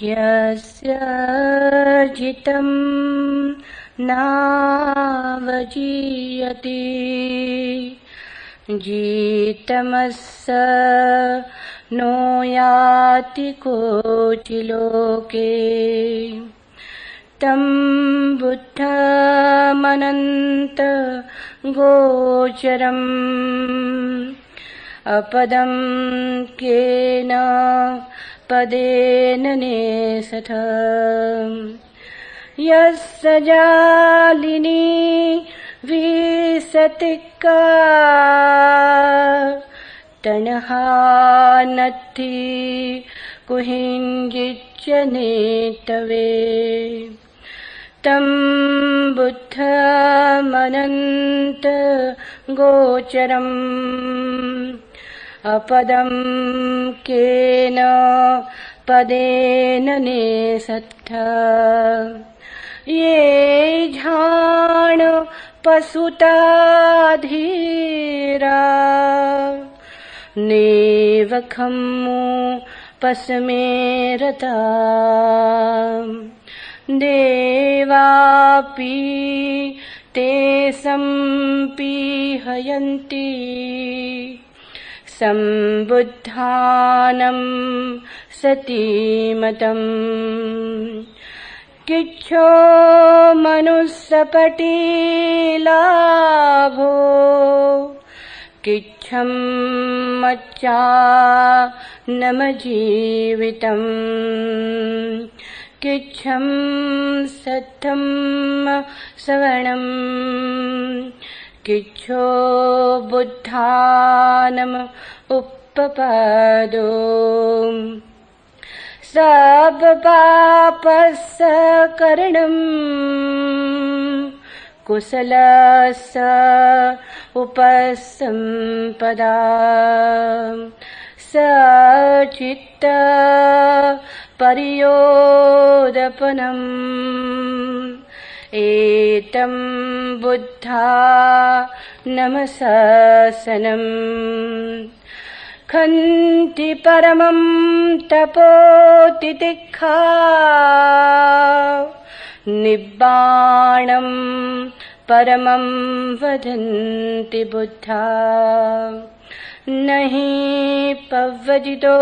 यस्य जितं नावजीयते जीतमस्य नो याति कोटिलोके तं बुद्धमनन्त गोचरम् अपदं केन पदेन नेसथ यस्य जालिनी विसतिका तन्हा नत्थि कुहिञ्जिच्च नेतवे तं बुद्धमनन्त गोचरम् अपदं केन पदेन नेसत्थ ये झाण पशुता धीरा नेव खम्मु पस्मेरता देवापि ते सम्पीहयन्ति सम्बुद्धानं सतीमतम् किच्छो मनुष्यपटीलाभो किच्छं मच्चानमजीवितम् किच्छं सत्थं सवणम् किच्छो बुद्धानम उपपदो सब पापस्य करणम् कुशलस्य उपसम्पदा सचित्त परियोदपनम् एतं बुद्धा नमशासनम् खन्ति परमं तपोतितिक्षा निब्बाणं परमं वदन्ति बुद्धा नहि पव्वजितो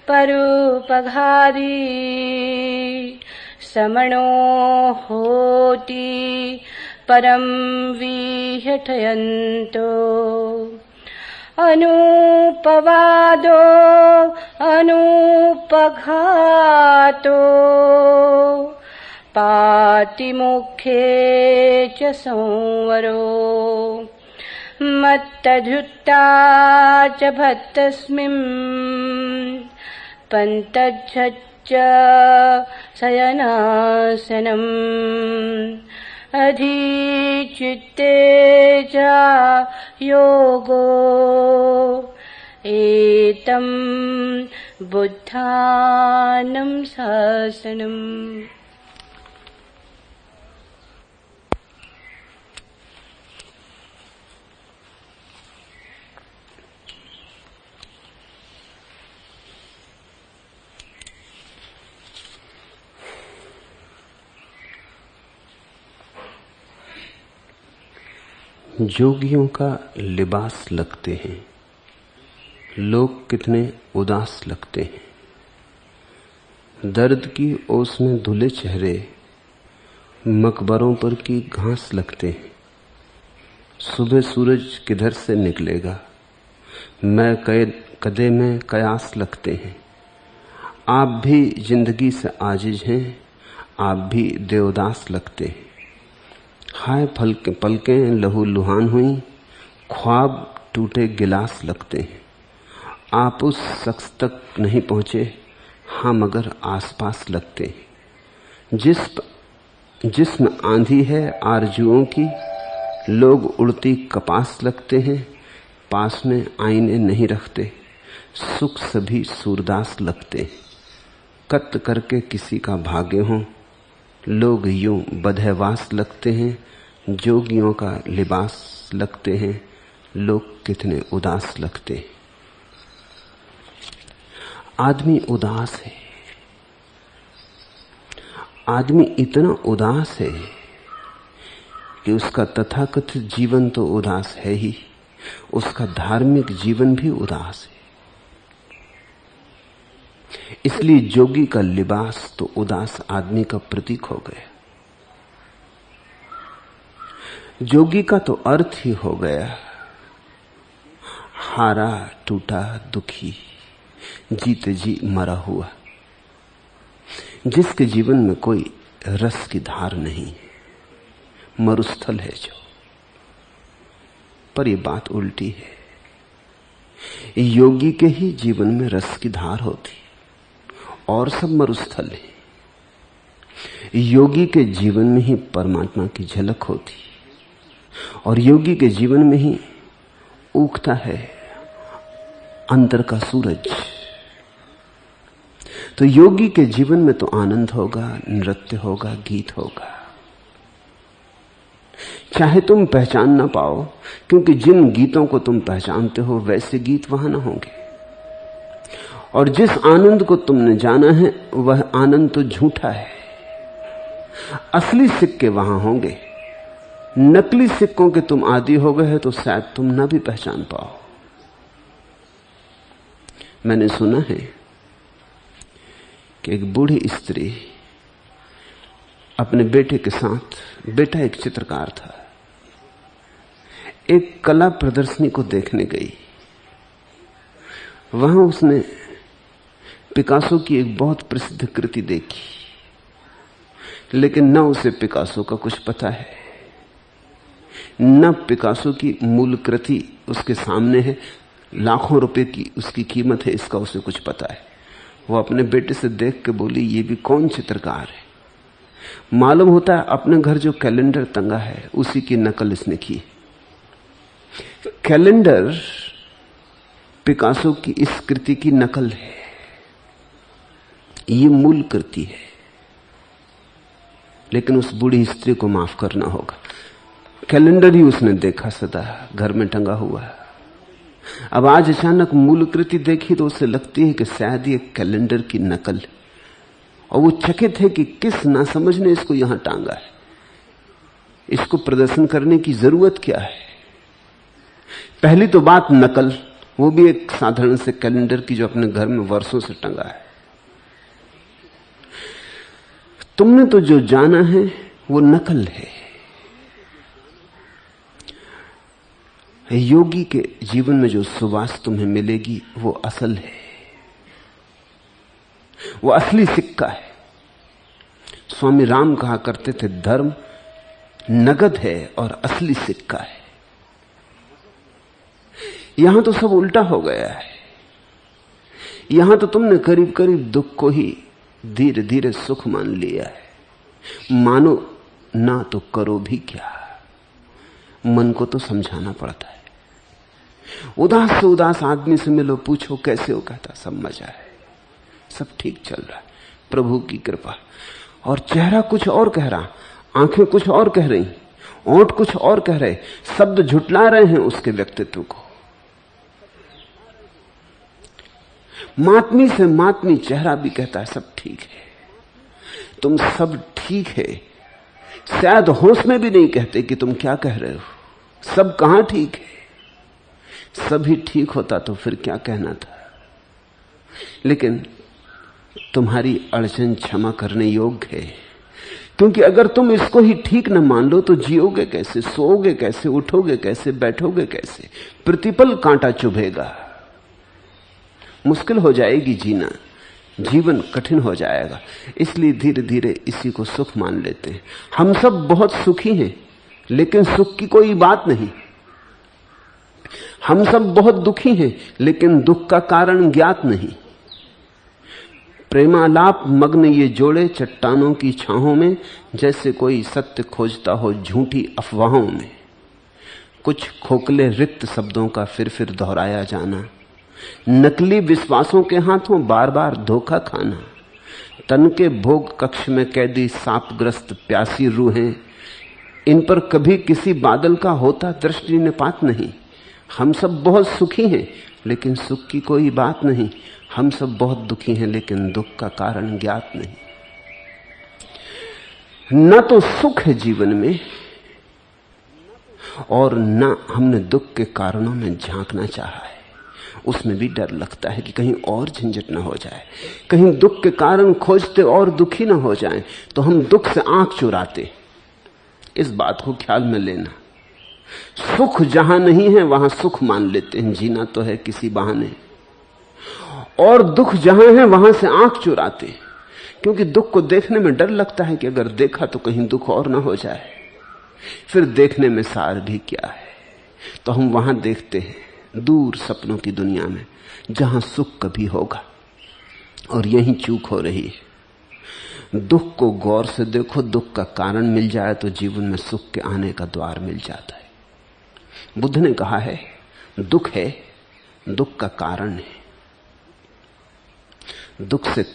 परोपघारी समणो होति परं विहठयन्तो अनुपवादो अनुपघातो पातिमुखे च संवरो मत्तधुत्ता च भक्तस्मिन् पन्तच्छच्च शयनासनम् अधिचित्ते च योगो एतं बुद्धानं शासनम्। जोगियों का लिबास लगते हैं, लोग कितने उदास लगते हैं। दर्द की ओस में धुले चेहरे मकबरों पर की घास लगते हैं। सुबह सूरज किधर से निकलेगा, मैं कदे में कयास लगते हैं। आप भी जिंदगी से आजिज हैं, आप भी देवदास लगते हैं। हाय पलकें लहू लुहान हुई, ख्वाब टूटे गिलास लगते हैं। आप उस शख्स तक नहीं पहुंचे, हाँ मगर आसपास लगते हैं। जिस्म आंधी है आरजुओं की, लोग उड़ती कपास लगते हैं। पास में आईने नहीं रखते, सुख सभी सूरदास लगते हैं। कत्ल करके किसी का भागे हों, लोग यूं बदहवास लगते हैं। जोगियों का लिबास लगते हैं, लोग कितने उदास लगते हैं। आदमी उदास है, आदमी इतना उदास है कि उसका तथाकथित जीवन तो उदास है ही, उसका धार्मिक जीवन भी उदास है। इसलिए जोगी का लिबास तो उदास आदमी का प्रतीक हो गया। जोगी का तो अर्थ ही हो गया हारा टूटा दुखी, जीते जी मरा हुआ, जिसके जीवन में कोई रस की धार नहीं है, मरुस्थल है जो। पर यह बात उल्टी है। योगी के ही जीवन में रस की धार होती और सब मरुस्थल है। योगी के जीवन में ही परमात्मा की झलक होती और योगी के जीवन में ही उगता है अंतर का सूरज। तो योगी के जीवन में तो आनंद होगा, नृत्य होगा, गीत होगा, चाहे तुम पहचान ना पाओ, क्योंकि जिन गीतों को तुम पहचानते हो वैसे गीत वहां ना होंगे। और जिस आनंद को तुमने जाना है वह आनंद तो झूठा है। असली सिक्के वहां होंगे, नकली सिक्कों के तुम आदी हो गए तो शायद तुम ना भी पहचान पाओ। मैंने सुना है कि एक बूढ़ी स्त्री अपने बेटे के साथ, बेटा एक चित्रकार था, एक कला प्रदर्शनी को देखने गई। वहां उसने पिकासो की एक बहुत प्रसिद्ध कृति देखी, लेकिन न उसे पिकासो का कुछ पता है, न पिकासो की मूल कृति उसके सामने है, लाखों रुपए की उसकी कीमत है, इसका उसे कुछ पता है। वो अपने बेटे से देख के बोली, ये भी कौन चित्रकार है? मालूम होता है अपने घर जो कैलेंडर टंगा है उसी की नकल इसने की। कैलेंडर पिकासो की इस कृति की नकल है, ये मूल कृति है। लेकिन उस बूढ़ी स्त्री को माफ करना होगा, कैलेंडर ही उसने देखा सदा घर में टंगा हुआ है। अब आज अचानक मूल कृति देखी तो उसे लगती है कि शायद ये कैलेंडर की नकल है, और वो चकित है कि किस नासमझ ने इसको यहां टांगा है, इसको प्रदर्शन करने की जरूरत क्या है। पहली तो बात नकल, वो भी एक साधारण से कैलेंडर की जो अपने घर में वर्षों से टंगा है। तुमने तो जो जाना है वो नकल है। योगी के जीवन में जो सुवास तुम्हें मिलेगी वो असल है, वो असली सिक्का है। स्वामी राम कहा करते थे, धर्म नगद है और असली सिक्का है। यहां तो सब उल्टा हो गया है। यहां तो तुमने करीब करीब दुख को ही धीरे धीरे सुख मान लिया है। मानो ना तो करो भी क्या, मन को तो समझाना पड़ता है। उदास से उदास आदमी से मिलो, पूछो कैसे हो, कहता सब मजा है, सब ठीक चल रहा है, प्रभु की कृपा। और चेहरा कुछ और कह रहा, आंखें कुछ और कह रही, ओंठ कुछ और कह रहे, शब्द झुटला रहे हैं उसके व्यक्तित्व को। मातमी से मातमी चेहरा भी कहता है सब ठीक है, तुम सब ठीक है। शायद होश में भी नहीं कहते कि तुम क्या कह रहे हो। सब कहां ठीक है, सभी ठीक होता तो फिर क्या कहना था। लेकिन तुम्हारी अड़चन क्षमा करने योग्य है, क्योंकि अगर तुम इसको ही ठीक न मान लो तो जियोगे कैसे, सोओगे कैसे, उठोगे कैसे, बैठोगे कैसे। प्रतिपल कांटा चुभेगा, मुश्किल हो जाएगी जीना, जीवन कठिन हो जाएगा। इसलिए धीरे धीरे इसी को सुख मान लेते हैं। हम सब बहुत सुखी हैं, लेकिन सुख की कोई बात नहीं। हम सब बहुत दुखी हैं, लेकिन दुख का कारण ज्ञात नहीं। प्रेमालाप मग्न ये जोड़े चट्टानों की छाहों में, जैसे कोई सत्य खोजता हो झूठी अफवाहों में। कुछ खोखले रिक्त शब्दों का फिर दोहराया जाना, नकली विश्वासों के हाथों बार बार धोखा खाना, तन के भोग कक्ष में कैदी सांपग्रस्त प्यासी रूहें, इन पर कभी किसी बादल का होता दृष्टि निपात नहीं। हम सब बहुत सुखी हैं, लेकिन सुख की कोई बात नहीं। हम सब बहुत दुखी हैं, लेकिन दुख का कारण ज्ञात नहीं। न तो सुख है जीवन में और न हमने दुख के कारणों में झांकना चाहा है। उसमें भी डर लगता है कि कहीं और झंझट न हो जाए, कहीं दुख के कारण खोजते और दुखी न हो जाएं, तो हम दुख से आंख चुराते। इस बात को ख्याल में लेना। सुख जहां नहीं है वहां सुख मान लेते हैं, जीना तो है किसी बहाने, और दुख जहां है वहां से आंख चुराते, क्योंकि दुख को देखने में डर लगता है कि अगर देखा तो कहीं दुख और ना हो जाए। फिर देखने में सार भी क्या है, तो हम वहां देखते हैं दूर सपनों की दुनिया में जहां सुख कभी होगा, और यही चूक हो रही है। दुख को गौर से देखो, दुख का कारण मिल जाए तो जीवन में सुख के आने का द्वार मिल जाता है। बुद्ध ने कहा है दुख है, दुख का कारण है, दुख से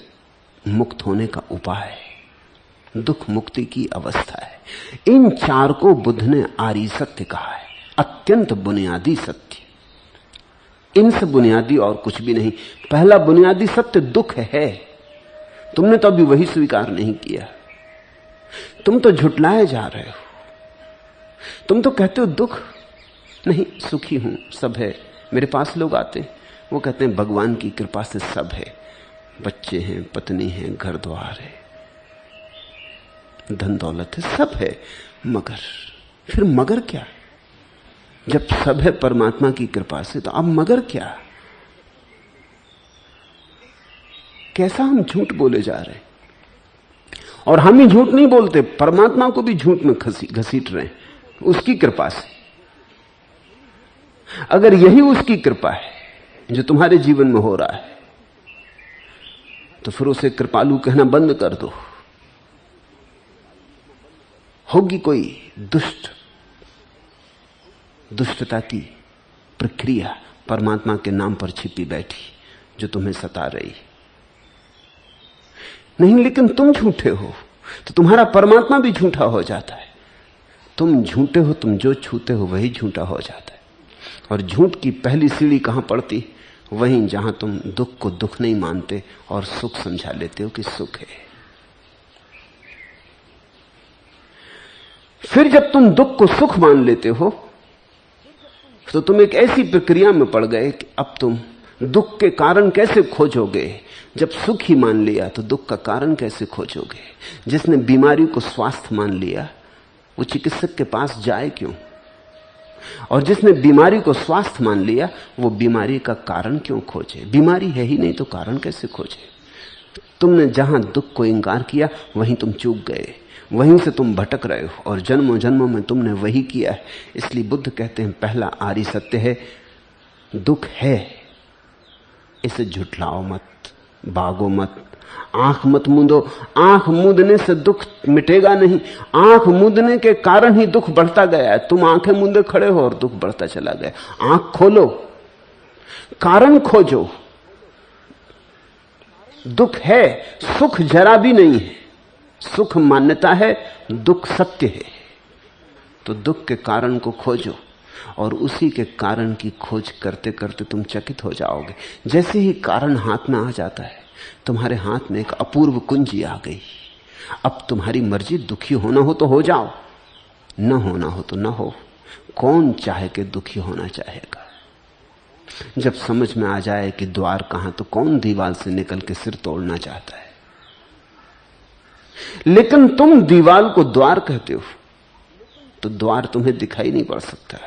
मुक्त होने का उपाय है, दुख मुक्ति की अवस्था है। इन चार को बुद्ध ने आर्य सत्य कहा है, अत्यंत बुनियादी सत्य। इनसे बुनियादी और कुछ भी नहीं। पहला बुनियादी सत्य दुख है। तुमने तो अभी वही स्वीकार नहीं किया। तुम तो झुटलाए जा रहे हो। तुम तो कहते हो दुख नहीं, सुखी हूं, सब है। मेरे पास लोग आते, वो कहते हैं भगवान की कृपा से सब है, बच्चे हैं, पत्नी है, घर द्वार है, धन दौलत है, सब है। मगर फिर मगर क्या? जब सब है परमात्मा की कृपा से, तो अब मगर क्या? कैसा हम झूठ बोले जा रहे हैं। और हम ही झूठ नहीं बोलते, परमात्मा को भी झूठ में घसीट रहे हैं उसकी कृपा से। अगर यही उसकी कृपा है जो तुम्हारे जीवन में हो रहा है, तो फिर उसे कृपालु कहना बंद कर दो। होगी कोई दुष्टता की प्रक्रिया परमात्मा के नाम पर छिपी बैठी जो तुम्हें सता रही नहीं। लेकिन तुम झूठे हो तो तुम्हारा परमात्मा भी झूठा हो जाता है। तुम झूठे हो, तुम जो छूते हो वही झूठा हो जाता है। और झूठ की पहली सीढ़ी कहां पड़ती? वहीं जहां तुम दुख को दुख नहीं मानते और सुख समझा लेते हो कि सुख है। फिर जब तुम दुख को सुख मान लेते हो तो तुम एक ऐसी प्रक्रिया में पड़ गए कि अब तुम दुख के कारण कैसे खोजोगे। जब सुख ही मान लिया तो दुख का कारण कैसे खोजोगे? जिसने बीमारी को स्वास्थ्य मान लिया वो चिकित्सक के पास जाए क्यों? और जिसने बीमारी को स्वास्थ्य मान लिया वो बीमारी का कारण क्यों खोजे? बीमारी है ही नहीं तो कारण कैसे खोजे? तुमने जहां दुख को इंकार किया वहीं तुम चूक गए, वहीं से तुम भटक रहे हो, और जन्मों जन्मों में तुमने वही किया है। इसलिए बुद्ध कहते हैं पहला आर्य सत्य है दुख है, इसे झुठलाओ मत, भागो मत, आंख मत मूंदो। आंख मूंदने से दुख मिटेगा नहीं, आंख मूंदने के कारण ही दुख बढ़ता गया है। तुम आंखें मूंदे खड़े हो और दुख बढ़ता चला गया। आंख खोलो, कारण खोजो। दुख है, सुख जरा भी नहीं है। सुख मान्यता है, दुख सत्य है। तो दुख के कारण को खोजो और उसी के कारण की खोज करते करते तुम चकित हो जाओगे। जैसे ही कारण हाथ में आ जाता है, तुम्हारे हाथ में एक अपूर्व कुंजी आ गई। अब तुम्हारी मर्जी, दुखी होना हो तो हो जाओ, न होना हो तो न हो। कौन चाहे कि दुखी होना चाहेगा? जब समझ में आ जाए कि द्वार कहां, तो कौन दीवार से निकल के सिर तोड़ना चाहता है? लेकिन तुम दीवार को द्वार कहते हो तो द्वार तुम्हें दिखाई नहीं पड़ सकता।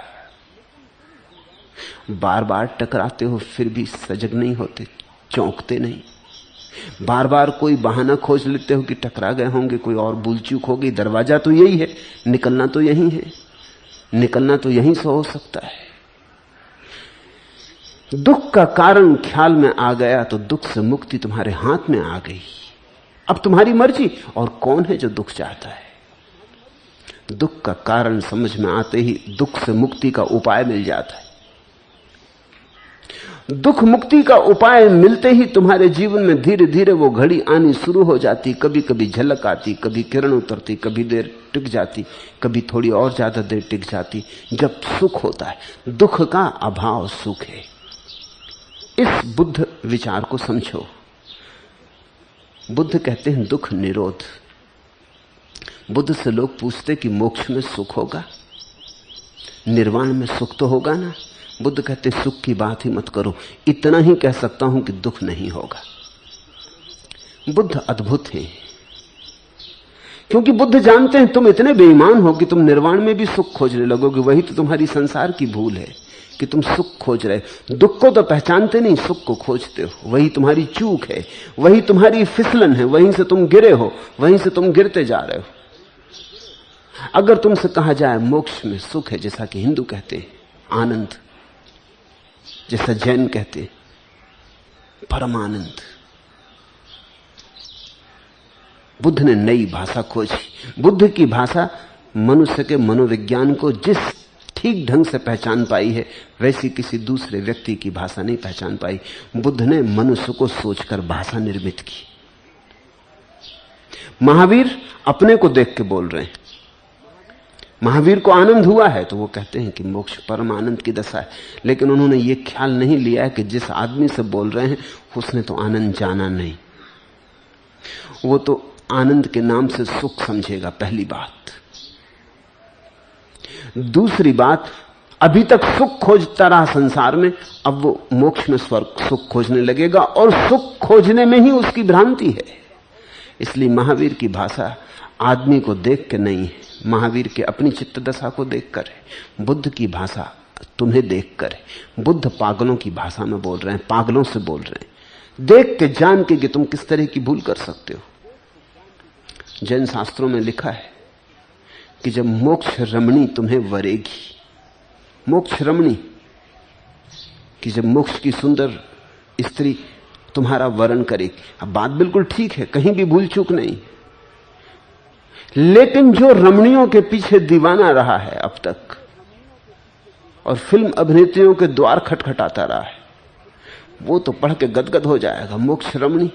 बार बार टकराते हो फिर भी सजग नहीं होते, चौंकते नहीं। बार बार कोई बहाना खोज लेते हो कि टकरा गए होंगे, कोई और भूल चूक होगी। दरवाजा तो यही है, निकलना तो यही है, निकलना तो यहीं से हो सकता है। दुख का कारण ख्याल में आ गया तो दुख से मुक्ति तुम्हारे हाथ में आ गई। अब तुम्हारी मर्जी। और कौन है जो दुख चाहता है? दुख का कारण समझ में आते ही दुख से मुक्ति का उपाय मिल जाता है। दुख मुक्ति का उपाय मिलते ही तुम्हारे जीवन में धीरे धीरे वो घड़ी आनी शुरू हो जाती। कभी कभी झलक आती, कभी किरण उतरती, कभी देर टिक जाती, कभी थोड़ी और ज्यादा देर टिक जाती, जब सुख होता है। दुख का अभाव सुख है। इस बुद्ध विचार को समझो। बुद्ध कहते हैं दुख निरोध। बुद्ध से लोग पूछते कि मोक्ष में सुख होगा, निर्वाण में सुख तो होगा ना। बुद्ध कहते सुख की बात ही मत करो, इतना ही कह सकता हूं कि दुख नहीं होगा। बुद्ध अद्भुत हैं, क्योंकि बुद्ध जानते हैं तुम इतने बेईमान हो कि तुम निर्वाण में भी सुख खोजने लगोगे। वही तो तुम्हारी संसार की भूल है कि तुम सुख खोज रहे। दुख को तो पहचानते नहीं, सुख को खोजते हो। वही तुम्हारी चूक है, वही तुम्हारी फिसलन है, वहीं से तुम गिरे हो, वहीं से तुम गिरते जा रहे हो। अगर तुमसे कहा जाए मोक्ष में सुख है, जैसा कि हिंदू कहते हैं आनंद, जैसा जैन कहते हैं परमानंद, बुद्ध ने नई भाषा खोजी। बुद्ध की भाषा मनुष्य के मनोविज्ञान को जिस ठीक ढंग से पहचान पाई है, वैसी किसी दूसरे व्यक्ति की भाषा नहीं पहचान पाई। बुद्ध ने मनुष्य को सोचकर भाषा निर्मित की। महावीर अपने को देख के बोल रहे हैं। महावीर को आनंद हुआ है तो वो कहते हैं कि मोक्ष परम आनंद की दशा है, लेकिन उन्होंने ये ख्याल नहीं लिया है कि जिस आदमी से बोल रहे हैं उसने तो आनंद जाना नहीं। वो तो आनंद के नाम से सुख समझेगा, पहली बात। दूसरी बात, अभी तक सुख खोजता रहा संसार में, अब वो मोक्ष में स्वर्ग सुख खोजने लगेगा, और सुख खोजने में ही उसकी भ्रांति है। इसलिए महावीर की भाषा आदमी को देख के नहीं है, महावीर के अपनी चित्त दशा को देखकर है। बुद्ध की भाषा तुम्हें देखकर है। बुद्ध पागलों की भाषा में बोल रहे हैं, पागलों से बोल रहे हैं, देख के जान के कि तुम किस तरह की भूल कर सकते हो। जैन शास्त्रों में लिखा है कि जब मोक्ष रमणी तुम्हें वरेगी, मोक्ष रमणी कि जब मोक्ष की सुंदर स्त्री तुम्हारा वरण करेगी। अब बात बिल्कुल ठीक है, कहीं भी भूल चूक नहीं, लेकिन जो रमणियों के पीछे दीवाना रहा है अब तक और फिल्म अभिनेत्रियों के द्वार खटखटाता रहा है, वो तो पढ़ के गदगद हो जाएगा। मोक्ष रमणी,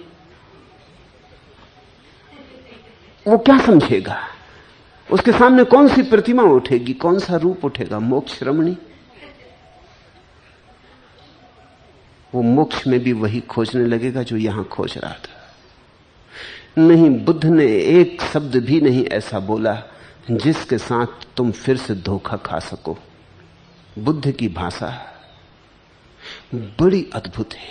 वो क्या समझेगा? उसके सामने कौन सी प्रतिमा उठेगी, कौन सा रूप उठेगा? मोक्ष रमणी। वो मोक्ष में भी वही खोजने लगेगा जो यहां खोज रहा था। नहीं, बुद्ध ने एक शब्द भी नहीं ऐसा बोला जिसके साथ तुम फिर से धोखा खा सको। बुद्ध की भाषा बड़ी अद्भुत है।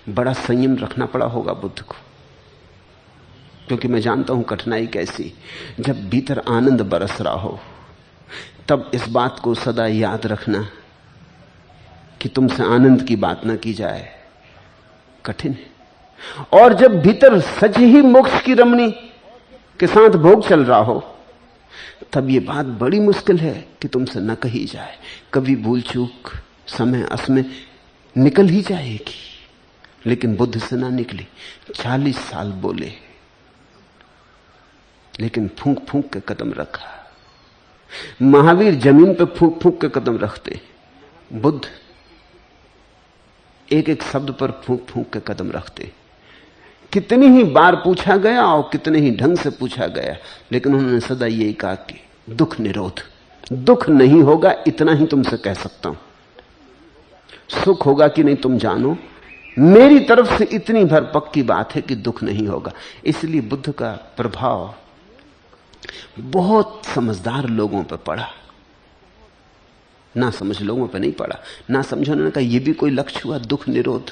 बड़ा संयम रखना पड़ा होगा बुद्ध को, क्योंकि मैं जानता हूं कठिनाई कैसी। जब भीतर आनंद बरस रहा हो तब इस बात को सदा याद रखना कि तुमसे आनंद की बात ना की जाए, कठिन है। और जब भीतर सच ही मोक्ष की रमणी के साथ भोग चल रहा हो तब ये बात बड़ी मुश्किल है कि तुमसे न कही जाए। कभी भूल चूक समय असमय निकल ही जाएगी, लेकिन बुद्ध से ना निकली। 40 साल बोले, लेकिन फूंक फूंक के कदम रखा। महावीर जमीन पे फूंक फूंक के कदम रखते, बुद्ध एक एक शब्द पर फूंक फूंक के कदम रखते। कितनी ही बार पूछा गया और कितने ही ढंग से पूछा गया, लेकिन उन्होंने सदा यही कहा कि दुख निरोध, दुख नहीं होगा, इतना ही तुमसे कह सकता हूं। सुख होगा कि नहीं तुम जानो, मेरी तरफ से इतनी भर पक्की बात है कि दुख नहीं होगा। इसलिए बुद्ध का प्रभाव बहुत समझदार लोगों पर पड़ा, ना समझ लोगों पर नहीं पड़ा। ना समझो, उन्होंने कहा यह भी कोई लक्ष्य हुआ, दुख निरोध,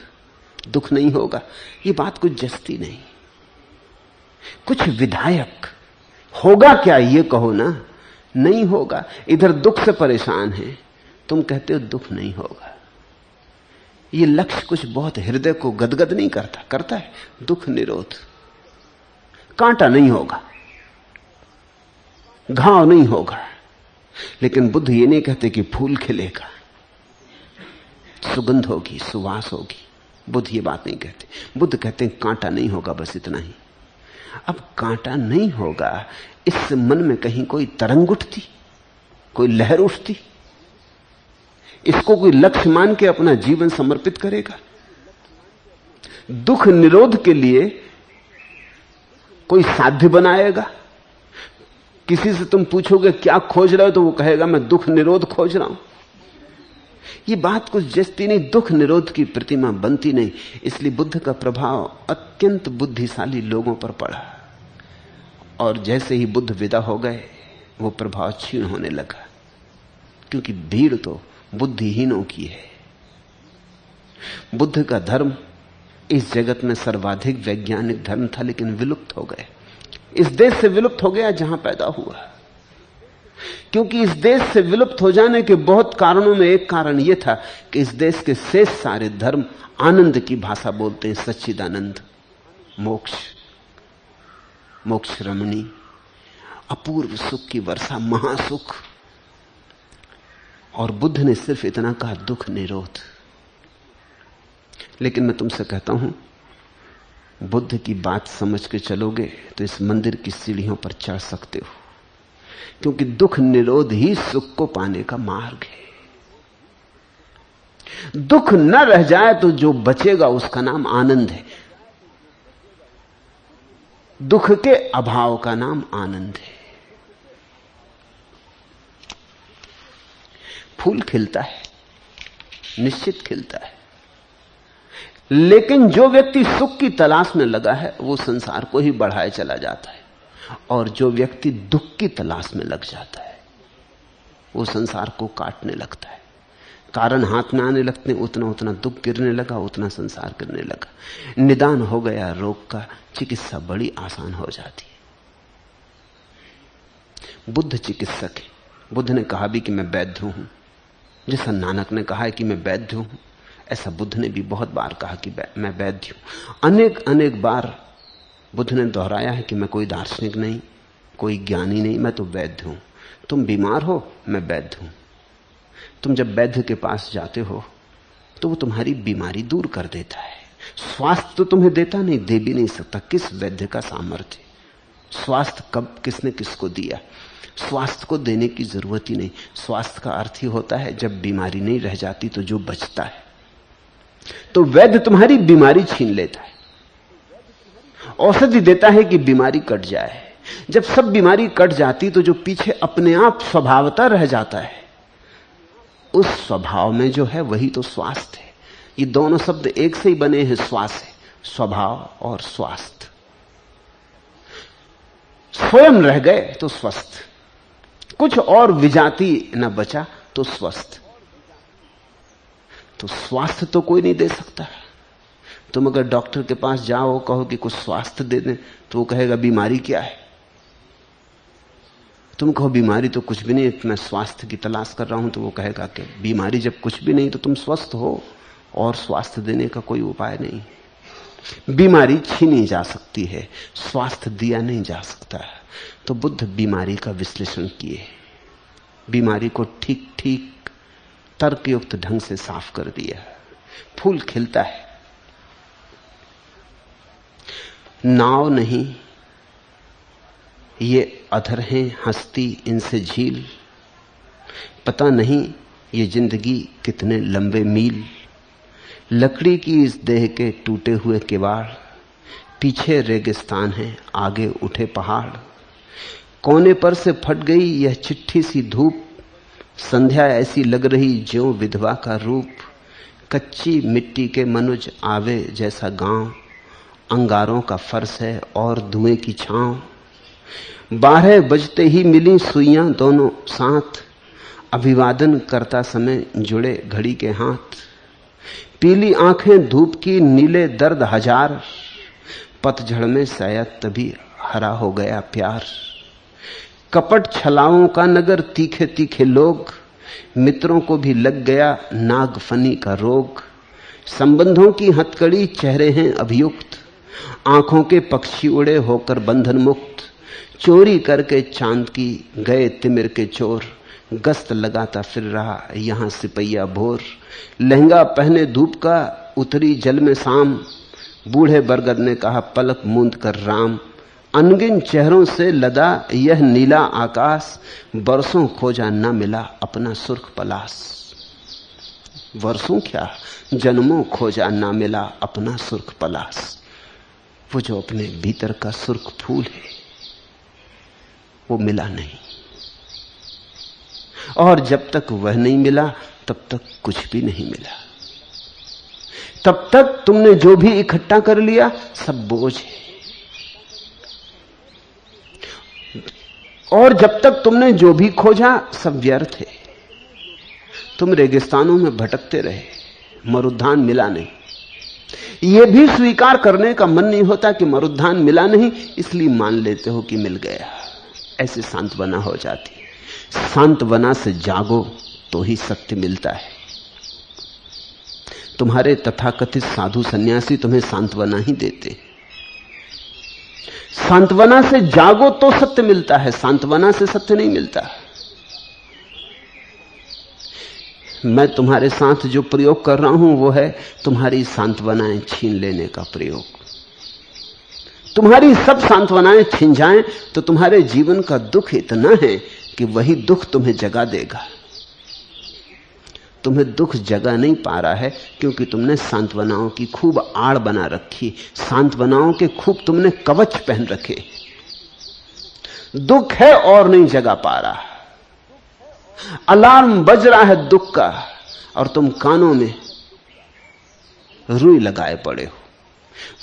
दुख नहीं होगा। ये बात कुछ जस्ती नहीं, कुछ विधायक। होगा क्या ये कहो ना, नहीं होगा। इधर दुख से परेशान है, तुम कहते हो दुख नहीं होगा। ये लक्ष्य कुछ बहुत हृदय को गदगद नहीं करता, करता है दुख निरोध। कांटा नहीं होगा, घाव नहीं होगा, लेकिन बुद्ध ये नहीं कहते कि फूल खिलेगा, सुगंध होगी, सुवास होगी। बुद्ध ये बात नहीं कहते। बुद्ध कहते हैं कांटा नहीं होगा, बस इतना ही। अब कांटा नहीं होगा, इससे मन में कहीं कोई तरंग उठती, कोई लहर उठती, इसको कोई लक्ष्य मान के अपना जीवन समर्पित करेगा। दुख निरोध के लिए कोई साध्य बनाएगा। किसी से तुम पूछोगे क्या खोज रहे हो, तो वो कहेगा मैं दुख निरोध खोज रहा हूं। ये बात कुछ जस्ती नहीं, दुख निरोध की प्रतिमा बनती नहीं। इसलिए बुद्ध का प्रभाव अत्यंत बुद्धिशाली लोगों पर पड़ा और जैसे ही बुद्ध विदा हो गए वो प्रभाव क्षीण होने लगा, क्योंकि भीड़ तो बुद्धिहीनों की है। बुद्ध का धर्म इस जगत में सर्वाधिक वैज्ञानिक धर्म था, लेकिन विलुप्त हो गए। इस देश से विलुप्त हो गया जहां पैदा हुआ, क्योंकि इस देश से विलुप्त हो जाने के बहुत कारणों में एक कारण यह था कि इस देश के शेष सारे धर्म आनंद की भाषा बोलते हैं। सच्चिदानंद, मोक्ष, मोक्ष रमणी, अपूर्व सुख की वर्षा, महासुख। और बुद्ध ने सिर्फ इतना कहा, दुख निरोध। लेकिन मैं तुमसे कहता हूं, बुद्ध की बात समझ के चलोगे तो इस मंदिर की सीढ़ियों पर चढ़ सकते हो, क्योंकि दुख निरोध ही सुख को पाने का मार्ग है। दुख न रह जाए तो जो बचेगा उसका नाम आनंद है। दुख के अभाव का नाम आनंद है। फूल खिलता है, निश्चित खिलता है, लेकिन जो व्यक्ति सुख की तलाश में लगा है वो संसार को ही बढ़ाए चला जाता है, और जो व्यक्ति दुख की तलाश में लग जाता है वो संसार को काटने लगता है। कारण हाथ में आने लगते हैं, उतना उतना दुख गिरने लगा, उतना संसार गिरने लगा। निदान हो गया रोग का, चिकित्सा बड़ी आसान हो जाती है। बुद्ध चिकित्सक है। बुद्ध ने कहा भी कि मैं वैद्य हूं, जैसा नानक ने कहा है कि मैं वैद्य हूं, ऐसा बुद्ध ने भी बहुत बार कहा कि मैं वैद्य हूं। अनेक अनेक बार बुद्ध ने दोहराया है कि मैं कोई दार्शनिक नहीं, कोई ज्ञानी नहीं, मैं तो वैद्य हूं। तुम बीमार हो, मैं वैद्य हूं। तुम जब वैद्य के पास जाते हो तो वो तुम्हारी बीमारी दूर कर देता है। स्वास्थ्य तो तुम्हें देता नहीं, दे भी नहीं सकता। किस वैद्य का सामर्थ्य? स्वास्थ्य कब किसने किसको दिया? स्वास्थ्य को देने की जरूरत ही नहीं। स्वास्थ्य का अर्थ ही होता है जब बीमारी नहीं रह जाती तो जो बचता है। तो वैद्य तुम्हारी बीमारी छीन लेता है, औषधि देता है कि बीमारी कट जाए। जब सब बीमारी कट जाती तो जो पीछे अपने आप स्वभावता रह जाता है, उस स्वभाव में जो है वही तो स्वास्थ्य है। ये दोनों शब्द एक से ही बने हैं, श्वास है, स्वभाव और स्वास्थ्य। स्वयं रह गए तो स्वस्थ, कुछ और विजाति न बचा तो स्वस्थ। तो स्वास्थ्य तो कोई नहीं दे सकता। तुम अगर डॉक्टर के पास जाओ, कहो कि कुछ स्वास्थ्य दे दें, तो वो कहेगा बीमारी क्या है। तुम कहो बीमारी तो कुछ भी नहीं, मैं स्वास्थ्य की तलाश कर रहा हूं, तो वो कहेगा कि बीमारी जब कुछ भी नहीं तो तुम स्वस्थ हो, और स्वास्थ्य देने का कोई उपाय नहीं। बीमारी छीनी जा सकती है, स्वास्थ्य दिया नहीं जा सकता। तो बुद्ध बीमारी का विश्लेषण किए, बीमारी को ठीक ठीक तर्कयुक्त ढंग से साफ कर दिया। फूल खिलता है, नाव नहीं, ये अधर हैं हस्ती इनसे झील, पता नहीं ये जिंदगी कितने लंबे मील। लकड़ी की इस देह के टूटे हुए किवाड़, पीछे रेगिस्तान है आगे उठे पहाड़। कोने पर से फट गई यह चिट्ठी सी धूप, संध्या ऐसी लग रही ज्यों विधवा का रूप। कच्ची मिट्टी के मनुज आवे जैसा गांव, अंगारों का फर्श है और धुएं की छांव। 12 बजते ही मिली सुइयां दोनों साथ, अभिवादन करता समय जुड़े घड़ी के हाथ। पीली आंखें धूप की, नीले दर्द हजार, पतझड़ में शायद तभी हरा हो गया प्यार। कपट छलाओं का नगर, तीखे तीखे लोग, मित्रों को भी लग गया नागफनी का रोग। संबंधों की हथकड़ी, चेहरे हैं अभियुक्त, आंखों के पक्षी उड़े होकर बंधन मुक्त। चोरी करके चांद की गए तिमिर के चोर, गश्त लगाता फिर रहा यहां सिपैया भोर। लहंगा पहने धूप का, उतरी जल में शाम, बूढ़े बरगद ने कहा पलक मूंद कर राम। अनगिन चेहरों से लदा यह नीला आकाश, बरसों खोजा न मिला अपना सुर्ख पलाश। वर्षों क्या, जन्मों खोजा न मिला अपना सुर्ख पलाश। वो जो अपने भीतर का सुर्ख फूल है वो मिला नहीं, और जब तक वह नहीं मिला तब तक कुछ भी नहीं मिला। तब तक तुमने जो भी इकट्ठा कर लिया सब बोझ है। और जब तक तुमने जो भी खोजा सब व्यर्थ है। तुम रेगिस्तानों में भटकते रहे, मरुद्धान मिला नहीं। यह भी स्वीकार करने का मन नहीं होता कि मरुद्धान मिला नहीं, इसलिए मान लेते हो कि मिल गया। ऐसे सांत्वना हो जाती। सांत्वना से जागो तो ही सत्य मिलता है। तुम्हारे तथाकथित साधु सन्यासी तुम्हें सांत्वना ही देते। सांत्वना से जागो तो सत्य मिलता है, सांत्वना से सत्य नहीं मिलता। मैं तुम्हारे साथ जो प्रयोग कर रहा हूं वो है तुम्हारी सांत्वनाएं छीन लेने का प्रयोग। तुम्हारी सब सांत्वनाएं छिन जाएं तो तुम्हारे जीवन का दुख इतना है कि वही दुख तुम्हें जगा देगा। तुम्हें दुख जगा नहीं पा रहा है क्योंकि तुमने सांत्वनाओं की खूब आड़ बना रखी, सांत्वनाओं के खूब तुमने कवच पहन रखे। दुख है और नहीं जगा पा रहा। अलार्म बज रहा है दुख का और तुम कानों में रुई लगाए पड़े हो।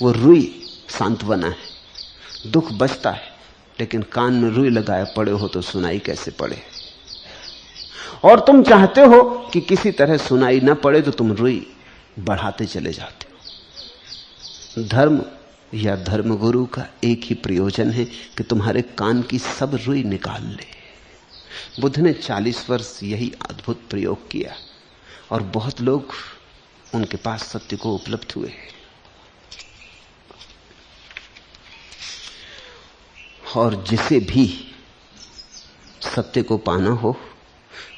वो रुई सांत्वना है। दुख बजता है लेकिन कान में रुई लगाए पड़े हो तो सुनाई कैसे पड़े। और तुम चाहते हो कि किसी तरह सुनाई ना पड़े तो तुम रुई बढ़ाते चले जाते हो। धर्म या धर्मगुरु का एक ही प्रयोजन है कि तुम्हारे कान की सब रुई निकाल ले। बुद्ध ने 40 वर्ष यही अद्भुत प्रयोग किया और बहुत लोग उनके पास सत्य को उपलब्ध हुए। और जिसे भी सत्य को पाना हो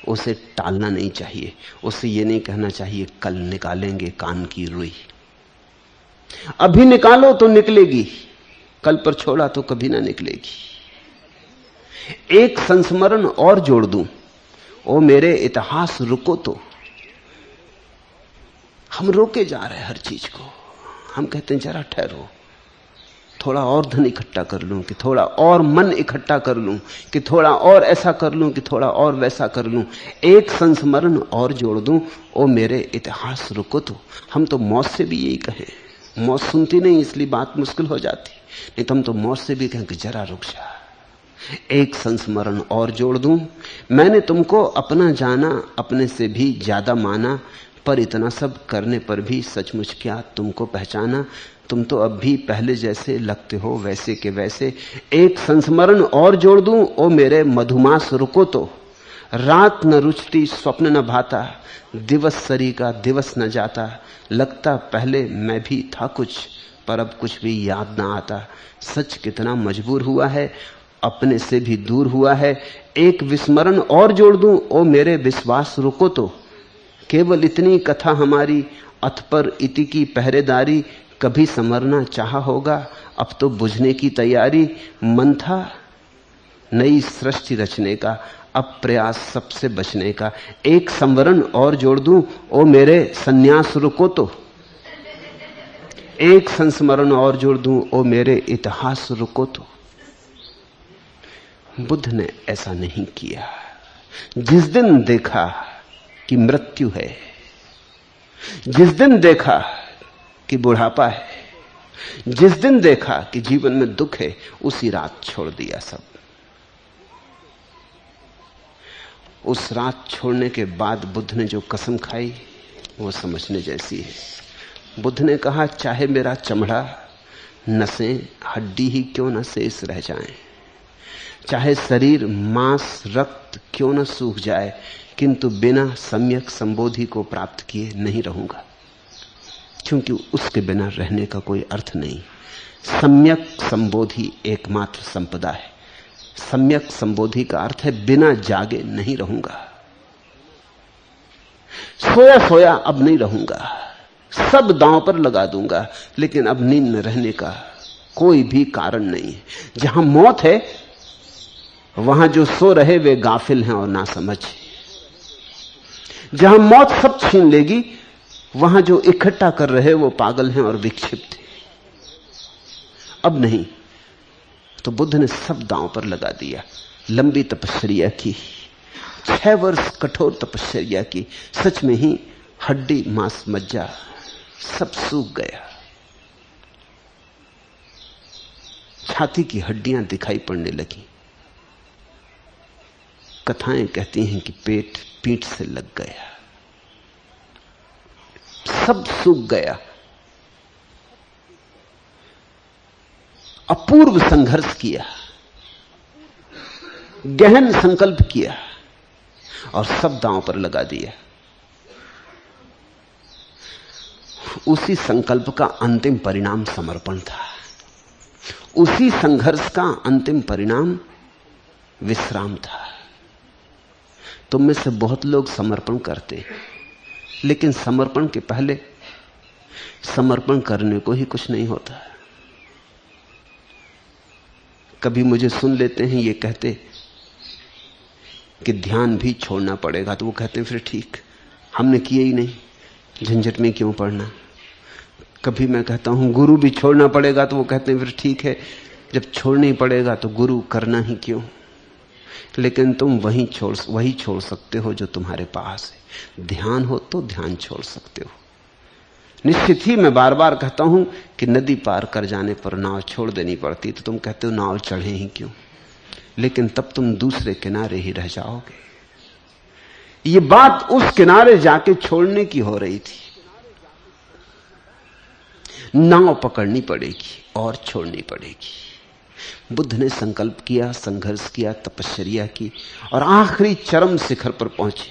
उसे टालना नहीं चाहिए। उसे यह नहीं कहना चाहिए कल निकालेंगे कान की रुई। अभी निकालो तो निकलेगी, कल पर छोड़ा तो कभी ना निकलेगी। एक संस्मरण और जोड़ दूं, ओ मेरे इतिहास रुको तो। हम रोके जा रहे हैं हर चीज को। हम कहते हैं जरा ठहरो, थोड़ा और धन इकट्ठा कर लूं, कि थोड़ा और मन इकट्ठा कर लूं, कि थोड़ा और ऐसा कर लूं, कि थोड़ा और वैसा कर लूं। एक संस्मरण और जोड़ दूं, ओ मेरे इतिहास रुको तो। हम तो मौत से भी यही कहें। मौत सुनती नहीं इसलिए बात मुश्किल हो जाती, नहीं तो हम तो मौत से भी कहें कि जरा रुक जा। एक संस्मरण और जोड़ दूं, मैंने तुमको अपना जाना, अपने से भी ज्यादा माना, पर इतना सब करने पर भी सचमुच क्या तुमको पहचाना। तुम तो अब भी पहले जैसे लगते हो वैसे के वैसे। एक संस्मरण और जोड़ दूं, ओ मेरे मधुमास रुको तो। रात न रुचती स्वप्न न भाता, दिवस सरी का दिवस न जाता। लगता पहले मैं भी था कुछ, पर अब कुछ भी याद ना आता। सच कितना मजबूर हुआ है, अपने से भी दूर हुआ है। एक विस्मरण और जोड़ दूं, ओ मेरे विश्वास रुको तो। केवल इतनी कथा हमारी, अथ पर इति की पहरेदारी। कभी समरना चाहा होगा, अब तो बुझने की तैयारी। मन था नई सृष्टि रचने का, अब प्रयास सबसे बचने का। एक संवरण और जोड़ दूं, ओ मेरे सन्यास रुको तो। एक संस्मरण और जोड़ दूं, ओ मेरे इतिहास रुको तो। बुद्ध ने ऐसा नहीं किया। जिस दिन देखा कि मृत्यु है, जिस दिन देखा कि बुढ़ापा है, जिस दिन देखा कि जीवन में दुख है, उसी रात छोड़ दिया सब। उस रात छोड़ने के बाद बुद्ध ने जो कसम खाई वो समझने जैसी है। बुद्ध ने कहा, चाहे मेरा चमड़ा, नसें, हड्डी ही क्यों न शेष रह जाएं, चाहे शरीर, मांस, रक्त क्यों न सूख जाए, किंतु बिना सम्यक संबोधि को प्राप्त किए नहीं रहूंगा। क्योंकि उसके बिना रहने का कोई अर्थ नहीं। सम्यक संबोधि एकमात्र संपदा है। सम्यक संबोधि का अर्थ है बिना जागे नहीं रहूंगा। सोया सोया अब नहीं रहूंगा, सब दांव पर लगा दूंगा, लेकिन अब नींद में रहने का कोई भी कारण नहीं है। जहां मौत है वहां जो सो रहे वे गाफिल हैं और ना समझ। जहां मौत सब छीन लेगी वहां जो इकट्ठा कर रहे वो पागल हैं और विक्षिप्त हैं। अब नहीं, तो बुद्ध ने सब दांव पर लगा दिया। लंबी तपस्या की, 6 वर्ष कठोर तपस्या की। सच में ही हड्डी, मांस, मज्जा सब सूख गया। छाती की हड्डियां दिखाई पड़ने लगी। कथाएं कहती हैं कि पेट पीठ से लग गया, सब सूख गया, अपूर्व संघर्ष किया, गहन संकल्प किया और सब दांव पर लगा दिया। उसी संकल्प का अंतिम परिणाम समर्पण था। उसी संघर्ष का अंतिम परिणाम विश्राम था। तुम में से बहुत लोग समर्पण करते हैं, लेकिन समर्पण के पहले समर्पण करने को ही कुछ नहीं होता। कभी मुझे सुन लेते हैं ये कहते कि ध्यान भी छोड़ना पड़ेगा, तो वो कहते हैं फिर ठीक, हमने किए ही नहीं, झंझट में क्यों पड़ना। कभी मैं कहता हूं गुरु भी छोड़ना पड़ेगा, तो वो कहते हैं फिर ठीक है, जब छोड़ना ही पड़ेगा तो गुरु करना ही क्यों। लेकिन तुम वही छोड़ सकते हो जो तुम्हारे पास है। ध्यान हो तो ध्यान छोड़ सकते हो। निश्चित ही मैं बार बार कहता हूं कि नदी पार कर जाने पर नाव छोड़ देनी पड़ती, तो तुम कहते हो नाव चढ़े ही क्यों, लेकिन तब तुम दूसरे किनारे ही रह जाओगे। ये बात उस किनारे जाके छोड़ने की हो रही थी। नाव पकड़नी पड़ेगी और छोड़नी पड़ेगी। बुद्ध ने संकल्प किया, संघर्ष किया, तपश्चर्या की और आखिरी चरम शिखर पर पहुंचे।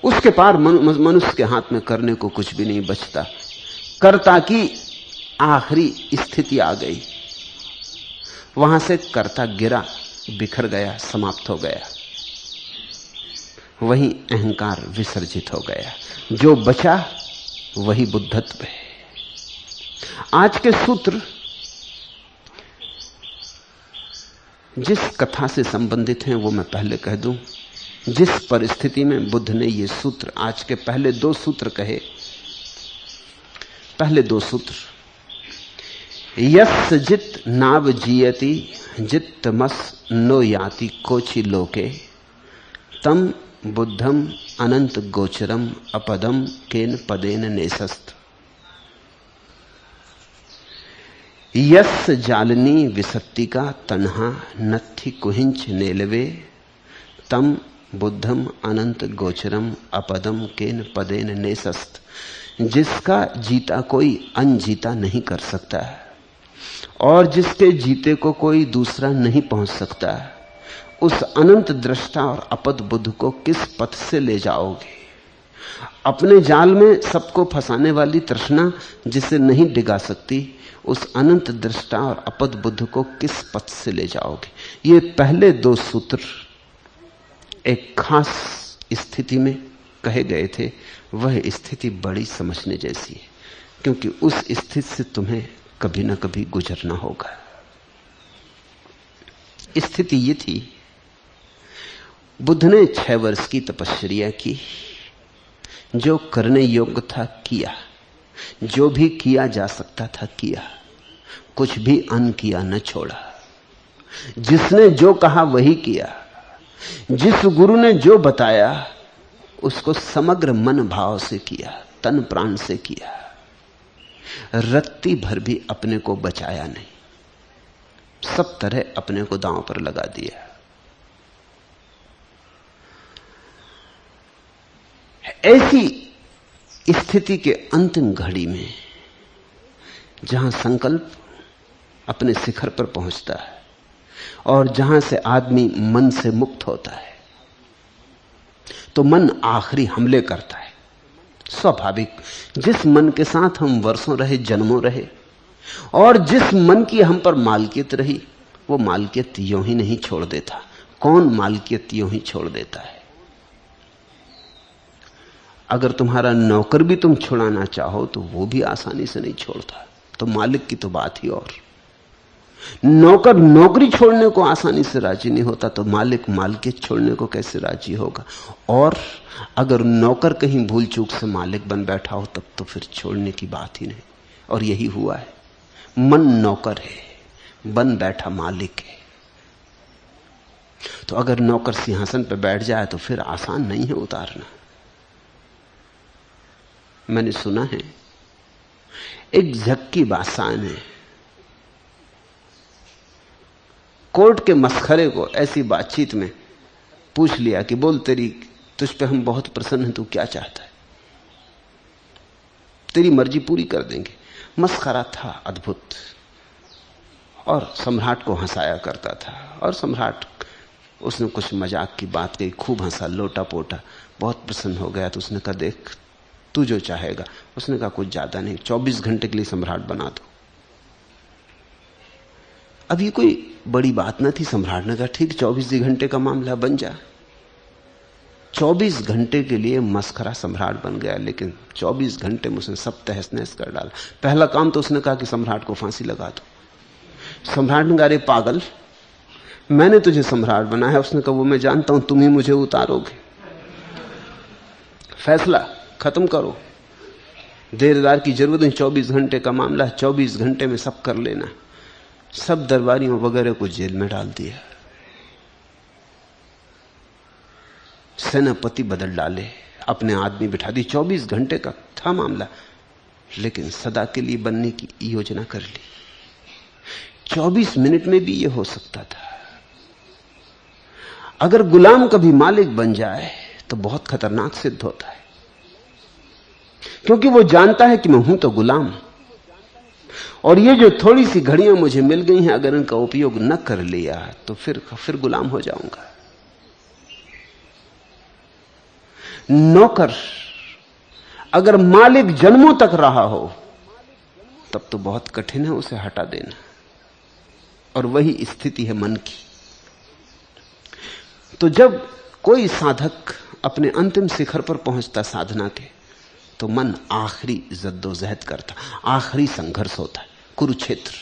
उसके पार मनुष्य के हाथ में करने को कुछ भी नहीं बचता। कर्ता की आखिरी स्थिति आ गई। वहां से कर्ता गिरा, बिखर गया, समाप्त हो गया। वही अहंकार विसर्जित हो गया। जो बचा वही बुद्धत्व है। आज के सूत्र जिस कथा से संबंधित हैं वो मैं पहले कह दूं। जिस परिस्थिति में बुद्ध ने ये सूत्र, आज के पहले 2 सूत्र कहे, पहले 2 सूत्र, यस् जित नाव जीयति जित्तमस नो याति कोचि लोके तम बुद्धम अनंत गोचरम अपदम केन पदेन नेसस्त। यस् जालनी विसत्तिका तन्हा नत्थि कुहिंच नेलवे तम बुद्धम अनंत गोचरम अपदम केन पदेन नेसस्त। जिसका जीता कोई अनजीता नहीं कर सकता और जिसके जीते को कोई दूसरा नहीं पहुंच सकता, उस अनंत दृष्टा और अपद बुद्ध को किस पथ से ले जाओगे। अपने जाल में सबको फंसाने वाली तृष्णा जिसे नहीं डिगा सकती, उस अनंत दृष्टा और अपद बुद्ध को किस पथ से ले जाओगे। ये पहले 2 सूत्र एक खास स्थिति में कहे गए थे। वह स्थिति बड़ी समझने जैसी है, क्योंकि उस स्थिति से तुम्हें कभी ना कभी गुजरना होगा। स्थिति ये थी, बुद्ध ने 6 वर्ष की तपश्चर्या की। जो करने योग्य था किया, जो भी किया जा सकता था किया, कुछ भी अन किया न छोड़ा। जिसने जो कहा वही किया। जिस गुरु ने जो बताया उसको समग्र मन भाव से किया, तन प्राण से किया। रत्ती भर भी अपने को बचाया नहीं, सब तरह अपने को दांव पर लगा दिया। ऐसी स्थिति के अंतिम घड़ी में जहां संकल्प अपने शिखर पर पहुंचता है और जहां से आदमी मन से मुक्त होता है, तो मन आखिरी हमले करता है। स्वाभाविक, जिस मन के साथ हम वर्षों रहे, जन्मों रहे, और जिस मन की हम पर मालकियत रही, वो मालकियत यूं ही नहीं छोड़ देता। कौन मालकियत यूं ही छोड़ देता है? अगर तुम्हारा नौकर भी तुम छुड़ाना चाहो तो वो भी आसानी से नहीं छोड़ता। तो मालिक की तो बात ही और। नौकर नौकरी छोड़ने को आसानी से राजी नहीं होता, तो मालिक मालिकियत छोड़ने को कैसे राजी होगा। और अगर नौकर कहीं भूल चूक से मालिक बन बैठा हो, तब तो फिर छोड़ने की बात ही नहीं। और यही हुआ है। मन नौकर है, बन बैठा मालिक है। तो अगर नौकर सिंहासन पर बैठ जाए तो फिर आसान नहीं है उतारना। मैंने सुना है एक झक्की बादशाह ने कोर्ट के मसखरे को ऐसी बातचीत में पूछ लिया कि बोल, तुझ पे हम बहुत प्रसन्न हैं, तू क्या चाहता है, तेरी मर्जी पूरी कर देंगे। मस्खरा था अद्भुत, और सम्राट को हंसाया करता था। और सम्राट, उसने कुछ मजाक की बात कही, खूब हंसा, लोटा पोटा, बहुत प्रसन्न हो गया। तो उसने कहा, देख तू जो चाहेगा। उसने कहा, कुछ ज्यादा नहीं, 24 घंटे के लिए सम्राट बना दो। अब ये कोई बड़ी बात न थी। सम्राट ने कहा, ठीक, 24 घंटे का मामला, बन जा। 24 घंटे के लिए मस्खरा सम्राट बन गया, लेकिन 24 घंटे में उसने सब तहस नहस कर डाला। पहला काम तो उसने कहा कि सम्राट को फांसी लगा दो। सम्राट ने कहा, अरे पागल, मैंने तुझे सम्राट बनाया। उसने कहा, वो मैं जानता हूं, तुम ही मुझे उतारोगे, फैसला खत्म करो, देरदार की जरूरत नहीं, 24 घंटे का मामला है, 24 घंटे में सब कर लेना। सब दरबारियों वगैरह को जेल में डाल दिया, सेनापति बदल डाले, अपने आदमी बिठा दी। 24 घंटे का था मामला, लेकिन सदा के लिए बनने की योजना कर ली। 24 मिनट में भी यह हो सकता था। अगर गुलाम कभी मालिक बन जाए तो बहुत खतरनाक सिद्ध होता है, क्योंकि वो जानता है कि मैं हूं तो गुलाम, और ये जो थोड़ी सी घड़ियां मुझे मिल गई हैं, अगर इनका उपयोग न कर लिया तो फिर गुलाम हो जाऊंगा। नौकर अगर मालिक जन्मों तक रहा हो तब तो बहुत कठिन है उसे हटा देना, और वही स्थिति है मन की। तो जब कोई साधक अपने अंतिम शिखर पर पहुंचता साधना के, तो मन आखिरी जद्दोजहद करता, आखिरी संघर्ष होता है, कुरुक्षेत्र,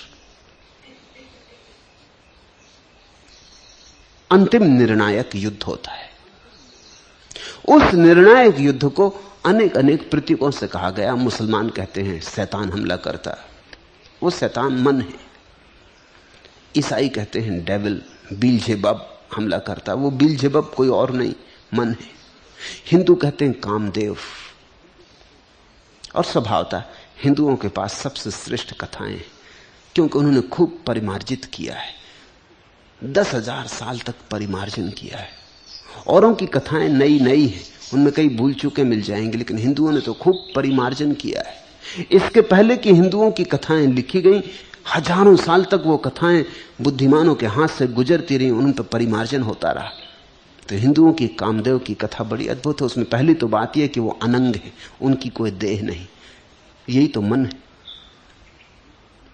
अंतिम निर्णायक युद्ध होता है। उस निर्णायक युद्ध को अनेक अनेक प्रतीकों से कहा गया। मुसलमान कहते हैं शैतान हमला करता, वो शैतान मन है। ईसाई कहते हैं डेविल, बीलजेबब हमला करता, वो बीलजेबब कोई और नहीं, मन है। हिंदू कहते हैं कामदेव। और स्वभावतः हिंदुओं के पास सबसे श्रेष्ठ कथाएं हैं, क्योंकि उन्होंने खूब परिमार्जित किया है, 10,000 साल तक परिमार्जन किया है। औरों की कथाएं नई नई हैं, उनमें कई भूल चूके मिल जाएंगे, लेकिन हिंदुओं ने तो खूब परिमार्जन किया है। इसके पहले कि हिंदुओं की कथाएं लिखी गई, हजारों साल तक वो कथाएं बुद्धिमानों के हाथ से गुजरती रही, उन पर परिमार्जन होता रहा। तो हिंदुओं की कामदेव की कथा बड़ी अद्भुत है। उसमें पहली तो बात यह कि वो अनंग है, उनकी कोई देह नहीं। यही तो मन है,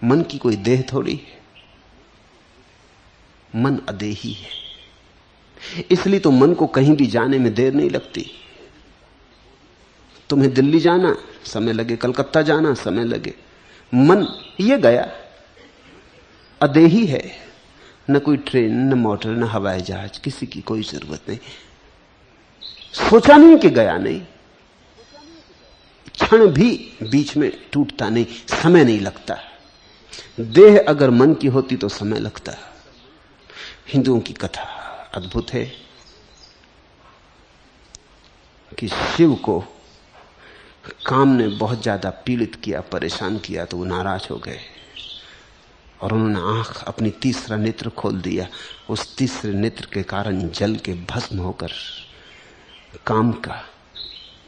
मन की कोई देह थोड़ी है, मन अदेही है। इसलिए तो मन को कहीं भी जाने में देर नहीं लगती। तुम्हें दिल्ली जाना समय लगे, कलकत्ता जाना समय लगे, मन ये गया, अदेही है। न कोई ट्रेन, न मोटर, न हवाई जहाज, किसी की कोई जरूरत नहीं। सोचा नहीं कि गया नहीं, क्षण भी बीच में टूटता नहीं, समय नहीं लगता। देह अगर मन की होती तो समय लगता। हिंदुओं की कथा अद्भुत है कि शिव को काम ने बहुत ज्यादा पीड़ित किया, परेशान किया, तो वो नाराज हो गए और उन्होंने आंख, अपनी तीसरा नेत्र खोल दिया। उस तीसरे नेत्र के कारण जल के भस्म होकर काम का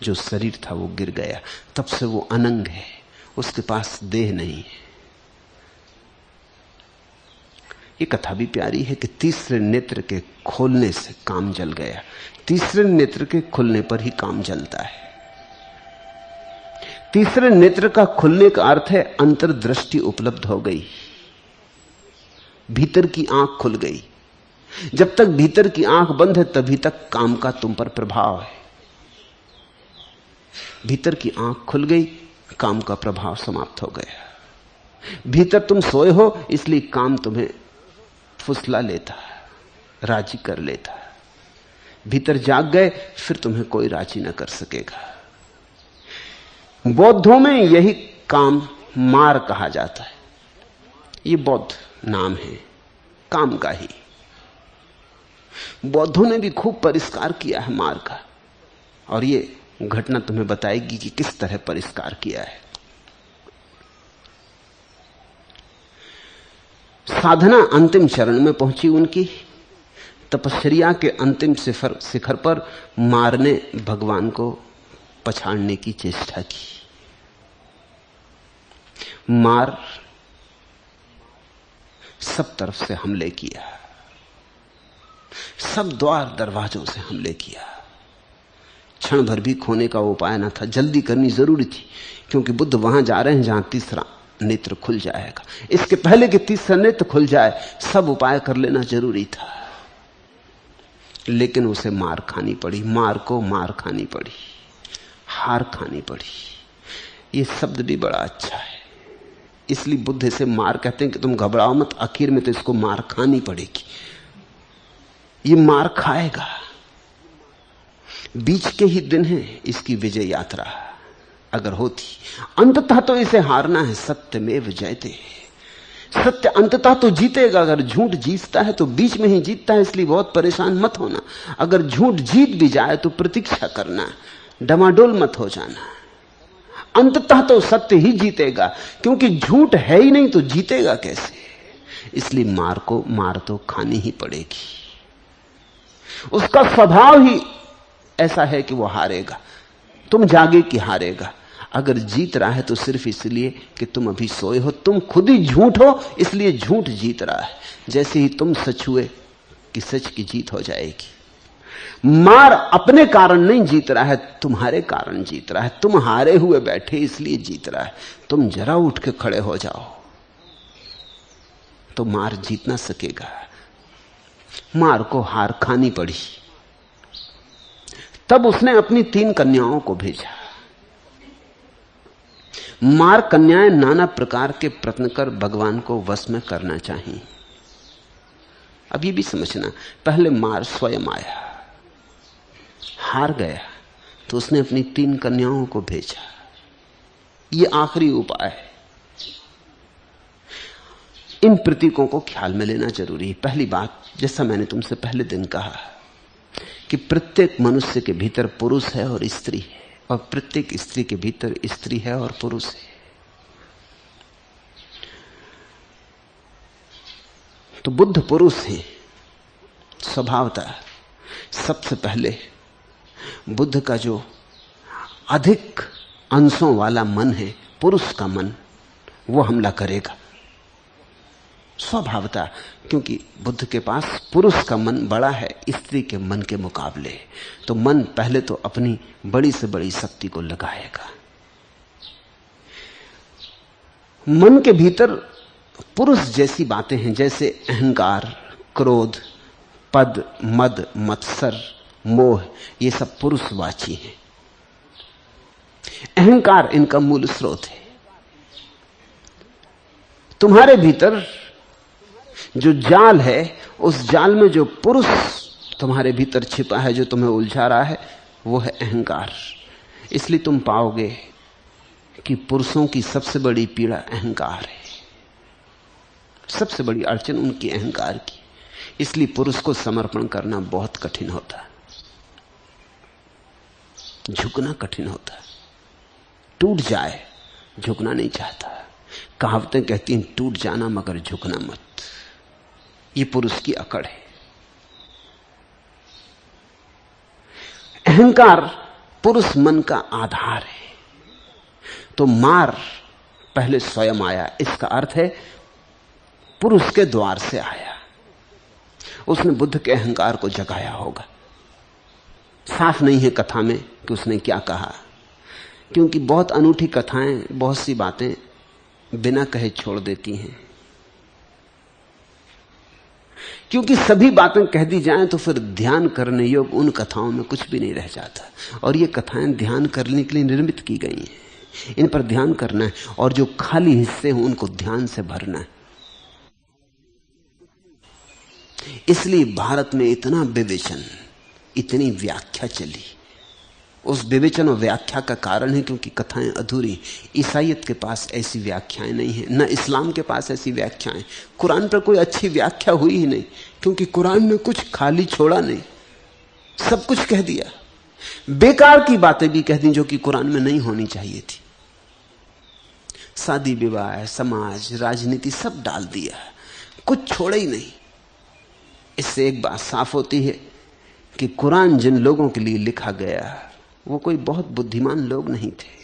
जो शरीर था वो गिर गया। तब से वो अनंग है, उसके पास देह नहीं है। ये कथा भी प्यारी है कि तीसरे नेत्र के खोलने से काम जल गया। तीसरे नेत्र के खुलने पर ही काम जलता है। तीसरे नेत्र का खुलने का अर्थ है अंतर्दृष्टि उपलब्ध हो गई, भीतर की आंख खुल गई। जब तक भीतर की आंख बंद है तभी तक काम का तुम पर प्रभाव है। भीतर की आंख खुल गई, काम का प्रभाव समाप्त हो गया। भीतर तुम सोए हो, इसलिए काम तुम्हें फुसला लेता, राजी कर लेता। भीतर जाग गए, फिर तुम्हें कोई राजी न कर सकेगा। बौद्धों में यही काम मार कहा जाता है। ये बौद्ध नाम है काम का ही। बौद्धों ने भी खूब परिष्कार किया है मार का, और ये घटना तुम्हें बताएगी कि किस तरह परिष्कार किया है। साधना अंतिम चरण में पहुंची उनकी, तपश्चर्या के अंतिम शिखर पर मार ने भगवान को पछाड़ने की चेष्टा की। मार सब तरफ से हमले किया, सब द्वार दरवाजों से हमले किया। क्षण भर भी खोने का उपाय न था, जल्दी करनी जरूरी थी, क्योंकि बुद्ध वहां जा रहे हैं जहां तीसरा नेत्र खुल जाएगा। इसके पहले कि तीसरा नेत्र खुल जाए सब उपाय कर लेना जरूरी था। लेकिन उसे मार खानी पड़ी, मार को मार खानी पड़ी, हार खानी पड़ी। ये शब्द भी बड़ा अच्छा है, इसलिए बुद्ध इसे मार कहते हैं कि तुम घबराओ मत, आखिर में तो इसको मार खानी पड़ेगी। ये मार खाएगा। बीच के ही दिन है इसकी विजय यात्रा अगर होती, अंततः तो इसे हारना है। सत्यमेव जयते, सत्य अंततः तो जीतेगा। अगर झूठ जीतता है तो बीच में ही जीतता है, इसलिए बहुत परेशान मत होना। अगर झूठ जीत भी जाए तो प्रतीक्षा करना, डमाडोल मत हो जाना। अंततः तो सत्य ही जीतेगा, क्योंकि झूठ है ही नहीं तो जीतेगा कैसे। इसलिए मार को मार तो खानी ही पड़ेगी। उसका स्वभाव ही ऐसा है कि वो हारेगा। तुम जागे कि हारेगा। अगर जीत रहा है तो सिर्फ इसलिए कि तुम अभी सोए हो, तुम खुद ही झूठ हो, इसलिए झूठ जीत रहा है। जैसे ही तुम सच हुए कि सच की जीत हो जाएगी। मार अपने कारण नहीं जीत रहा है, तुम्हारे कारण जीत रहा है। तुम हारे हुए बैठे इसलिए जीत रहा है। तुम जरा उठ के खड़े हो जाओ तो मार जीत ना सकेगा। मार को हार खानी पड़ी। तब उसने अपनी 3 कन्याओं को भेजा। मार कन्याएं नाना प्रकार के प्रयत्न कर भगवान को वश में करना चाहिए। अब ये भी समझना, पहले मार स्वयं आया, हार गया तो उसने अपनी 3 कन्याओं को भेजा। ये आखिरी उपाय है। इन प्रतीकों को ख्याल में लेना जरूरी है। पहली बात, जैसा मैंने तुमसे पहले दिन कहा कि प्रत्येक मनुष्य के भीतर पुरुष है और स्त्री है, और प्रत्येक स्त्री के भीतर स्त्री है और पुरुष है। तो बुद्ध पुरुष है स्वभावतः। सबसे पहले बुद्ध का जो अधिक अंशों वाला मन है, पुरुष का मन, वो हमला करेगा स्वभावतः, क्योंकि बुद्ध के पास पुरुष का मन बड़ा है स्त्री के मन के मुकाबले। तो मन पहले तो अपनी बड़ी से बड़ी शक्ति को लगाएगा। मन के भीतर पुरुष जैसी बातें हैं, जैसे अहंकार, क्रोध, पद, मद, मत्सर, मोह, ये सब पुरुषवाची हैं। अहंकार इनका मूल स्रोत है। तुम्हारे भीतर जो जाल है, उस जाल में जो पुरुष तुम्हारे भीतर छिपा है, जो तुम्हें उलझा रहा है, वो है अहंकार। इसलिए तुम पाओगे कि पुरुषों की सबसे बड़ी पीड़ा अहंकार है, सबसे बड़ी अड़चन उनकी अहंकार की। इसलिए पुरुष को समर्पण करना बहुत कठिन होता है, झुकना कठिन होता है। टूट जाए, झुकना नहीं चाहता। कहावतें कहती हैं टूट जाना मगर झुकना मत। ये पुरुष की अकड़ है। अहंकार पुरुष मन का आधार है। तो मार पहले स्वयं आया, इसका अर्थ है पुरुष के द्वार से आया। उसने बुद्ध के अहंकार को जगाया होगा। साफ नहीं है कथा में कि उसने क्या कहा, क्योंकि बहुत अनूठी कथाएं बहुत सी बातें बिना कहे छोड़ देती हैं। क्योंकि सभी बातें कह दी जाएं तो फिर ध्यान करने योग्य उन कथाओं में कुछ भी नहीं रह जाता। और ये कथाएं ध्यान करने के लिए निर्मित की गई हैं। इन पर ध्यान करना है और जो खाली हिस्से हैं उनको ध्यान से भरना है। इसलिए भारत में इतना विवेचन, इतनी व्याख्या चली। उस विवेचन और व्याख्या का कारण है क्योंकि कथाएं अधूरी। ईसाईयत के पास ऐसी व्याख्याएं नहीं है, न इस्लाम के पास ऐसी व्याख्याएं। कुरान पर कोई अच्छी व्याख्या हुई ही नहीं, क्योंकि कुरान ने कुछ खाली छोड़ा नहीं, सब कुछ कह दिया। बेकार की बातें भी कह दी जो कि कुरान में नहीं होनी चाहिए थी। शादी विवाह, समाज, राजनीति सब डाल दिया, कुछ छोड़ा ही नहीं। इससे एक बात साफ होती है कि कुरान जिन लोगों के लिए लिखा गया वो कोई बहुत बुद्धिमान लोग नहीं थे,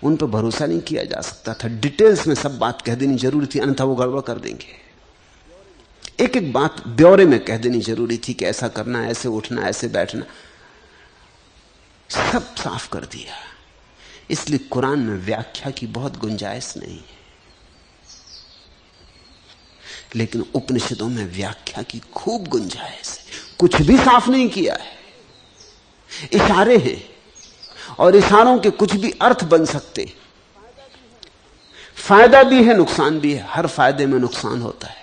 उन पर भरोसा नहीं किया जा सकता था। डिटेल्स में सब बात कह देनी जरूरी थी, अन्यथा वो गड़बड़ कर देंगे। एक एक बात ब्यौरे में कह देनी जरूरी थी कि ऐसा करना, ऐसे उठना, ऐसे बैठना, सब साफ कर दिया। इसलिए कुरान में व्याख्या की बहुत गुंजाइश नहीं है, लेकिन उपनिषदों में व्याख्या की खूब गुंजाइश है। कुछ भी साफ नहीं किया है, इशारे हैं, और इशारों के कुछ भी अर्थ बन सकते। फायदा भी है, नुकसान भी है। हर फायदे में नुकसान होता है।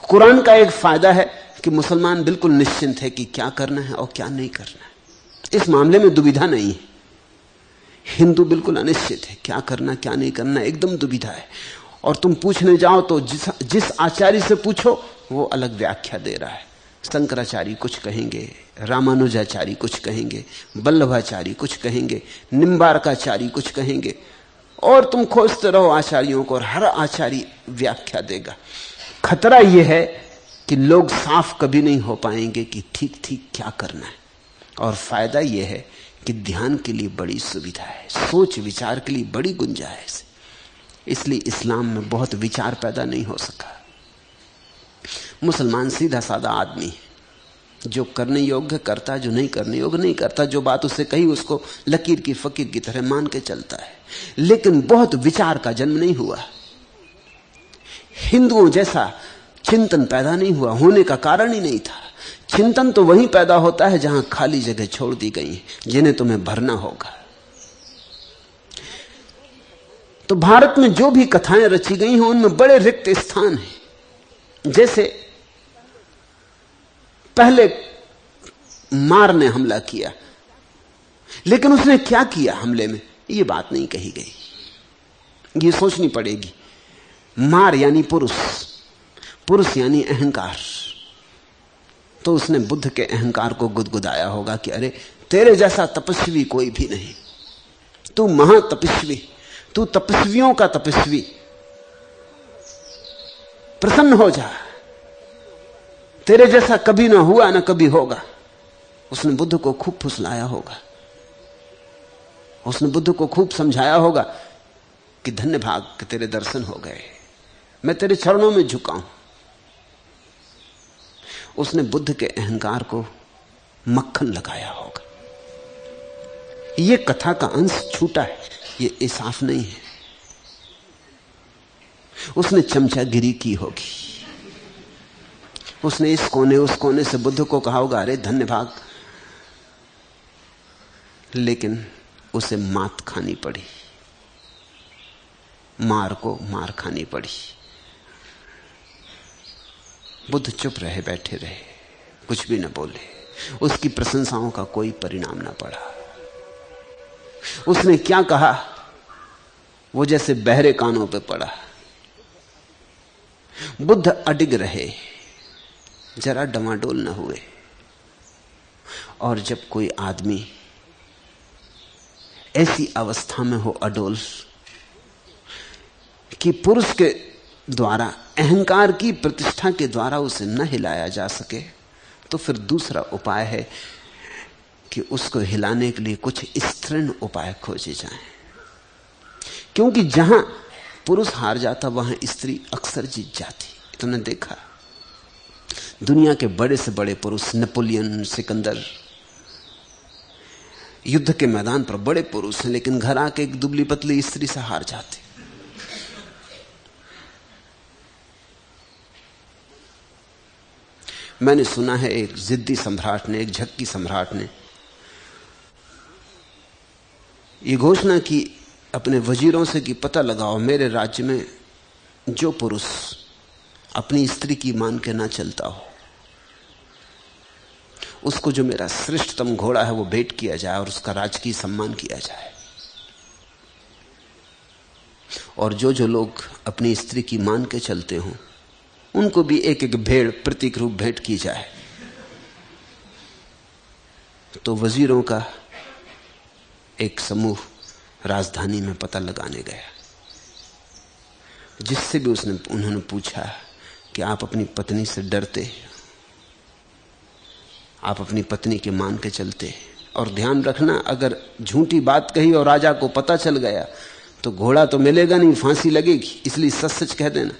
कुरान का एक फायदा है कि मुसलमान बिल्कुल निश्चिंत है कि क्या करना है और क्या नहीं करना है, इस मामले में दुविधा नहीं है। हिंदू बिल्कुल अनिश्चित है, क्या करना क्या नहीं करना, एकदम दुविधा है। और तुम पूछने जाओ तो जिस आचार्य से पूछो वो अलग व्याख्या दे रहा है। शंकराचार्य कुछ कहेंगे, रामानुजाचार्य कुछ कहेंगे, वल्लभाचार्य कुछ कहेंगे, निम्बारकाचार्य कुछ कहेंगे, और तुम खोजते रहो आचार्यों को, और हर आचार्य व्याख्या देगा। खतरा यह है कि लोग साफ कभी नहीं हो पाएंगे कि ठीक ठीक क्या करना है। और फायदा यह है कि ध्यान के लिए बड़ी सुविधा है, सोच विचार के लिए बड़ी गुंजाइश है। इसलिए इस्लाम में बहुत विचार पैदा नहीं हो सका। मुसलमान सीधा साधा आदमी है, जो करने योग्य करता, जो नहीं करने योग्य नहीं करता, जो बात उसे कही उसको लकीर की फकीर की तरह मान के चलता है, लेकिन बहुत विचार का जन्म नहीं हुआ। हिंदुओं जैसा चिंतन पैदा नहीं हुआ, होने का कारण ही नहीं था। चिंतन तो वहीं पैदा होता है जहां खाली जगह छोड़ दी गई है, जिन्हें तुम्हें भरना होगा। तो भारत में जो भी कथाएं रची गई हैं उनमें बड़े रिक्त स्थान हैं। जैसे पहले मार ने हमला किया, लेकिन उसने क्या किया हमले में, ये बात नहीं कही गई, ये सोचनी पड़ेगी। मार यानी पुरुष, पुरुष यानी अहंकार। तो उसने बुद्ध के अहंकार को गुदगुदाया होगा कि अरे तेरे जैसा तपस्वी कोई भी नहीं, तू महातपस्वी, तू तपस्वियों का तपस्वी, प्रसन्न हो जा, तेरे जैसा कभी ना हुआ ना कभी होगा। उसने बुद्ध को खूब फुसलाया होगा, उसने बुद्ध को खूब समझाया होगा कि धन्य भाग कि तेरे दर्शन हो गए, मैं तेरे चरणों में झुका हूं। उसने बुद्ध के अहंकार को मक्खन लगाया होगा। यह कथा का अंश छूटा है, यह इंसाफ नहीं है। उसने चमचागिरी की होगी, उसने इस कोने उस कोने से बुद्ध को कहा होगा अरे धन्य भाग, लेकिन उसे मात खानी पड़ी, मार को मार खानी पड़ी। बुद्ध चुप रहे, बैठे रहे, कुछ भी न बोले। उसकी प्रशंसाओं का कोई परिणाम न पड़ा। उसने क्या कहा वो जैसे बहरे कानों पे पड़ा। बुद्ध अडिग रहे, जरा डमाडोल न हुए। और जब कोई आदमी ऐसी अवस्था में हो अडोल कि पुरुष के द्वारा, अहंकार की प्रतिष्ठा के द्वारा उसे न हिलाया जा सके, तो फिर दूसरा उपाय है कि उसको हिलाने के लिए कुछ स्त्रीण उपाय खोजे जाएं। क्योंकि जहां पुरुष हार जाता वहां स्त्री अक्सर जीत जाती। तुमने देखा दुनिया के बड़े से बड़े पुरुष, नेपोलियन, सिकंदर, युद्ध के मैदान पर बड़े पुरुष हैं, लेकिन घर आके एक दुबली पतली स्त्री से हार जाते। मैंने सुना है एक जिद्दी सम्राट ने, एक झक्की सम्राट ने ये घोषणा की अपने वजीरों से कि पता लगाओ मेरे राज्य में जो पुरुष अपनी स्त्री की मान के ना चलता हो उसको जो मेरा श्रेष्ठतम घोड़ा है वो भेंट किया जाए और उसका राजकीय सम्मान किया जाए। और जो जो लोग अपनी स्त्री की मान के चलते हों उनको भी एक एक भेड़ प्रतीक रूप भेंट की जाए। तो वजीरों का एक समूह राजधानी में पता लगाने गया, जिससे भी उन्होंने पूछा कि आप अपनी पत्नी से डरते, आप अपनी पत्नी के मान के चलते। और ध्यान रखना, अगर झूठी बात कही और राजा को पता चल गया तो घोड़ा तो मिलेगा नहीं, फांसी लगेगी। इसलिए सच सच कह देना।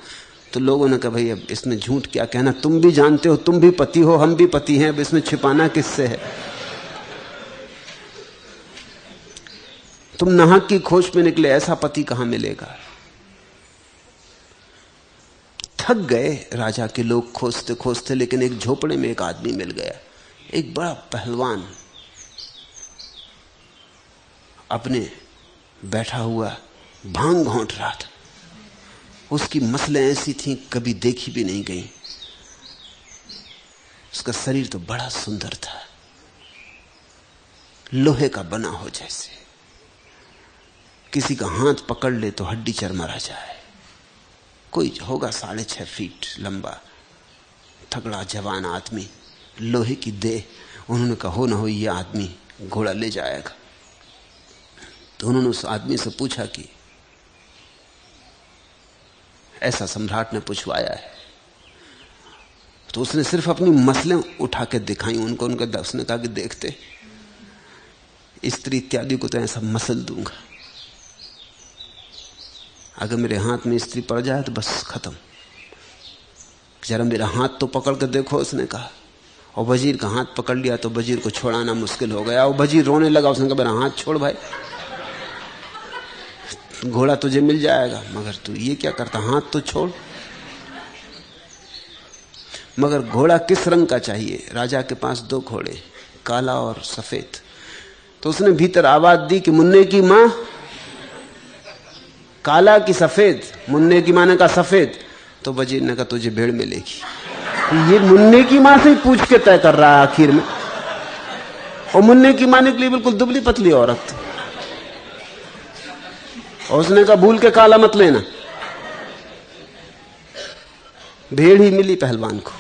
तो लोगों ने कहा भाई अब इसमें झूठ क्या कहना, तुम भी जानते हो, तुम भी पति हो, हम भी पति हैं, अब इसमें छिपाना किससे है। तुम नाहक की खोज में निकले, ऐसा पति कहां मिलेगा। थक गए राजा के लोग खोजते खोजते, लेकिन एक झोपड़े में एक आदमी मिल गया, एक बड़ा पहलवान अपने बैठा हुआ भांग घोंट रहा था। उसकी मसलें ऐसी थीं कभी देखी भी नहीं गई। उसका शरीर तो बड़ा सुंदर था, लोहे का बना हो जैसे। किसी का हाथ पकड़ ले तो हड्डी चरमरा जाए। कोई होगा 6.5 फीट लंबा, तगड़ा जवान आदमी, लोहे की देह। उन्होंने कहा हो ना हो ये आदमी घोड़ा ले जाएगा। तो उन्होंने उस आदमी से पूछा कि ऐसा सम्राट ने पूछवाया है। तो उसने सिर्फ अपनी मसलें उठा के दिखाई उनको। उसने कहा कि देखते, स्त्री इत्यादि को तो ऐसा मसल दूंगा, अगर मेरे हाथ में स्त्री पड़ जाए तो बस खत्म। जरा मेरा हाथ तो पकड़ कर देखो, उसने कहा। और वजीर का हाथ पकड़ लिया तो वजीर को छोड़ाना मुश्किल हो गया। और वजीर रोने लगा। उसने कहा मेरा हाथ छोड़ भाई, घोड़ा तुझे मिल जाएगा, मगर तू ये क्या करता, हाथ तो छोड़। मगर घोड़ा किस रंग का चाहिए? राजा के पास 2 घोड़े, काला और सफेद। तो उसने भीतर आवाज दी कि मुन्ने की मां, काला की सफेद? मुन्ने की मां ने कहा सफेद। तो वजीर ने कहा तुझे भेड़ मिलेगी। ये मुन्ने की मां से ही पूछ के तय कर रहा है आखिर में। और मुन्ने की मां निकली बिल्कुल दुबली पतली औरत। और उसने कहा भूल के काला मत लेना। भेड़ ही मिली पहलवान को।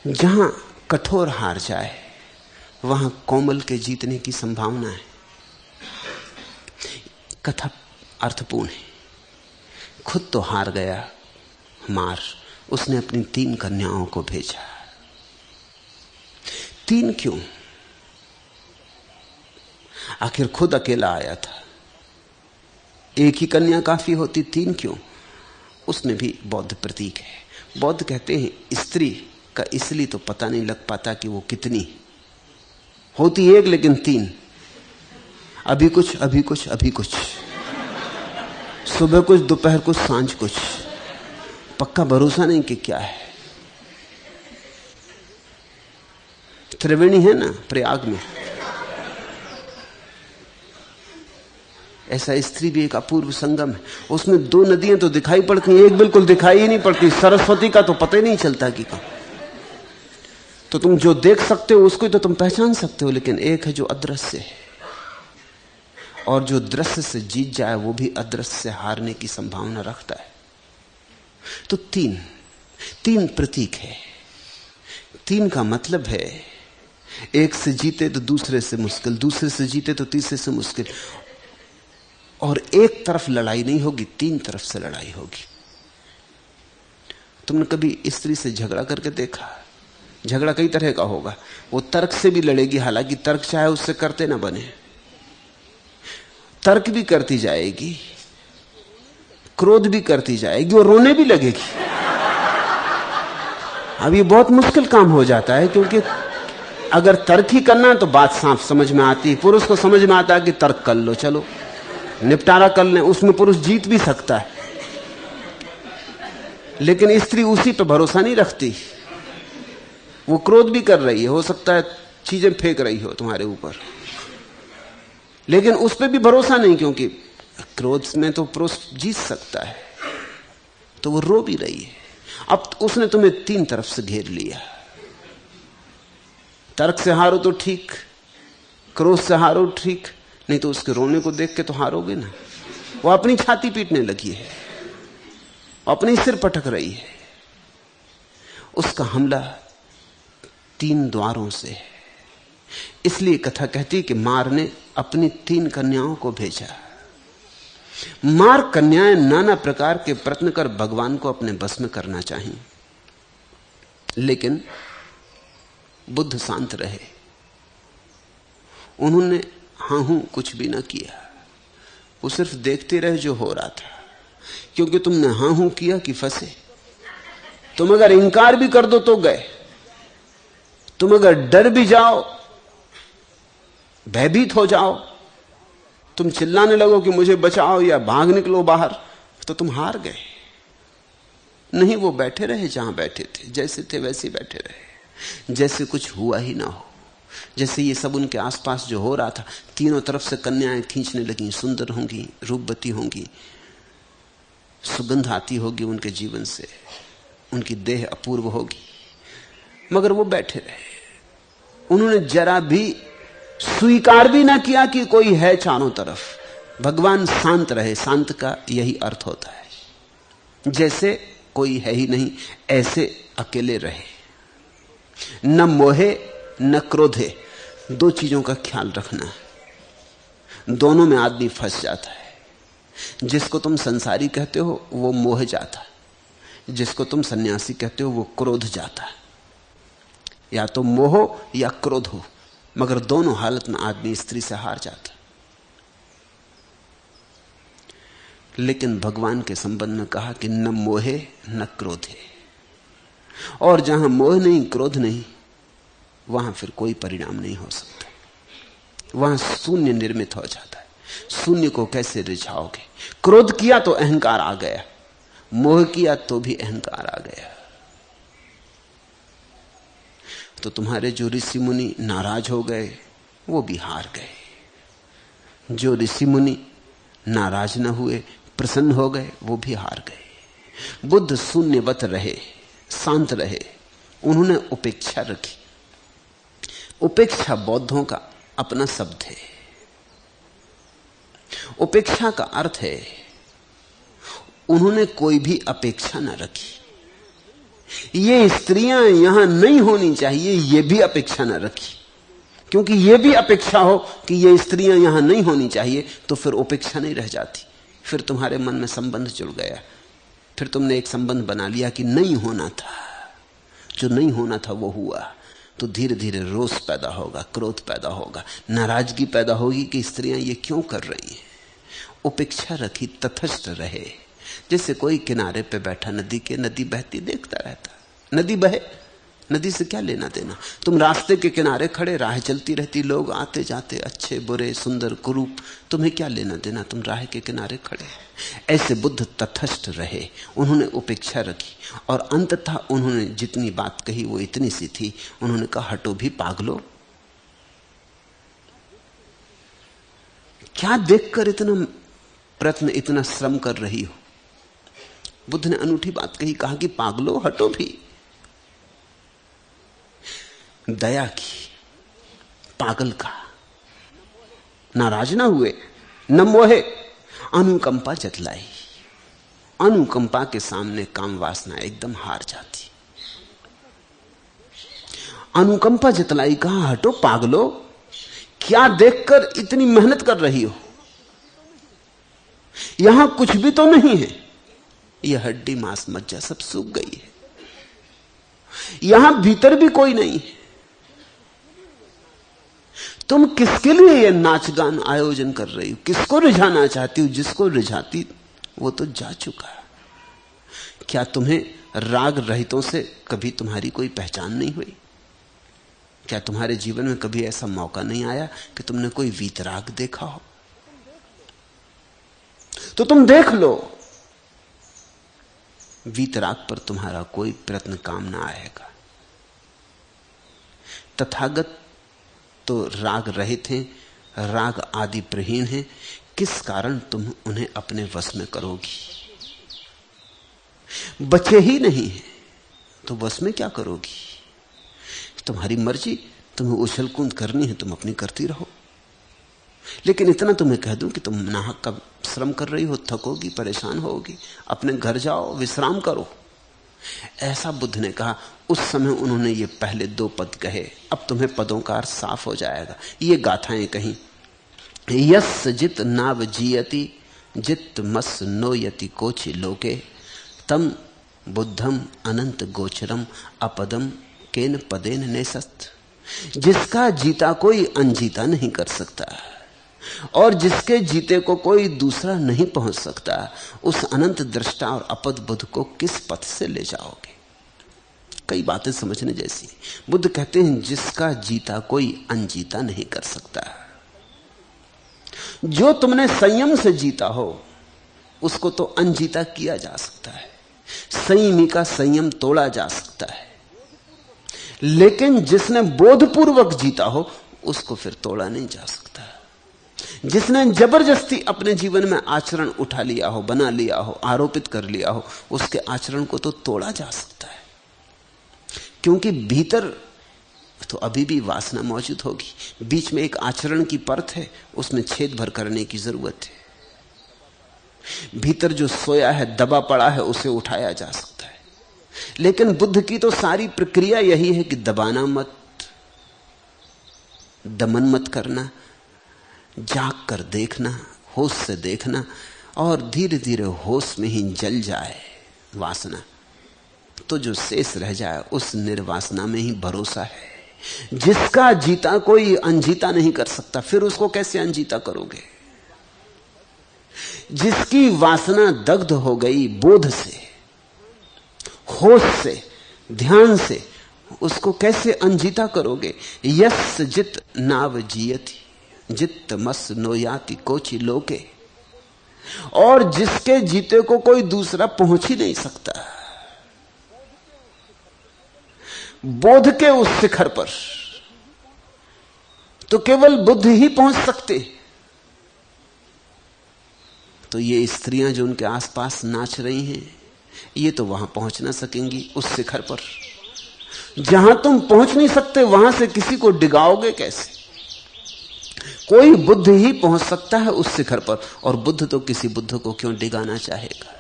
जहां कठोर हार जाए वहां कोमल के जीतने की संभावना है। कथा अर्थपूर्ण है। खुद तो हार गया मार, उसने अपनी 3 कन्याओं को भेजा। 3 क्यों? आखिर खुद अकेला आया था, एक ही कन्या काफी होती, 3 क्यों? उसमें भी बौद्ध प्रतीक है। बौद्ध कहते हैं स्त्री का इसलिए तो पता नहीं लग पाता कि वो कितनी होती, एक लेकिन 3। अभी कुछ अभी कुछ अभी कुछ, सुबह कुछ दोपहर कुछ सांझ कुछ, पक्का भरोसा नहीं कि क्या है। त्रिवेणी है ना प्रयाग में, ऐसा स्त्री भी एक अपूर्व संगम है। उसमें 2 नदियां तो दिखाई पड़ती हैं, एक बिल्कुल दिखाई ही नहीं पड़ती। सरस्वती का तो पता ही नहीं चलता कि कहां। तो तुम जो देख सकते हो उसको तो तुम पहचान सकते हो, लेकिन एक है जो अदृश्य है। और जो दृश्य से जीत जाए वो भी अदृश्य से हारने की संभावना रखता है। तो 3 प्रतीक है। 3 का मतलब है एक से जीते तो दूसरे से मुश्किल, दूसरे से जीते तो तीसरे से मुश्किल। और एक तरफ लड़ाई नहीं होगी, 3 तरफ से लड़ाई होगी। तुमने कभी स्त्री से झगड़ा करके देखा? झगड़ा कई तरह का होगा। वो तर्क से भी लड़ेगी, हालांकि तर्क चाहे उससे करते ना बने, तर्क भी करती जाएगी, क्रोध भी करती जाएगी और रोने भी लगेगी। अब ये बहुत मुश्किल काम हो जाता है, क्योंकि अगर तर्क ही करना है तो बात साफ समझ में आती है। पुरुष को समझ में आता है कि तर्क कर लो, चलो निपटारा कर लें, उसमें पुरुष जीत भी सकता है। लेकिन स्त्री उसी पर भरोसा नहीं रखती। वो क्रोध भी कर रही है, हो सकता है चीजें फेंक रही हो तुम्हारे ऊपर, लेकिन उस पर भी भरोसा नहीं, क्योंकि क्रोध में तो पुरुष जीत सकता है। तो वो रो भी रही है। अब उसने तुम्हें 3 तरफ से घेर लिया। तर्क से हारो तो ठीक, क्रोध से हारो ठीक, नहीं तो उसके रोने को देख के तो हारोगे ना। वो अपनी छाती पीटने लगी है, अपने सिर पटक रही है। उसका हमला 3 द्वारों से है। इसलिए कथा कहती कि मार ने अपनी 3 कन्याओं को भेजा। मार्ग कन्याएं नाना प्रकार के प्रश्न कर भगवान को अपने बस में करना चाहिए, लेकिन बुद्ध शांत रहे। उन्होंने हां हूं कुछ भी ना किया, वो सिर्फ देखते रहे जो हो रहा था। क्योंकि तुमने हां हूं किया कि फंसे। तुम अगर इंकार भी कर दो तो गए, तुम अगर डर भी जाओ, भयभीत हो जाओ, तुम चिल्लाने लगो कि मुझे बचाओ या भाग निकलो बाहर, तो तुम हार गए। नहीं, वो बैठे रहे जहां बैठे थे, जैसे थे वैसे बैठे रहे, जैसे कुछ हुआ ही ना हो। जैसे ये सब उनके आसपास जो हो रहा था, तीनों तरफ से कन्याएं खींचने लगी, सुंदर होंगी, रूपवती होंगी, सुगंध आती होगी उनके जीवन से, उनकी देह अपूर्व होगी, मगर वो बैठे रहे। उन्होंने जरा भी स्वीकार भी ना किया कि कोई है चारों तरफ। भगवान शांत रहे। शांत का यही अर्थ होता है, जैसे कोई है ही नहीं, ऐसे अकेले रहे। न मोहे न क्रोधे, दो चीजों का ख्याल रखना है। दोनों में आदमी फंस जाता है। जिसको तुम संसारी कहते हो वो मोह जाता है, जिसको तुम सन्यासी कहते हो वो क्रोध जाता है। या तो मोह या क्रोध हो, मगर दोनों हालत में आदमी स्त्री से हार जाता। लेकिन भगवान के संबंध में कहा कि न मोहे न क्रोधे, और जहां मोह नहीं, क्रोध नहीं, वहां फिर कोई परिणाम नहीं हो सकता। वहां शून्य निर्मित हो जाता है। शून्य को कैसे रिझाओगे? क्रोध किया तो अहंकार आ गया, मोह किया तो भी अहंकार आ गया। तो तुम्हारे जो ऋषि मुनि नाराज हो गए वो भी हार गए। जो ऋषि मुनि नाराज न हुए, प्रसन्न हो गए, वो भी हार गए। बुद्ध शून्यवत रहे, शांत रहे। उन्होंने उपेक्षा रखी। उपेक्षा बौद्धों का अपना शब्द है। उपेक्षा का अर्थ है उन्होंने कोई भी अपेक्षा न रखी। ये स्त्रियां यहां नहीं होनी चाहिए, ये भी अपेक्षा न रखी। क्योंकि ये भी अपेक्षा हो कि ये स्त्रियां यहां नहीं होनी चाहिए, तो फिर उपेक्षा नहीं रह जाती। फिर तुम्हारे मन में संबंध जुड़ गया, फिर तुमने एक संबंध बना लिया कि नहीं होना था। जो नहीं होना था वो हुआ, तो धीरे धीरे रोष पैदा होगा, क्रोध पैदा होगा, नाराजगी पैदा होगी कि स्त्रियां ये क्यों कर रही हैं। उपेक्षा रखी, तटस्थ रहे। जैसे कोई किनारे पे बैठा नदी के, नदी बहती देखता रहता। नदी बहे, नदी से क्या लेना देना। तुम रास्ते के किनारे खड़े, राह चलती रहती, लोग आते जाते, अच्छे बुरे सुंदर कुरूप, तुम्हें क्या लेना देना, तुम राह के किनारे खड़े। ऐसे बुद्ध तटस्थ रहे, उन्होंने उपेक्षा रखी, और अंततः उन्होंने जितनी बात कही वो इतनी सी थी। उन्होंने कहा, हटो भी पागलो, क्या देखकर इतना प्रयत्न, इतना श्रम कर रही हो। बुद्ध ने अनूठी बात कही, कहा कि पागलो हटो भी। दया की, पागल का, नाराज ना हुए, न मोहे, अनुकंपा जतलाई। अनुकंपा के सामने काम वासना एकदम हार जाती। अनुकंपा जतलाई, कहा हटो पागलो, क्या देखकर इतनी मेहनत कर रही हो। यहां कुछ भी तो नहीं है, यह हड्डी मांस मज्जा सब सूख गई है। यहां भीतर भी कोई नहीं है। तुम किसके लिए यह नाच गान आयोजन कर रही हो, किसको रिझाना चाहती हो। जिसको रिझाती वो तो जा चुका है। क्या तुम्हें राग रहितों से कभी तुम्हारी कोई पहचान नहीं हुई? क्या तुम्हारे जीवन में कभी ऐसा मौका नहीं आया कि तुमने कोई वीतराग देखा हो? तो तुम देख लो, वीतराग पर तुम्हारा कोई प्रयत्न काम ना आएगा। तथागत तो राग रहित हैं, राग आदि प्रहीन हैं। किस कारण तुम उन्हें अपने वश में करोगी? बचे ही नहीं है तो वश में क्या करोगी? तुम्हारी मर्जी, तुम्हें उछल कूद करनी है, तुम अपनी करती रहो। लेकिन इतना तुम्हें कह दूं कि तुम नाहक का श्रम कर रही हो, थकोगी, परेशान होगी, अपने घर जाओ, विश्राम करो। ऐसा बुद्ध ने कहा। उस समय उन्होंने ये पहले दो पद कहे। अब तुम्हें पदों का अर्थ साफ हो जाएगा। ये गाथाएं कहीं, यस जित नाव जियति जित मस नोयति कोचि लोके तम बुद्धम अनंत गोचरम अपदम केन पदेन नेसस्त। जिसका जीता कोई अनजीता नहीं कर सकता और जिसके जीते को कोई दूसरा नहीं पहुंच सकता, उस अनंत दृष्टा और अपद बुद्ध को किस पथ से ले जाओगे? कई बातें समझने जैसी। बुद्ध कहते हैं जिसका जीता कोई अनजीता नहीं कर सकता। जो तुमने संयम से जीता हो उसको तो अनजीता किया जा सकता है, संयमी का संयम तोड़ा जा सकता है, लेकिन जिसने बोधपूर्वक जीता हो उसको फिर तोड़ा नहीं जा सकता। जिसने जबरदस्ती अपने जीवन में आचरण उठा लिया हो, बना लिया हो, आरोपित कर लिया हो, उसके आचरण को तो तोड़ा जा सकता है, क्योंकि भीतर तो अभी भी वासना मौजूद होगी। बीच में एक आचरण की परत है, उसमें छेद भर करने की जरूरत है। भीतर जो सोया है, दबा पड़ा है, उसे उठाया जा सकता है। लेकिन बुद्ध की तो सारी प्रक्रिया यही है कि दबाना मत, दमन मत करना, जाग कर देखना, होश से देखना, और धीरे धीरे होश में ही जल जाए वासना, तो जो शेष रह जाए उस निर्वासना में ही भरोसा है। जिसका जीता कोई अनजीता नहीं कर सकता, फिर उसको कैसे अनजीता करोगे? जिसकी वासना दग्ध हो गई बोध से, होश से, ध्यान से, उसको कैसे अनजीता करोगे? यस जित नाव जियति जित मस नोयाति कोचि लोके। और जिसके जीते को कोई दूसरा पहुंच ही नहीं सकता, बोध के उस शिखर पर तो केवल बुद्ध ही पहुंच सकते। तो ये स्त्रियां जो उनके आसपास नाच रही हैं, ये तो वहां पहुंच ना सकेंगी उस शिखर पर। जहां तुम पहुंच नहीं सकते वहां से किसी को डिगाओगे कैसे? कोई बुद्ध ही पहुंच सकता है उस शिखर पर, और बुद्ध तो किसी बुद्ध को क्यों डिगाना चाहेगा?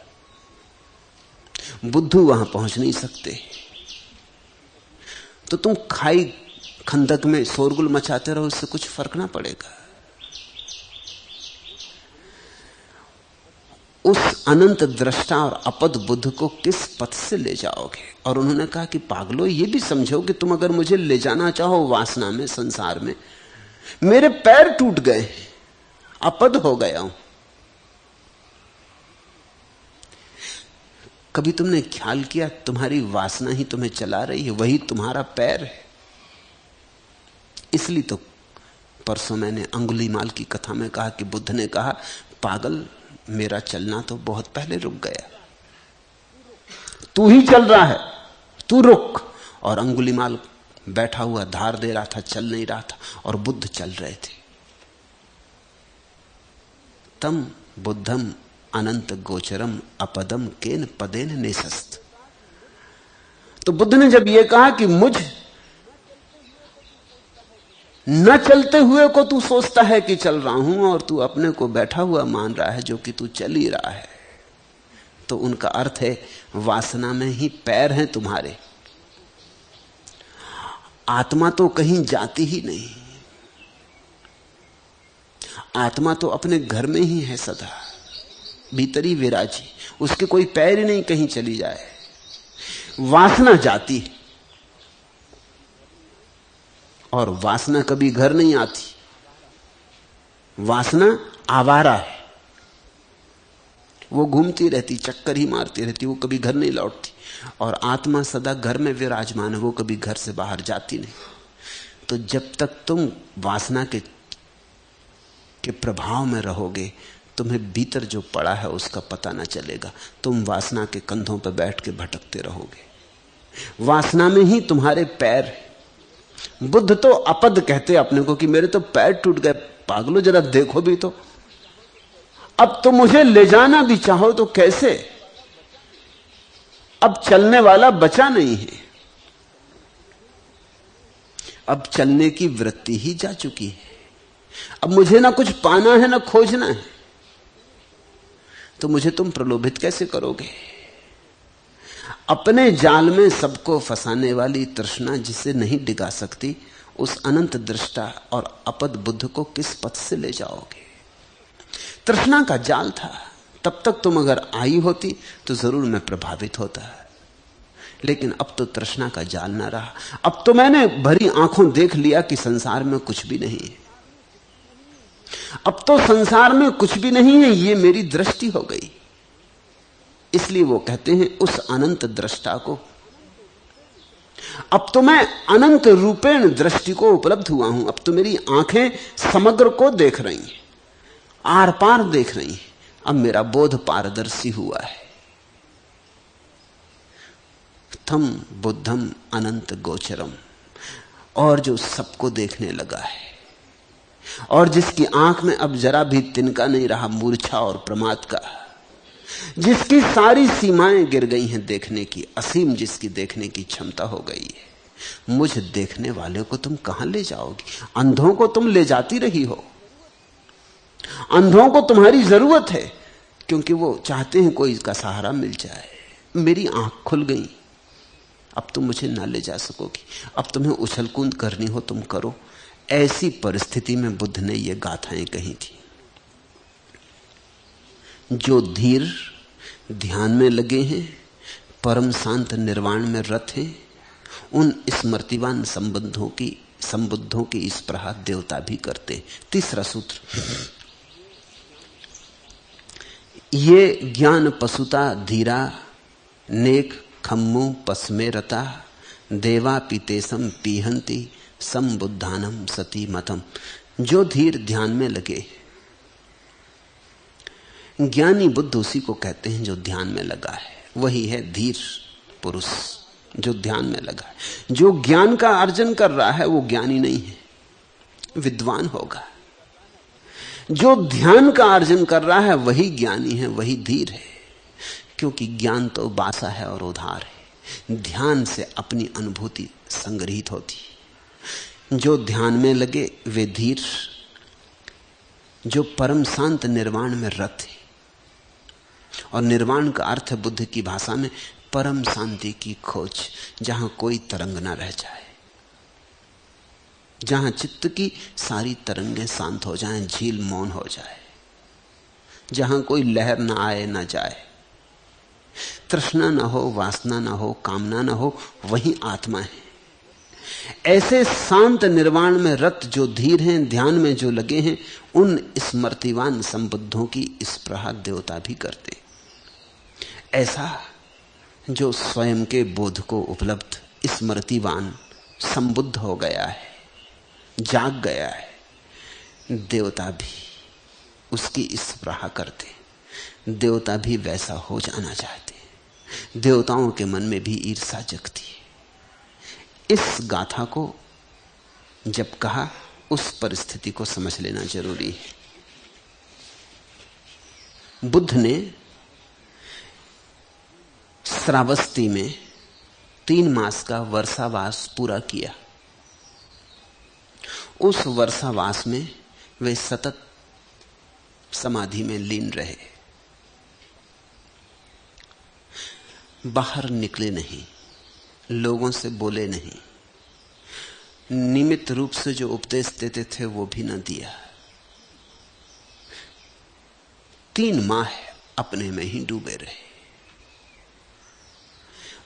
बुद्ध वहां पहुंच नहीं सकते। तो तुम खाई खंदक में शोरगुल मचाते रहो, इससे कुछ फर्क ना पड़ेगा। उस अनंत दृष्टा और अपद बुद्ध को किस पथ से ले जाओगे? और उन्होंने कहा कि पागलो, ये भी समझो कि तुम अगर मुझे ले जाना चाहो वासना में, संसार में, मेरे पैर टूट गए, अपद हो गया हूं। कभी तुमने ख्याल किया तुम्हारी वासना ही तुम्हें चला रही है, वही तुम्हारा पैर है? इसलिए तो परसों मैंने अंगुलीमाल की कथा में कहा कि बुद्ध ने कहा, पागल, मेरा चलना तो बहुत पहले रुक गया, तू ही चल रहा है, तू रुक। और अंगुलीमाल बैठा हुआ धार दे रहा था, चल नहीं रहा था, और बुद्ध चल रहे थे। तम बुद्धम अनंत गोचरम अपदम केन पदेन नेसस्त। तो बुद्ध ने जब यह कहा कि मुझ न चलते हुए को तू सोचता है कि चल रहा हूं, और तू अपने को बैठा हुआ मान रहा है जो कि तू चल ही रहा है, तो उनका अर्थ है वासना में ही पैर हैं तुम्हारे। आत्मा तो कहीं जाती ही नहीं, आत्मा तो अपने घर में ही है सदा, भीतर ही विराजी, उसके कोई पैर ही नहीं कहीं चली जाए। वासना जाती है, और वासना कभी घर नहीं आती। वासना आवारा है, वो घूमती रहती, चक्कर ही मारती रहती, वो कभी घर नहीं लौटती। और आत्मा सदा घर में विराजमान है, वो कभी घर से बाहर जाती नहीं। तो जब तक तुम वासना के प्रभाव में रहोगे, तुम्हें भीतर जो पड़ा है उसका पता ना चलेगा। तुम वासना के कंधों पर बैठ के भटकते रहोगे। वासना में ही तुम्हारे पैर। बुद्ध तो अपद कहते अपने को कि मेरे तो पैर टूट गए। पागलो, जरा देखो भी तो, अब तो मुझे ले जाना भी चाहो तो कैसे? अब चलने वाला बचा नहीं है, अब चलने की वृत्ति ही जा चुकी है। अब मुझे ना कुछ पाना है ना खोजना है, तो मुझे तुम प्रलोभित कैसे करोगे? अपने जाल में सबको फंसाने वाली तृष्णा जिसे नहीं डिगा सकती, उस अनंत दृष्टा और अपद बुद्ध को किस पथ से ले जाओगे? तृष्णा का जाल था। तब तक तुम अगर आई होती तो जरूर मैं प्रभावित होता, लेकिन अब तो तृष्णा का जाल ना रहा। अब तो मैंने भरी आंखों देख लिया कि संसार में कुछ भी नहीं है। अब तो संसार में कुछ भी नहीं है, ये मेरी दृष्टि हो गई। इसलिए वो कहते हैं उस अनंत दृष्टा को, अब तो मैं अनंत रूपेण दृष्टि को उपलब्ध हुआ हूं। अब तो मेरी आंखें समग्र को देख रही हैं, आर पार देख रही हैं। अब मेरा बोध पारदर्शी हुआ है। थम बुद्धम अनंत गोचरम, और जो सबको देखने लगा है, और जिसकी आंख में अब जरा भी तिनका नहीं रहा मूर्छा और प्रमाद का, जिसकी सारी सीमाएं गिर गई हैं देखने की, असीम जिसकी देखने की क्षमता हो गई है, मुझ देखने वाले को तुम कहां ले जाओगी? अंधों को तुम ले जाती रही हो। अंधों को तुम्हारी जरूरत है, क्योंकि वो चाहते हैं कोई इसका सहारा मिल जाए। मेरी आंख खुल गई, अब तुम मुझे ना ले जा सकोगी। अब तुम्हें उछल कूद करनी हो तुम करो। ऐसी परिस्थिति में बुद्ध ने ये गाथाएं कही थी। जो धीर ध्यान में लगे हैं, परम शांत निर्वाण में रत हैं, उन स्मृतिवान संबुद्धों की स्पृहा देवता भी करते। तीसरा सूत्र, ये ज्ञान पशुता धीरा नेक खम्मु पस्मे रता देवा पीतेशम पीहंती संबुद्धानम सती मतम। जो धीर ध्यान में लगे, ज्ञानी बुद्ध उसी को कहते हैं जो ध्यान में लगा है। वही है धीर पुरुष, जो ध्यान में लगा है। जो ज्ञान का अर्जन कर रहा है वो ज्ञानी नहीं है, विद्वान होगा। जो ध्यान का अर्जन कर रहा है वही ज्ञानी है, वही धीर है। क्योंकि ज्ञान तो बासा है और उधार है, ध्यान से अपनी अनुभूति संग्रहित होती। जो ध्यान में लगे वे धीर, जो परम शांत निर्वाण में रत है। और निर्वाण का अर्थ है बुद्ध की भाषा में परम शांति की खोज, जहां कोई तरंग ना रह जाए, जहां चित्त की सारी तरंगें शांत हो जाएं, झील मौन हो जाए, जहां कोई लहर ना आए ना जाए, तृष्णा ना हो, वासना ना हो, कामना ना हो, वही आत्मा है। ऐसे शांत निर्वाण में रत जो धीर हैं, ध्यान में जो लगे हैं, उन स्मृतिवान संबुद्धों की स्पृहा देवता भी करते। ऐसा जो स्वयं के बोध को उपलब्ध स्मृतिवान संबुद्ध हो गया है, जाग गया है, देवता भी उसकी स्पृहा करते। देवता भी वैसा हो जाना चाहते। देवताओं के मन में भी ईर्षा जगती है। इस गाथा को जब कहा, उस परिस्थिति को समझ लेना जरूरी है। बुद्ध ने श्रावस्ती में 3 मास का वर्षावास पूरा किया। उस वर्षावास में वे सतत समाधि में लीन रहे, बाहर निकले नहीं, लोगों से बोले नहीं, निमित्त रूप से जो उपदेश देते थे वो भी न दिया। 3 माह अपने में ही डूबे रहे।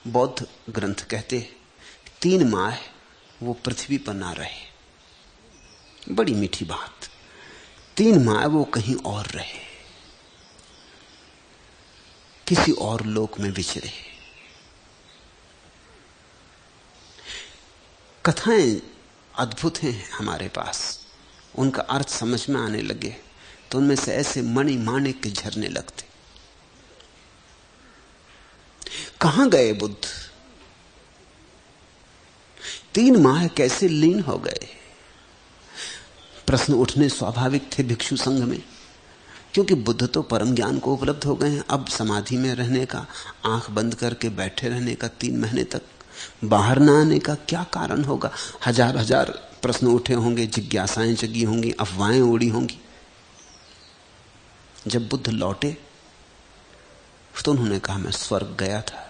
बौद्ध ग्रंथ कहते 3 माह वो पृथ्वी पर ना रहे। बड़ी मीठी बात। 3 माह वो कहीं और रहे, किसी और लोक में विचरे। कथाएं अद्भुत हैं हमारे पास, उनका अर्थ समझ में आने लगे तो उनमें से ऐसे मणि माणिक के झरने लगते। कहां गए बुद्ध? 3 माह कैसे लीन हो गए? प्रश्न उठने स्वाभाविक थे भिक्षु संघ में, क्योंकि बुद्ध तो परम ज्ञान को उपलब्ध हो गए हैं। अब समाधि में रहने का, आंख बंद करके बैठे रहने का, 3 महीने तक बाहर ना आने का क्या कारण होगा? हजार हजार प्रश्न उठे होंगे, जिज्ञासाएं जगी होंगी, अफवाहें उड़ी होंगी। जब बुद्ध लौटे तो उन्होंने कहा, मैं स्वर्ग गया था,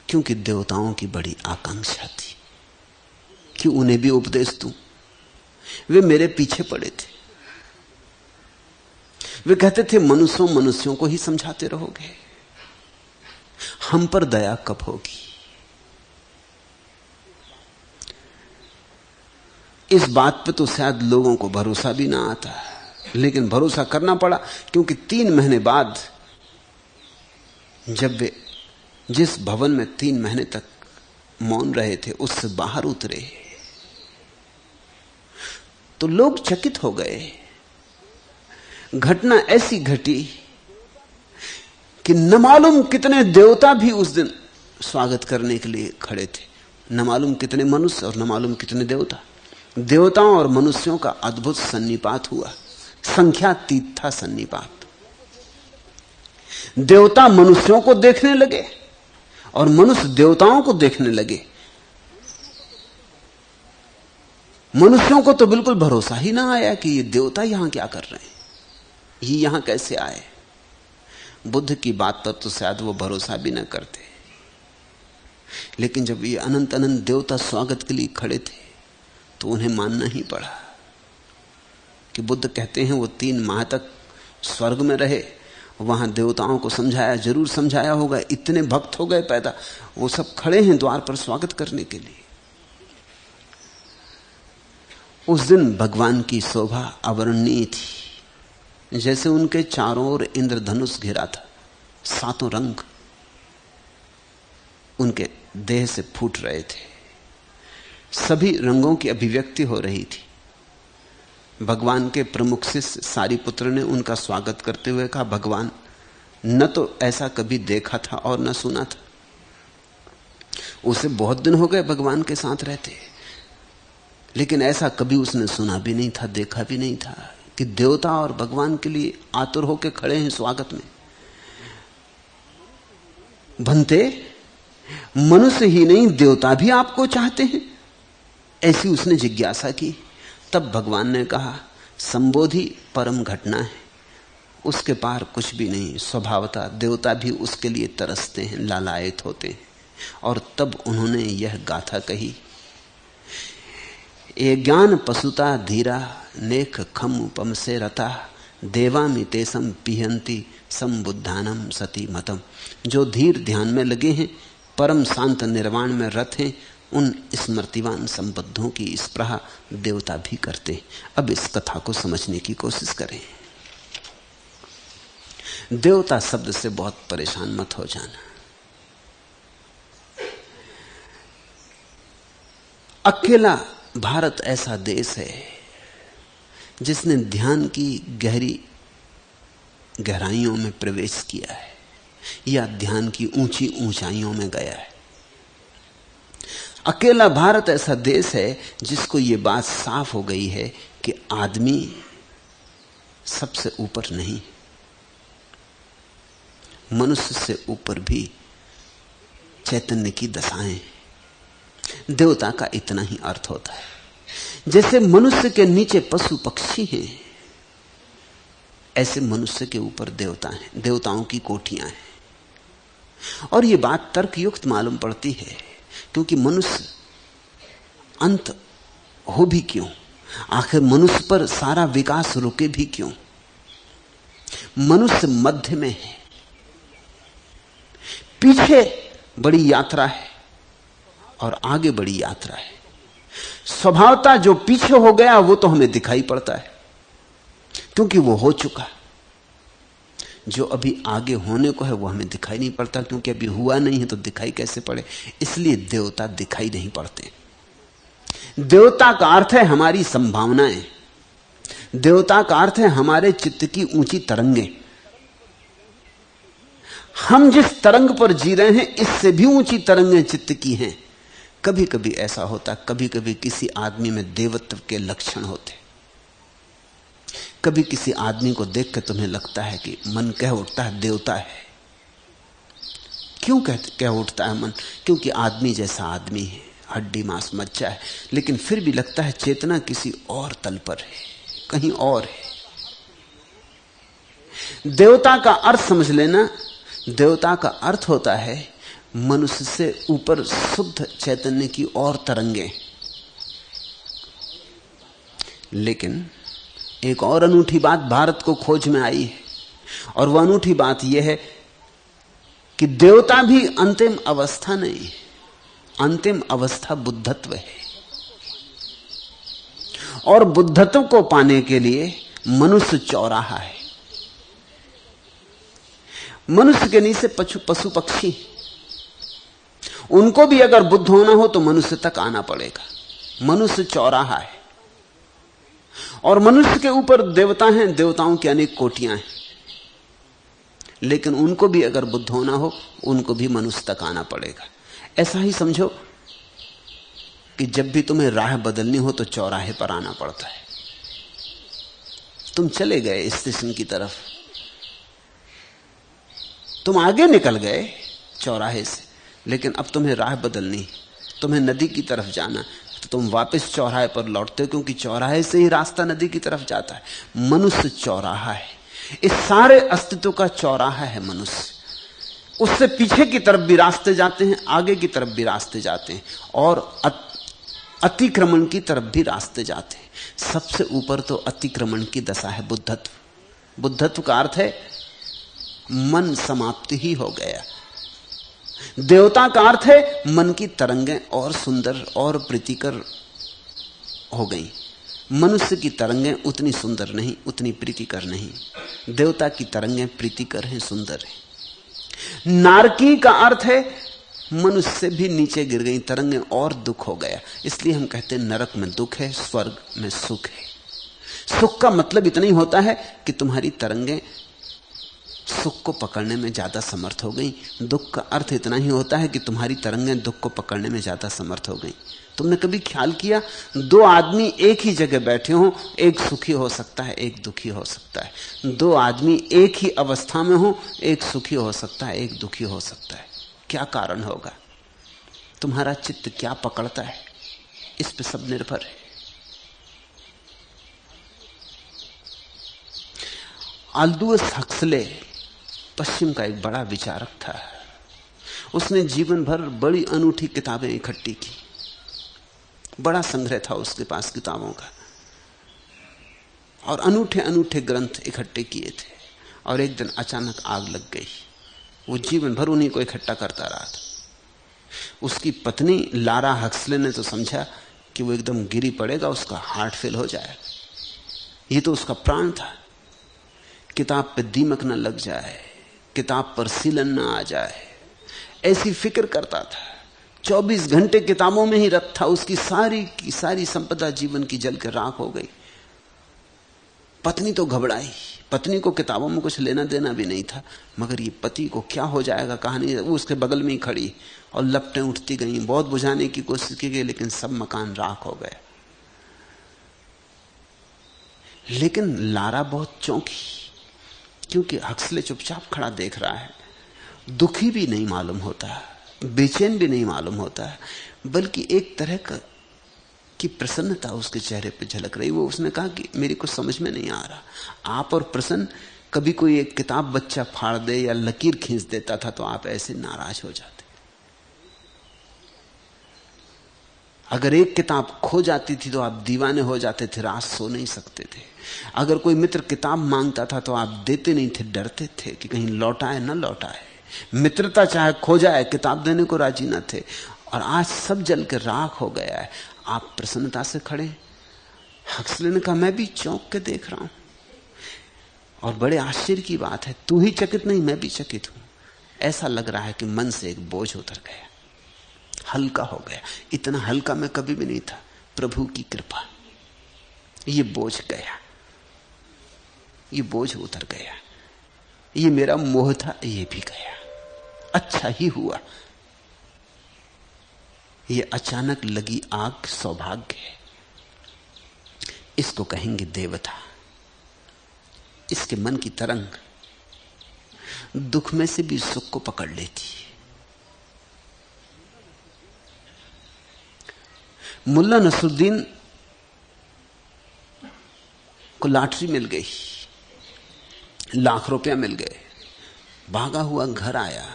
क्योंकि देवताओं की बड़ी आकांक्षा थी कि उन्हें भी उपदेश दूं। वे मेरे पीछे पड़े थे। वे कहते थे मनुष्यों को ही समझाते रहोगे, हम पर दया कब होगी। इस बात पे तो शायद लोगों को भरोसा भी ना आता, लेकिन भरोसा करना पड़ा, क्योंकि 3 महीने बाद जब वे जिस भवन में 3 महीने तक मौन रहे थे उससे बाहर उतरे तो लोग चकित हो गए। घटना ऐसी घटी कि न मालूम कितने देवता भी उस दिन स्वागत करने के लिए खड़े थे, न मालूम कितने मनुष्य और न मालूम कितने देवता। देवताओं और मनुष्यों का अद्भुत सन्निपात हुआ, संख्यातीत था सन्निपात। देवता मनुष्यों को देखने लगे और मनुष्य देवताओं को देखने लगे। मनुष्यों को तो बिल्कुल भरोसा ही ना आया कि ये देवता यहां क्या कर रहे हैं, ये यहां कैसे आए। बुद्ध की बात पर तो शायद वो भरोसा भी ना करते, लेकिन जब ये अनंत अनंत देवता स्वागत के लिए खड़े थे तो उन्हें मानना ही पड़ा कि बुद्ध कहते हैं वो 3 माह तक स्वर्ग में रहे, वहां देवताओं को समझाया, जरूर समझाया होगा, इतने भक्त हो गए पैदा, वो सब खड़े हैं द्वार पर स्वागत करने के लिए। उस दिन भगवान की शोभा अवर्णनीय थी, जैसे उनके चारों ओर इंद्रधनुष घिरा था, 7 रंग उनके देह से फूट रहे थे, सभी रंगों की अभिव्यक्ति हो रही थी। भगवान के प्रमुख शिष्य सारिपुत्र ने उनका स्वागत करते हुए कहा, भगवान न तो ऐसा कभी देखा था और न सुना था। उसे बहुत दिन हो गए भगवान के साथ रहते, लेकिन ऐसा कभी उसने सुना भी नहीं था, देखा भी नहीं था कि देवता और भगवान के लिए आतुर होकर खड़े हैं स्वागत में। भंते, मनुष्य ही नहीं देवता भी आपको चाहते हैं, ऐसी उसने जिज्ञासा की। तब भगवान ने कहा, संबोधि परम घटना है, उसके पार कुछ भी नहीं। स्वभावतः देवता भी उसके लिए तरसते हैं, लालायित होते हैं। और तब उन्होंने यह गाथा कही, ए ज्ञान पशुता धीरा नेक खम उपम से रता देवामि तेसम पिहंती संबुद्धानम सती मतम। जो धीर ध्यान में लगे हैं, परम शांत निर्वाण में रत हैं, उन स्मृतिवान संबद्धों की स्पृहा देवता भी करते। अब इस कथा को समझने की कोशिश करें। देवता शब्द से बहुत परेशान मत हो जाना। अकेला भारत ऐसा देश है जिसने ध्यान की गहरी गहराइयों में प्रवेश किया है या ध्यान की ऊंची ऊंचाइयों में गया है। अकेला भारत ऐसा देश है जिसको ये बात साफ हो गई है कि आदमी सबसे ऊपर नहीं, मनुष्य से ऊपर भी चैतन्य की दशाएं। देवता का इतना ही अर्थ होता है। जैसे मनुष्य के नीचे पशु पक्षी हैं, ऐसे मनुष्य के ऊपर देवता हैं, देवताओं की कोठियां हैं। और ये बात तर्कयुक्त मालूम पड़ती है, क्योंकि मनुष्य अंत हो भी क्यों, आखिर मनुष्य पर सारा विकास रुके भी क्यों। मनुष्य मध्य में है, पीछे बड़ी यात्रा है और आगे बड़ी यात्रा है। स्वभावता जो पीछे हो गया वो तो हमें दिखाई पड़ता है, क्योंकि वो हो चुका। जो अभी आगे होने को है वो हमें दिखाई नहीं पड़ता, क्योंकि अभी हुआ नहीं है तो दिखाई कैसे पड़े। इसलिए देवता दिखाई नहीं पड़ते। देवता का अर्थ है हमारी संभावनाएं, देवता का अर्थ है हमारे चित्त की ऊंची तरंगें। हम जिस तरंग पर जी रहे हैं इससे भी ऊंची तरंगें चित्त की हैं। कभी कभी ऐसा होता, कभी कभी किसी आदमी में देवत्व के लक्षण होते। कभी किसी आदमी को देख कर तुम्हें लगता है कि मन कह उठता है देवता है। क्यों कह उठता है मन? क्योंकि आदमी जैसा आदमी है, हड्डी मांस मज्जा है, लेकिन फिर भी लगता है चेतना किसी और तल पर है, कहीं और है। देवता का अर्थ समझ लेना। देवता का अर्थ होता है मनुष्य से ऊपर शुद्ध चैतन्य की और तरंगे। लेकिन एक और अनूठी बात भारत को खोज में आई है, और वह अनूठी बात यह है कि देवता भी अंतिम अवस्था नहीं है, अंतिम अवस्था बुद्धत्व है। और बुद्धत्व को पाने के लिए मनुष्य चौराहा है। मनुष्य के नीचे पशु पक्षी, उनको भी अगर बुद्ध होना हो तो मनुष्य तक आना पड़ेगा। मनुष्य चौराहा है, और मनुष्य के ऊपर देवता हैं, देवताओं की अनेक कोटियां हैं, लेकिन उनको भी अगर बुद्ध होना हो, उनको भी मनुष्य तक आना पड़ेगा। ऐसा ही समझो कि जब भी तुम्हें राह बदलनी हो तो चौराहे पर आना पड़ता है। तुम चले गए स्टेशन की तरफ, तुम आगे निकल गए चौराहे से, लेकिन अब तुम्हें राह बदलनी, तुम्हें नदी की तरफ जाना, तो तुम वापस चौराहे पर लौटते हो, क्योंकि चौराहे से ही रास्ता नदी की तरफ जाता है। मनुष्य चौराहा है, इस सारे अस्तित्व का चौराहा है मनुष्य। उससे पीछे की तरफ भी रास्ते जाते हैं, आगे की तरफ भी रास्ते जाते हैं, और अतिक्रमण की तरफ भी रास्ते जाते हैं। सबसे ऊपर तो अतिक्रमण की दशा है बुद्धत्व। बुद्धत्व का अर्थ है मन समाप्ति ही हो गया। देवता का अर्थ है मन की तरंगें और सुंदर और प्रीतिकर हो गई। मनुष्य की तरंगें उतनी सुंदर नहीं, उतनी प्रीतिकर नहीं। देवता की तरंगें प्रीतिकर हैं, सुंदर हैं। नारकी का अर्थ है मनुष्य से भी नीचे गिर गई तरंगें और दुख हो गया। इसलिए हम कहते हैं नरक में दुख है, स्वर्ग में सुख है। सुख का मतलब इतना ही होता है कि तुम्हारी तरंगें सुख को पकड़ने में ज्यादा समर्थ हो गई। दुख का अर्थ इतना ही होता है कि तुम्हारी तरंगें दुख को पकड़ने में ज्यादा समर्थ हो गई। तुमने कभी ख्याल किया, दो आदमी एक ही जगह बैठे हों, एक सुखी हो सकता है, एक दुखी हो सकता है। दो आदमी एक ही अवस्था में हो, एक सुखी हो सकता है, एक दुखी हो सकता है। क्या कारण होगा? तुम्हारा चित्त क्या पकड़ता है, इस पे सब निर्भर है। आल्डुअस हक्सले पश्चिम का एक बड़ा विचारक था। उसने जीवन भर बड़ी अनूठी किताबें इकट्ठी की, बड़ा संग्रह था उसके पास किताबों का, और अनूठे अनूठे ग्रंथ इकट्ठे किए थे। और एक दिन अचानक आग लग गई। वो जीवन भर उन्हीं को इकट्ठा करता रहा था। उसकी पत्नी लारा हक्सले ने तो समझा कि वो एकदम गिरी पड़ेगा, उसका हार्ट फेल हो जाएगा। ये तो उसका प्राण था। किताब पे दीमक न लग जाए, किताब पर सीलन न आ जाए, ऐसी फिक्र करता था। 24 घंटे किताबों में ही रत था। उसकी सारी की सारी संपदा जीवन की जल के राख हो गई। पत्नी तो घबराई। पत्नी को किताबों में कुछ लेना देना भी नहीं था, मगर ये पति को क्या हो जाएगा कहानी। वो उसके बगल में ही खड़ी, और लपटें उठती गईं। बहुत बुझाने की कोशिश की गई, लेकिन सब मकान राख हो गए। लेकिन लारा बहुत चौंकी, क्योंकि हक्सले चुपचाप खड़ा देख रहा है। दुखी भी नहीं मालूम होता, बेचैन भी नहीं मालूम होता, बल्कि एक तरह की प्रसन्नता उसके चेहरे पर झलक रही। वो उसने कहा कि मेरी कुछ समझ में नहीं आ रहा, आप और प्रसन्न, कभी कोई एक किताब बच्चा फाड़ दे या लकीर खींच देता था तो आप ऐसे नाराज हो जाते। अगर एक किताब खो जाती थी तो आप दीवाने हो जाते थे, रात सो नहीं सकते थे। अगर कोई मित्र किताब मांगता था तो आप देते नहीं थे, डरते थे कि कहीं लौटाए न लौटाए। मित्रता चाहे खो जाए, किताब देने को राजी न थे। और आज सब जल के राख हो गया है, आप प्रसन्नता से खड़े। हक्सले ने कहा, मैं भी चौंक के देख रहा हूं, और बड़े आश्चर्य की बात है, तू ही चकित नहीं, मैं भी चकित हूं। ऐसा लग रहा है कि मन से एक बोझ उतर गया, हल्का हो गया। इतना हल्का मैं कभी भी नहीं था। प्रभु की कृपा, ये बोझ गया, ये बोझ उतर गया। ये मेरा मोह था, ये भी गया। अच्छा ही हुआ। ये अचानक लगी आग सौभाग्य है। इसको कहेंगे देवता। इसके मन की तरंग दुख में से भी सुख को पकड़ लेती है। मुल्ला नसरुद्दीन को लॉटरी मिल गई, लाख रुपया मिल गए। भागा हुआ घर आया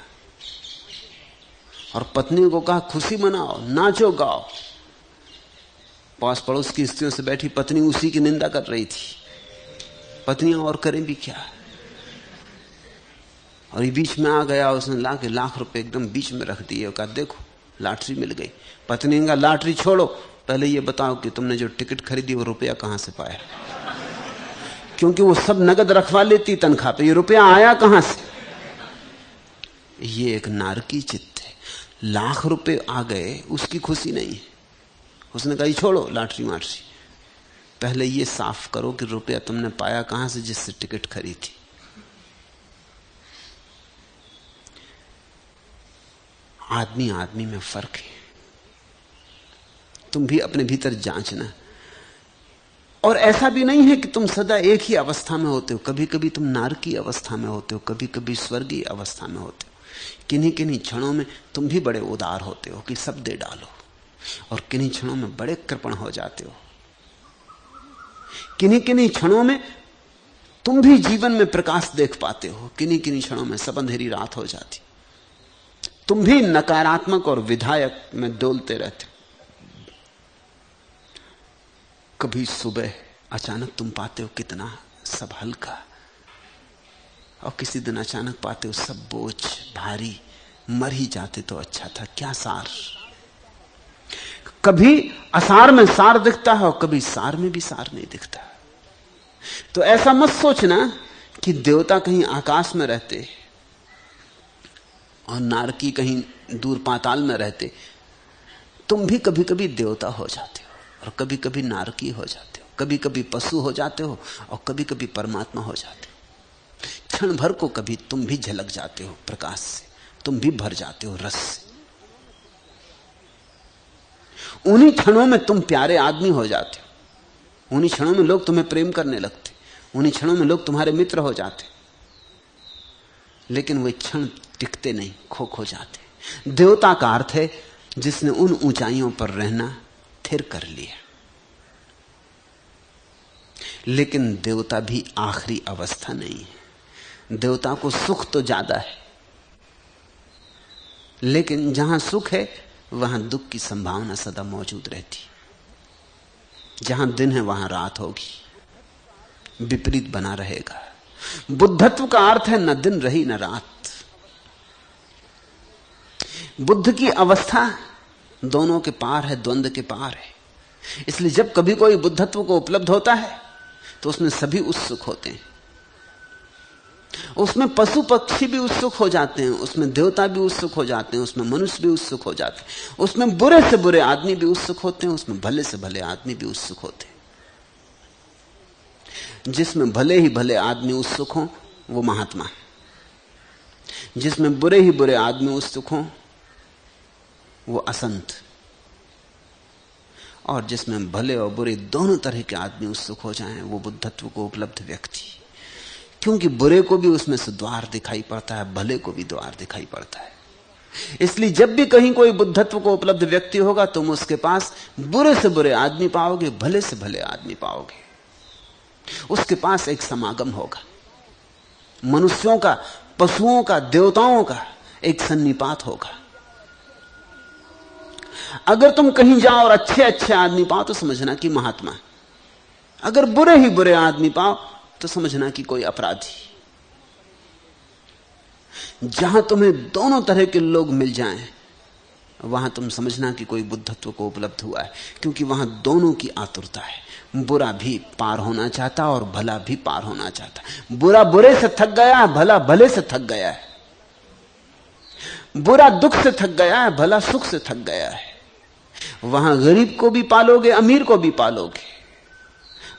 और पत्नी को कहा, खुशी मनाओ, नाचो गाओ। पास पड़ोस की स्त्रियों से बैठी पत्नी उसी की निंदा कर रही थी पत्नियां और करें भी क्या। और ये बीच में आ गया, उसने लाके लाख रुपए एकदम बीच में रख दिए और कहा देखो लॉटरी मिल गई। पत्नी ने कहा लॉटरी छोड़ो, पहले ये बताओ कि तुमने जो टिकट खरीदी वो रुपया कहां से पाया। क्योंकि वो सब नगद रखवा लेती तनख्वाह पे, ये रुपया आया कहां से। ये एक नारकी चित्त है। लाख रुपए आ गए उसकी खुशी नहीं है। उसने कहा छोड़ो लॉटरी माटरी, पहले ये साफ करो कि रुपया तुमने पाया कहां से जिससे टिकट खरीदी। आदमी आदमी में फर्क है, तुम भी अपने भीतर जांचना। और ऐसा भी नहीं है कि तुम सदा एक ही अवस्था में होते हो। कभी कभी तुम नारकी अवस्था में होते हो, कभी कभी स्वर्गीय अवस्था में होते हो। किन्हीं किन्हीं क्षणों में तुम भी बड़े उदार होते हो कि सब दे डालो, और किन्हीं क्षणों में बड़े कृपण हो जाते हो। किन्हीं किन्हीं क्षणों में तुम भी जीवन में प्रकाश देख पाते हो, किन्हीं किन्हीं क्षणों में सब अंधेरी रात हो जाती। तुम भी नकारात्मक और विधायक में डोलते रहते हो। कभी सुबह अचानक तुम पाते हो कितना सब हल्का, और किसी दिन अचानक पाते हो सब बोझ भारी, मर ही जाते तो अच्छा था, क्या सार। कभी असार में सार दिखता है और कभी सार में भी सार नहीं दिखता। तो ऐसा मत सोचना कि देवता कहीं आकाश में रहते और नारकी कहीं दूर पाताल में रहते। तुम भी कभी कभी देवता हो जाते हो और कभी कभी नारकी हो जाते हो, कभी कभी पशु हो जाते हो और कभी कभी परमात्मा हो जाते हो। क्षण भर को कभी तुम भी झलक जाते हो प्रकाश से, तुम भी भर जाते हो रस से। उन्हीं क्षणों में तुम प्यारे आदमी हो जाते हो, उन्हीं क्षणों में लोग तुम्हें प्रेम करने लगते, उन्हीं क्षणों में लोग तुम्हारे मित्र हो जाते। लेकिन वे क्षण टिकते नहीं, खो जाते। देवता का अर्थ है जिसने उन ऊंचाइयों पर रहना थिर कर लिया। लेकिन देवता भी आखिरी अवस्था नहीं है। देवता को सुख तो ज्यादा है, लेकिन जहां सुख है वहां दुख की संभावना सदा मौजूद रहती। जहां दिन है वहां रात होगी, विपरीत बना रहेगा। बुद्धत्व का अर्थ है न दिन रही न रात। बुद्ध की अवस्था दोनों के पार है, द्वंद्व के पार है। इसलिए जब कभी कोई बुद्धत्व को उपलब्ध होता है तो उसमें सभी उत्सुक होते हैं। उसमें पशु पक्षी भी उत्सुक हो जाते हैं, उसमें देवता भी उत्सुक हो जाते हैं, उसमें मनुष्य भी उत्सुक हो जाते हैं, उसमें बुरे से बुरे आदमी भी उत्सुक होते हैं, उसमें भले से भले आदमी भी उत्सुक होते हैं। जिसमें भले ही भले आदमी उत्सुक हो वो महात्मा है, जिसमें बुरे ही बुरे आदमी उत्सुक हो वो असंत, और जिसमें भले और बुरे दोनों तरह के आदमी उत्सुक हो जाएं वो बुद्धत्व को उपलब्ध व्यक्ति। क्योंकि बुरे को भी उसमें से द्वार दिखाई पड़ता है, भले को भी द्वार दिखाई पड़ता है। इसलिए जब भी कहीं कोई बुद्धत्व को उपलब्ध व्यक्ति होगा तुम उसके पास बुरे से बुरे आदमी पाओगे, भले से भले आदमी पाओगे। उसके पास एक समागम होगा, मनुष्यों का, पशुओं का, देवताओं का एक सन्निपात होगा। अगर तुम कहीं जाओ और अच्छे अच्छे आदमी पाओ तो समझना कि महात्मा, अगर बुरे ही बुरे आदमी पाओ तो समझना कि कोई अपराधी। जहां तुम्हें दोनों तरह के लोग मिल जाएं वहां तुम समझना कि कोई बुद्धत्व को उपलब्ध हुआ है, क्योंकि वहां दोनों की आतुरता है। बुरा भी पार होना चाहता और भला भी पार होना चाहता। बुरा बुरे से थक गया है, भला भले से थक गया है। बुरा दुख से थक गया है, भला सुख से थक गया है। वहां गरीब को भी पालोगे, अमीर को भी पालोगे,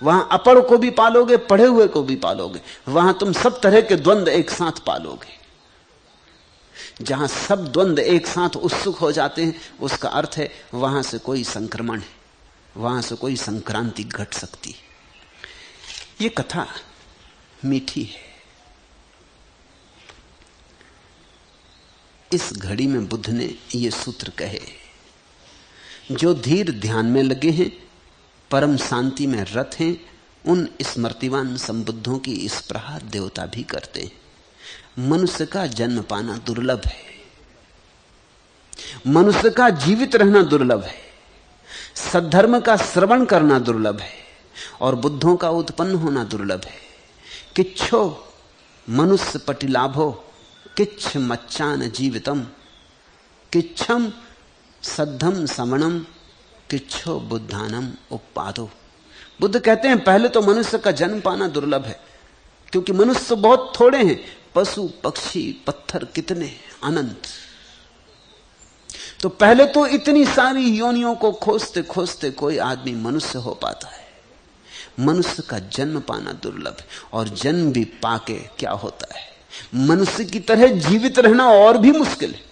वहां अपढ़ को भी पालोगे, पढ़े हुए को भी पालोगे। वहां तुम सब तरह के द्वंद्व एक साथ पालोगे। जहां सब द्वंद्व एक साथ उत्सुक हो जाते हैं उसका अर्थ है वहां से कोई संक्रमण है, वहां से कोई संक्रांति घट सकती है। ये कथा मीठी है। इस घड़ी में बुद्ध ने ये सूत्र कहे, जो धीर ध्यान में लगे हैं, परम शांति में रत हैं, उन स्मृतिवान संबुद्धों की स्पृहा देवता भी करते हैं। मनुष्य का जन्म पाना दुर्लभ है, मनुष्य का जीवित रहना दुर्लभ है, सद्धर्म का श्रवण करना दुर्लभ है, और बुद्धों का उत्पन्न होना दुर्लभ है। किच्छो मनुष्य पटिलाभो किच्छ मच्चान जीवितम किच्छम सद्धम समणम किच्छो बुद्धानम उपादो। बुद्ध कहते हैं पहले तो मनुष्य का जन्म पाना दुर्लभ है, क्योंकि मनुष्य बहुत थोड़े हैं, पशु पक्षी पत्थर कितने अनंत। तो पहले तो इतनी सारी योनियों को खोजते खोजते कोई आदमी मनुष्य हो पाता है। मनुष्य का जन्म पाना दुर्लभ है, और जन्म भी पाके क्या होता है, मनुष्य की तरह जीवित रहना और भी मुश्किल है।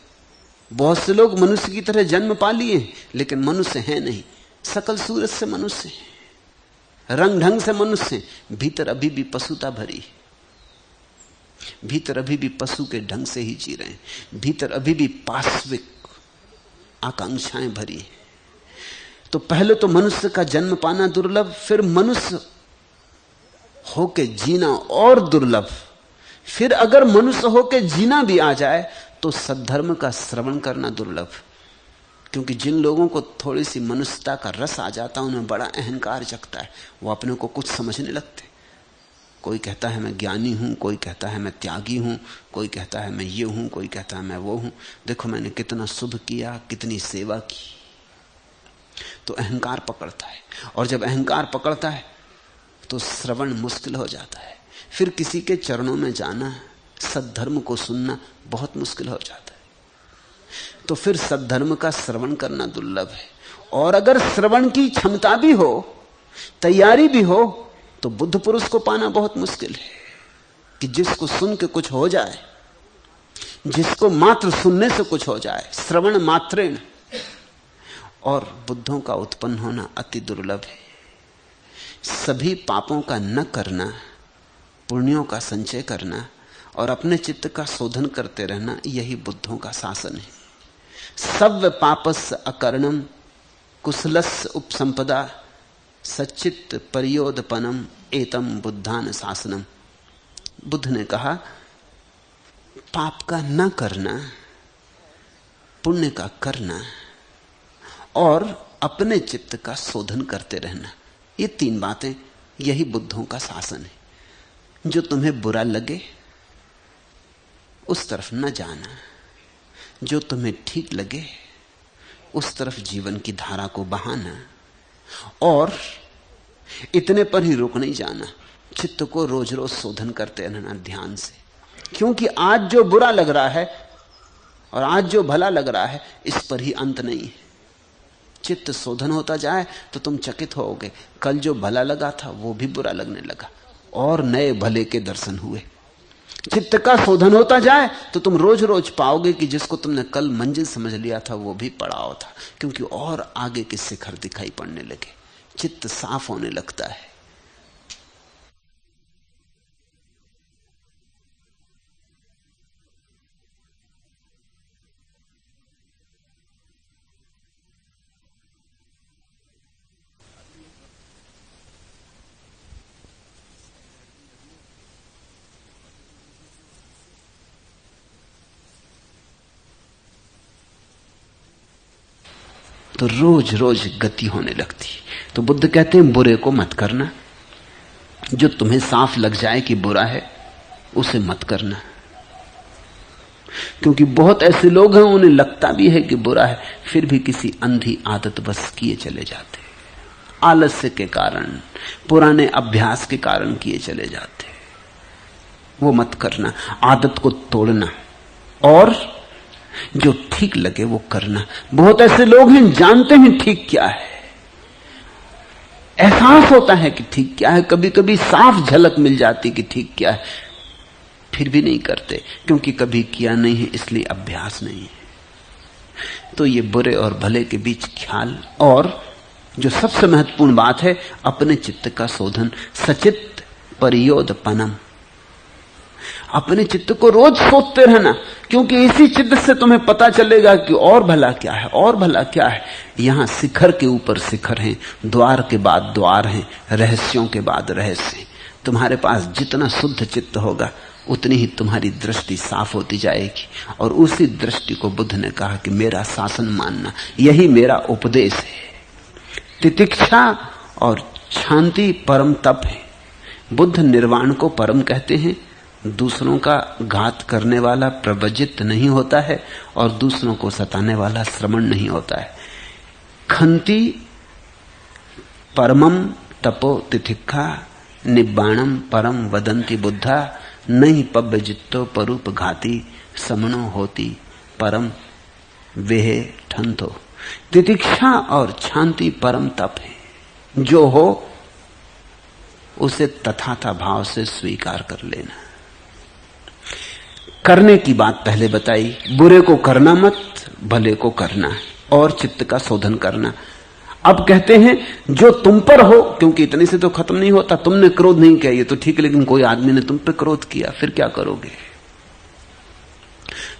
बहुत से लोग मनुष्य की तरह जन्म पा लिए लेकिन मनुष्य हैं नहीं। सकल सूरत से मनुष्य हैं, रंग ढंग से मनुष्य हैं, भीतर अभी भी पशुता भरी है, भीतर अभी भी पशु के ढंग से ही जी रहे हैं, भीतर अभी भी पाश्विक आकांक्षाएं भरी हैं। तो पहले तो मनुष्य का जन्म पाना दुर्लभ, फिर मनुष्य होके जीना और दुर्लभ, फिर अगर मनुष्य होके जीना भी आ जाए तो सद्धर्म का श्रवण करना दुर्लभ। क्योंकि जिन लोगों को थोड़ी सी मनुष्यता का रस आ जाता है उन्हें बड़ा अहंकार जगता है, वो अपने को कुछ समझने लगते। कोई कहता है मैं ज्ञानी हूं, कोई कहता है मैं त्यागी हूं, कोई कहता है मैं ये हूं, कोई कहता है मैं वो हूं, देखो मैंने कितना शुभ किया, कितनी सेवा की। तो अहंकार पकड़ता है, और जब अहंकार पकड़ता है तो श्रवण मुश्किल हो जाता है। फिर किसी के चरणों में जाना, सद्धर्म को सुनना बहुत मुश्किल हो जाता है। तो फिर सद्धर्म का श्रवण करना दुर्लभ है। और अगर श्रवण की क्षमता भी हो, तैयारी भी हो, तो बुद्ध पुरुष को पाना बहुत मुश्किल है कि जिसको सुन के कुछ हो जाए, जिसको मात्र सुनने से कुछ हो जाए, श्रवण मात्रेण। और बुद्धों का उत्पन्न होना अति दुर्लभ है। सभी पापों का न करना, पुण्यों का संचय करना और अपने चित्त का शोधन करते रहना, यही बुद्धों का शासन है। सव्य पापस्य अकर्णम कुशलस्य उपसंपदा सच्चित परियोदपनम एतम बुद्धान शासनम। बुद्ध ने कहा पाप का न करना, पुण्य का करना और अपने चित्त का शोधन करते रहना, ये तीन बातें, यही बुद्धों का शासन है। जो तुम्हें बुरा लगे उस तरफ न जाना, जो तुम्हें ठीक लगे उस तरफ जीवन की धारा को बहाना, और इतने पर ही रुक नहीं जाना, चित्त को रोज रोज शोधन करते रहना ध्यान से। क्योंकि आज जो बुरा लग रहा है और आज जो भला लग रहा है, इस पर ही अंत नहीं है। चित्त शोधन होता जाए तो तुम चकित होगे, कल जो भला लगा था वो भी बुरा लगने लगा और नए भले के दर्शन हुए। चित्त का शोधन होता जाए तो तुम रोज रोज पाओगे कि जिसको तुमने कल मंजिल समझ लिया था वो भी पड़ाव था, क्योंकि और आगे के शिखर दिखाई पड़ने लगे, चित्त साफ होने लगता है। तो रोज रोज गति होने लगती। तो बुद्ध कहते हैं बुरे को मत करना, जो तुम्हें साफ लग जाए कि बुरा है उसे मत करना। क्योंकि बहुत ऐसे लोग हैं उन्हें लगता भी है कि बुरा है, फिर भी किसी अंधी आदत बस किए चले जाते, आलस्य के कारण, पुराने अभ्यास के कारण किए चले जाते। वो मत करना, आदत को तोड़ना और जो ठीक लगे वो करना। बहुत ऐसे लोग हैं जानते हैं ठीक क्या है, एहसास होता है कि ठीक क्या है, कभी कभी साफ झलक मिल जाती कि ठीक क्या है, फिर भी नहीं करते क्योंकि कभी किया नहीं है, इसलिए अभ्यास नहीं है। तो ये बुरे और भले के बीच ख्याल, और जो सबसे महत्वपूर्ण बात है अपने चित्त का शोधन, सचित परियोदपनम। अपने चित्त को रोज सोचते रहना, क्योंकि इसी चित्त से तुम्हें पता चलेगा कि और भला क्या है, और भला क्या है। यहां शिखर के ऊपर शिखर हैं, द्वार के बाद द्वार हैं, रहस्यों के बाद रहस्य हैं। तुम्हारे पास जितना शुद्ध चित्त होगा उतनी ही तुम्हारी दृष्टि साफ होती जाएगी। और उसी दृष्टि को बुद्ध ने कहा कि मेरा शासन मानना, यही मेरा उपदेश है। तितिक्षा और शांति परम तप है, बुद्ध निर्वाण को परम कहते हैं। दूसरों का घात करने वाला प्रवजित नहीं होता है और दूसरों को सताने वाला श्रमण नहीं होता है। खंति परमम तपो तिथिक्षा निब्बाणम परम वदंती बुद्धा नहीं पब्बजित्तो परूप घाती समनो होती परम वेहे ठंतो। तितिक्षा और शांति परम तप है। जो हो उसे तथाता भाव से स्वीकार कर लेना। करने की बात पहले बताई, बुरे को करना मत, भले को करना है और चित्त का शोधन करना। अब कहते हैं जो तुम पर हो, क्योंकि इतने से तो खत्म नहीं होता। तुमने क्रोध नहीं किया ये तो ठीक है, लेकिन कोई आदमी ने तुम पर क्रोध किया, फिर क्या करोगे?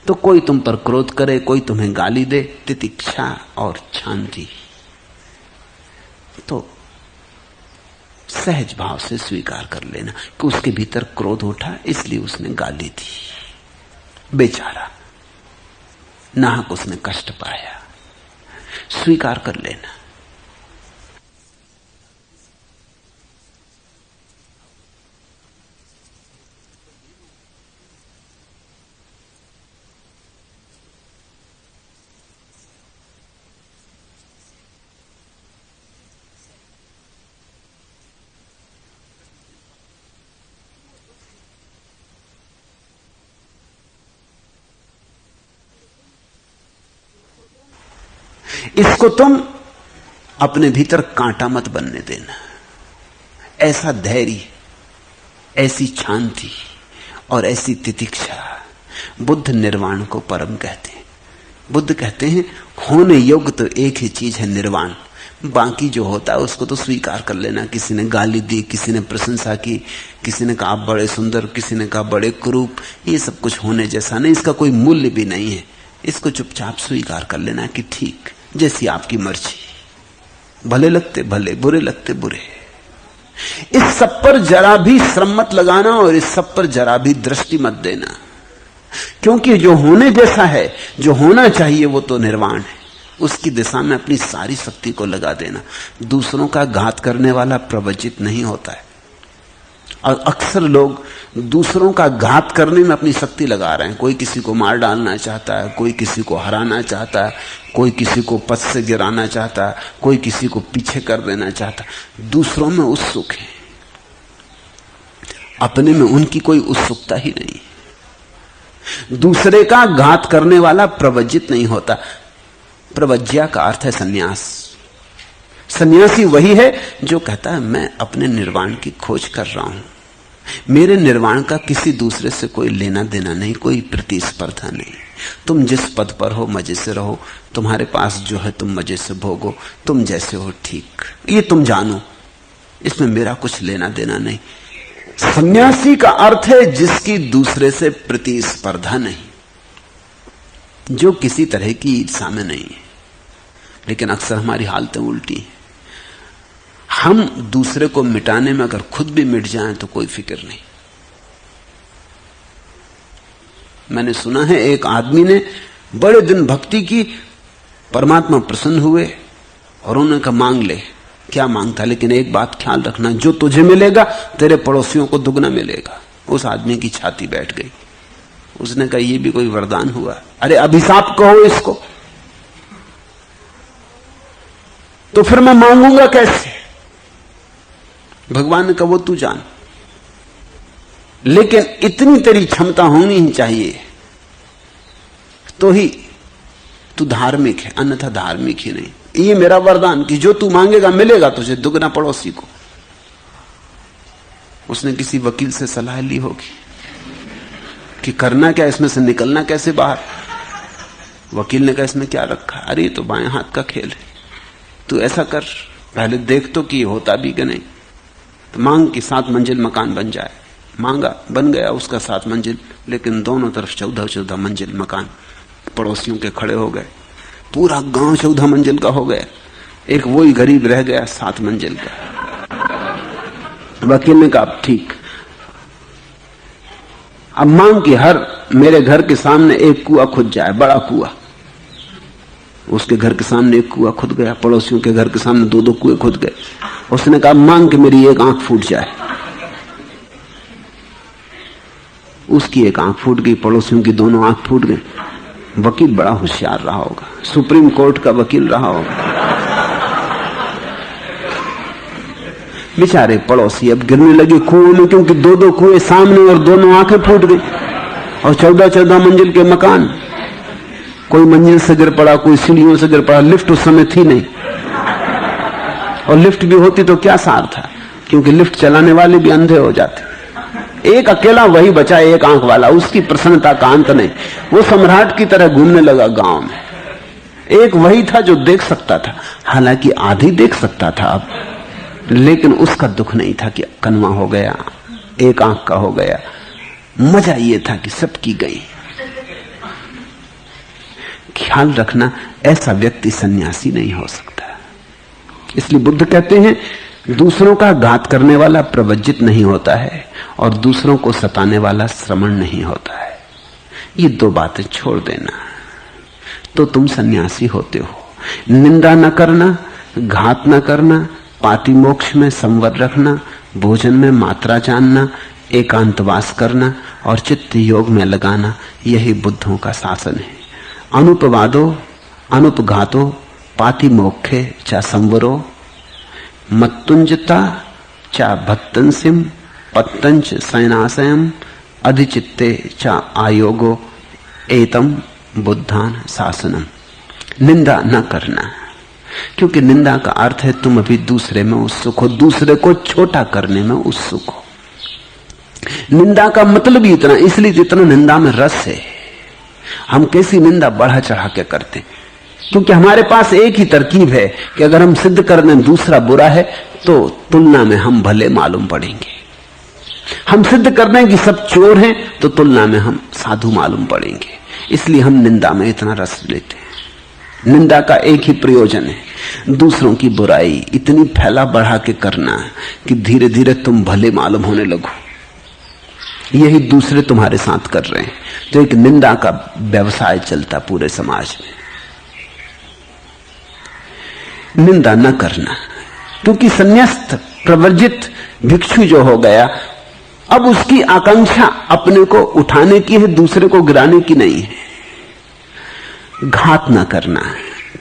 तो कोई तुम पर क्रोध करे, कोई तुम्हें गाली दे, तितिक्षा और शांति, तो सहज भाव से स्वीकार कर लेना कि उसके भीतर क्रोध उठा, इसलिए उसने गाली दी। बेचारा, नाहक उसने कष्ट पाया, स्वीकार कर लेना। इसको तुम अपने भीतर कांटा मत बनने देना। ऐसा धैर्य, ऐसी शांति और ऐसी तितिक्षा बुद्ध निर्वाण को परम कहते हैं। बुद्ध कहते हैं होने योग्य तो एक ही चीज है, निर्वाण। बाकी जो होता है उसको तो स्वीकार कर लेना। किसी ने गाली दी, किसी ने प्रशंसा की, किसी ने कहा आप बड़े सुंदर, किसी ने कहा बड़े कुरूप, ये सब कुछ होने जैसा नहीं, इसका कोई मूल्य भी नहीं है। इसको चुपचाप स्वीकार कर लेना कि ठीक, जैसी आपकी मर्जी, भले लगते भले, बुरे लगते बुरे। इस सब पर जरा भी श्रम मत लगाना और इस सब पर जरा भी दृष्टि मत देना, क्योंकि जो होने जैसा है, जो होना चाहिए, वो तो निर्वाण है। उसकी दिशा में अपनी सारी शक्ति को लगा देना। दूसरों का घात करने वाला प्रवचित नहीं होता है, और अक्सर लोग दूसरों का घात करने में अपनी शक्ति लगा रहे हैं। कोई किसी को मार डालना चाहता है, कोई किसी को हराना चाहता है, कोई किसी को पद से गिराना चाहता है, कोई किसी को पीछे कर देना चाहता है। दूसरों में उत्सुक है, अपने में उनकी कोई उत्सुकता ही नहीं। दूसरे का घात करने वाला प्रवज्जित नहीं होता। प्रवज्या का अर्थ है संन्यास। सन्यासी वही है जो कहता है मैं अपने निर्वाण की खोज कर रहा हूं, मेरे निर्वाण का किसी दूसरे से कोई लेना देना नहीं, कोई प्रतिस्पर्धा नहीं। तुम जिस पद पर हो मजे से रहो, तुम्हारे पास जो है तुम मजे से भोगो, तुम जैसे हो ठीक, ये तुम जानो, इसमें मेरा कुछ लेना देना नहीं। सन्यासी का अर्थ है जिसकी दूसरे से प्रतिस्पर्धा नहीं, जो किसी तरह की ईर्ष्या में नहीं है। लेकिन अक्सर हमारी हालतें उल्टी हैं। हम दूसरे को मिटाने में अगर खुद भी मिट जाएं तो कोई फिक्र नहीं। मैंने सुना है एक आदमी ने बड़े दिन भक्ति की, परमात्मा प्रसन्न हुए और उन्होंने कहा मांग ले। क्या मांगता, लेकिन एक बात ख्याल रखना, जो तुझे मिलेगा तेरे पड़ोसियों को दुगना मिलेगा। उस आदमी की छाती बैठ गई। उसने कहा ये भी कोई वरदान हुआ? अरे अभिशाप कहो इसको, तो फिर मैं मांगूंगा कैसे? भगवान ने कहा वो तू जान, लेकिन इतनी तेरी क्षमता होनी ही चाहिए तो ही तू धार्मिक है, अन्यथा धार्मिक ही नहीं। ये मेरा वरदान कि जो तू मांगेगा मिलेगा तुझे दुगना पड़ोसी को। उसने किसी वकील से सलाह ली होगी कि करना क्या, इसमें से निकलना कैसे बाहर। वकील ने कहा इसमें क्या रखा? अरे तो बाएं हाथ का खेल है, तू ऐसा कर, पहले देख तो कि होता भी कि नहीं। तो मांग कि 7 मंजिल मकान बन जाए। मांगा, बन गया उसका 7 मंजिल, लेकिन दोनों तरफ 14-14 मंजिल मकान पड़ोसियों के खड़े हो गए। पूरा गांव 14 मंजिल का हो गया, एक वही गरीब रह गया 7 मंजिल का। वकील ने कहा ठीक, अब मांग कि हर मेरे घर के सामने एक कुआं खुद जाए, बड़ा कुआं। उसके घर के सामने एक कुआं खुद गया, पड़ोसियों के घर के सामने 2-2 कुएं खुद गए। उसने कहा मांग कि मेरी एक आंख फूट जाए। उसकी एक आंख फूट गई, पड़ोसियों की दोनों आंख फूट गई। वकील बड़ा होशियार रहा होगा, सुप्रीम कोर्ट का वकील रहा होगा। बेचारे पड़ोसी अब गिरने लगे कुएं में, क्योंकि दो दो कुएं सामने और दोनों आंखें फूट गई। और 14-14 मंजिल के मकान, कोई मंजिल से गिर पड़ा, कोई सीढ़ियों से गिर पड़ा। लिफ्ट उस समय थी नहीं, और लिफ्ट भी होती तो क्या सार था, क्योंकि लिफ्ट चलाने वाले भी अंधे हो जाते। एक अकेला वही बचा, एक आंख वाला, उसकी प्रसन्नता का अंत नहीं। वो सम्राट की तरह घूमने लगा गांव में। एक वही था जो देख सकता था, हालांकि आधी देख सकता था अब, लेकिन उसका दुख नहीं था कि कन्वा हो गया, एक आंख का हो गया। मजा ये था कि सबकी गई। ख्याल रखना, ऐसा व्यक्ति सन्यासी नहीं हो सकता। इसलिए बुद्ध कहते हैं, दूसरों का घात करने वाला प्रवज्जित नहीं होता है और दूसरों को सताने वाला श्रमण नहीं होता है। ये दो बातें छोड़ देना तो तुम सन्यासी होते हो। निंदा न करना, घात न करना, पातिमोक्ष में संवर रखना, भोजन में मात्रा जानना, एकांतवास करना और चित्त योग में लगाना, यही बुद्धों का शासन है। अनुपवादो अनुपघातो पातिमोक्षे चा संवरो मत्तुंजता चा भत्तंसिम पत्तंच सैनाशयम अधिचित्ते चा आयोगो एतम बुद्धान शासनम। निंदा न करना, क्योंकि निंदा का अर्थ है तुम अभी दूसरे में उत्सुक हो, दूसरे को छोटा करने में उत्सुक हो। निंदा का मतलब ही इतना, इसलिए जितना निंदा में रस है। हम कैसी निंदा बढ़ा चढ़ा के करते, क्योंकि हमारे पास एक ही तरकीब है कि अगर हम सिद्ध कर दें दूसरा बुरा है तो तुलना में हम भले मालूम पड़ेंगे। हम सिद्ध कर दें कि सब चोर हैं तो तुलना में हम साधु मालूम पड़ेंगे। इसलिए हम निंदा में इतना रस लेते हैं। निंदा का एक ही प्रयोजन है, दूसरों की बुराई इतनी फैला बढ़ा के करना कि धीरे धीरे तुम भले मालूम होने लगो। यही दूसरे तुम्हारे साथ कर रहे हैं। तो एक निंदा का व्यवसाय चलता पूरे समाज में। निंदा न करना, क्योंकि संन्यास्त प्रवर्जित भिक्षु जो हो गया, अब उसकी आकांक्षा अपने को उठाने की है, दूसरे को गिराने की नहीं है। घात न करना,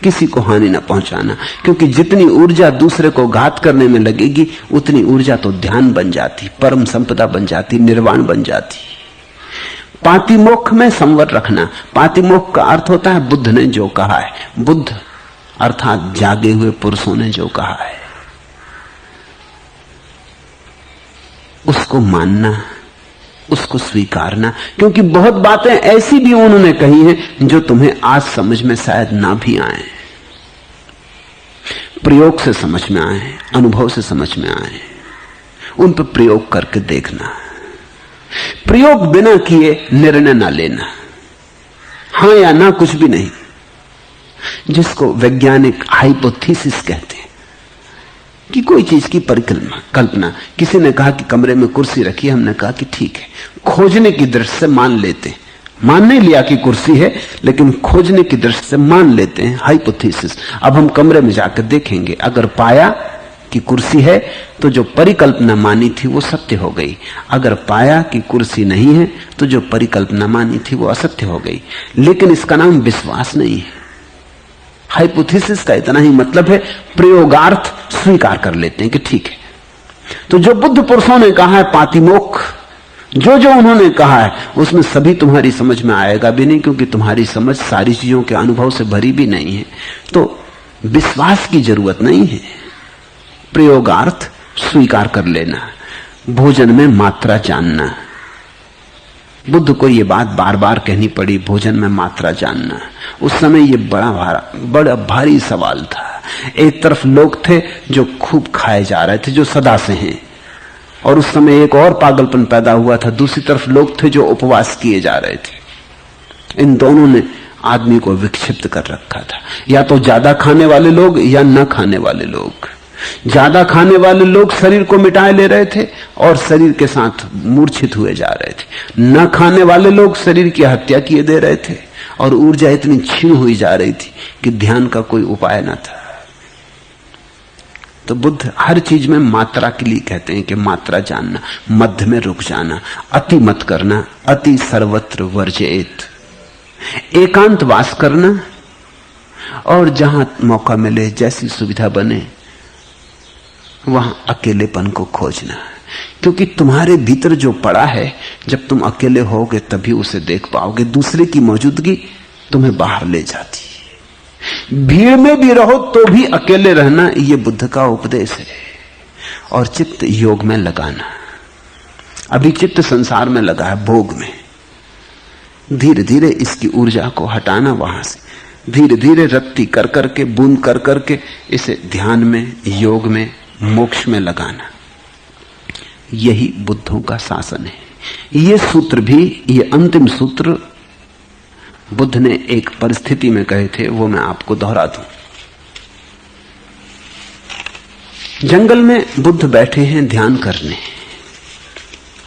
किसी को हानि न पहुंचाना, क्योंकि जितनी ऊर्जा दूसरे को घात करने में लगेगी उतनी ऊर्जा तो ध्यान बन जाती, परम संपदा बन जाती, निर्वाण बन जाती। पातिमोक्ष में संवर रखना, पातिमोक्ष का अर्थ होता है बुद्ध ने जो कहा है। बुद्ध अर्थात जागे हुए पुरुषों ने जो कहा है उसको मानना, उसको स्वीकारना, क्योंकि बहुत बातें ऐसी भी उन्होंने कही हैं जो तुम्हें आज समझ में शायद ना भी आए, प्रयोग से समझ में आए, अनुभव से समझ में आए। उन पर प्रयोग करके देखना, प्रयोग बिना किए निर्णय ना लेना, हां या ना कुछ भी नहीं, जिसको वैज्ञानिक हाइपोथेसिस कहते हैं कि कोई चीज की कल्पना। किसी ने कहा कि कमरे में कुर्सी रखी है, हमने कहा कि ठीक है, खोजने की दृष्टि से मान लेते हैं, मान नहीं लिया कि कुर्सी है, लेकिन खोजने की दृष्टि से मान लेते हैं, हाइपोथेसिस। अब हम कमरे में जाकर देखेंगे, अगर पाया कि कुर्सी है तो जो परिकल्पना मानी थी वो सत्य हो गई, अगर पाया कि कुर्सी नहीं है तो जो परिकल्पना मानी थी वो असत्य हो गई। लेकिन इसका नाम विश्वास नहीं है। हाइपोथेसिस का इतना ही मतलब है प्रयोगार्थ स्वीकार कर लेते हैं कि ठीक है। तो जो बुद्ध पुरुषों ने कहा है पातिमोक्ष, जो जो उन्होंने कहा है उसमें सभी तुम्हारी समझ में आएगा भी नहीं, क्योंकि तुम्हारी समझ सारी चीजों के अनुभव से भरी भी नहीं है। तो विश्वास की जरूरत नहीं है, प्रयोगार्थ स्वीकार कर लेना। भोजन में मात्रा जानना, बुद्ध को यह बात बार बार कहनी पड़ी, भोजन में मात्रा जानना। उस समय यह बड़ा भारी सवाल था। एक तरफ लोग थे जो खूब खाए जा रहे थे, जो सदा से हैं, और उस समय एक और पागलपन पैदा हुआ था, दूसरी तरफ लोग थे जो उपवास किए जा रहे थे। इन दोनों ने आदमी को विक्षिप्त कर रखा था, या तो ज्यादा खाने वाले लोग या न खाने वाले लोग। ज्यादा खाने वाले लोग शरीर को मिटाए ले रहे थे और शरीर के साथ मूर्छित हुए जा रहे थे। न खाने वाले लोग शरीर की हत्या किए दे रहे थे और ऊर्जा इतनी क्षीण हुई जा रही थी कि ध्यान का कोई उपाय न था। तो बुद्ध हर चीज में मात्रा के लिए कहते हैं कि मात्रा जानना, मध्य में रुक जाना, अति मत करना, अति सर्वत्र वर्जेत, एकांत वास करना, और जहां मौका मिले, जैसी सुविधा बने, वहां अकेलेपन को खोजना। क्योंकि तुम्हारे भीतर जो पड़ा है, जब तुम अकेले होगे तभी उसे देख पाओगे। दूसरे की मौजूदगी तुम्हें बाहर ले जाती है। भीड़ में भी रहो तो भी अकेले रहना, यह बुद्ध का उपदेश है। और चित्त योग में लगाना। अभी चित्त संसार में लगा है, भोग में। धीरे धीरे इसकी ऊर्जा को हटाना वहां से, धीरे धीरे रत्ती कर करके, बूंद कर करके इसे ध्यान में, योग में, मोक्ष में लगाना। यही बुद्धों का शासन है। ये सूत्र भी, ये अंतिम सूत्र बुद्ध ने एक परिस्थिति में कहे थे, वो मैं आपको दोहरा दूं। जंगल में बुद्ध बैठे हैं ध्यान करने,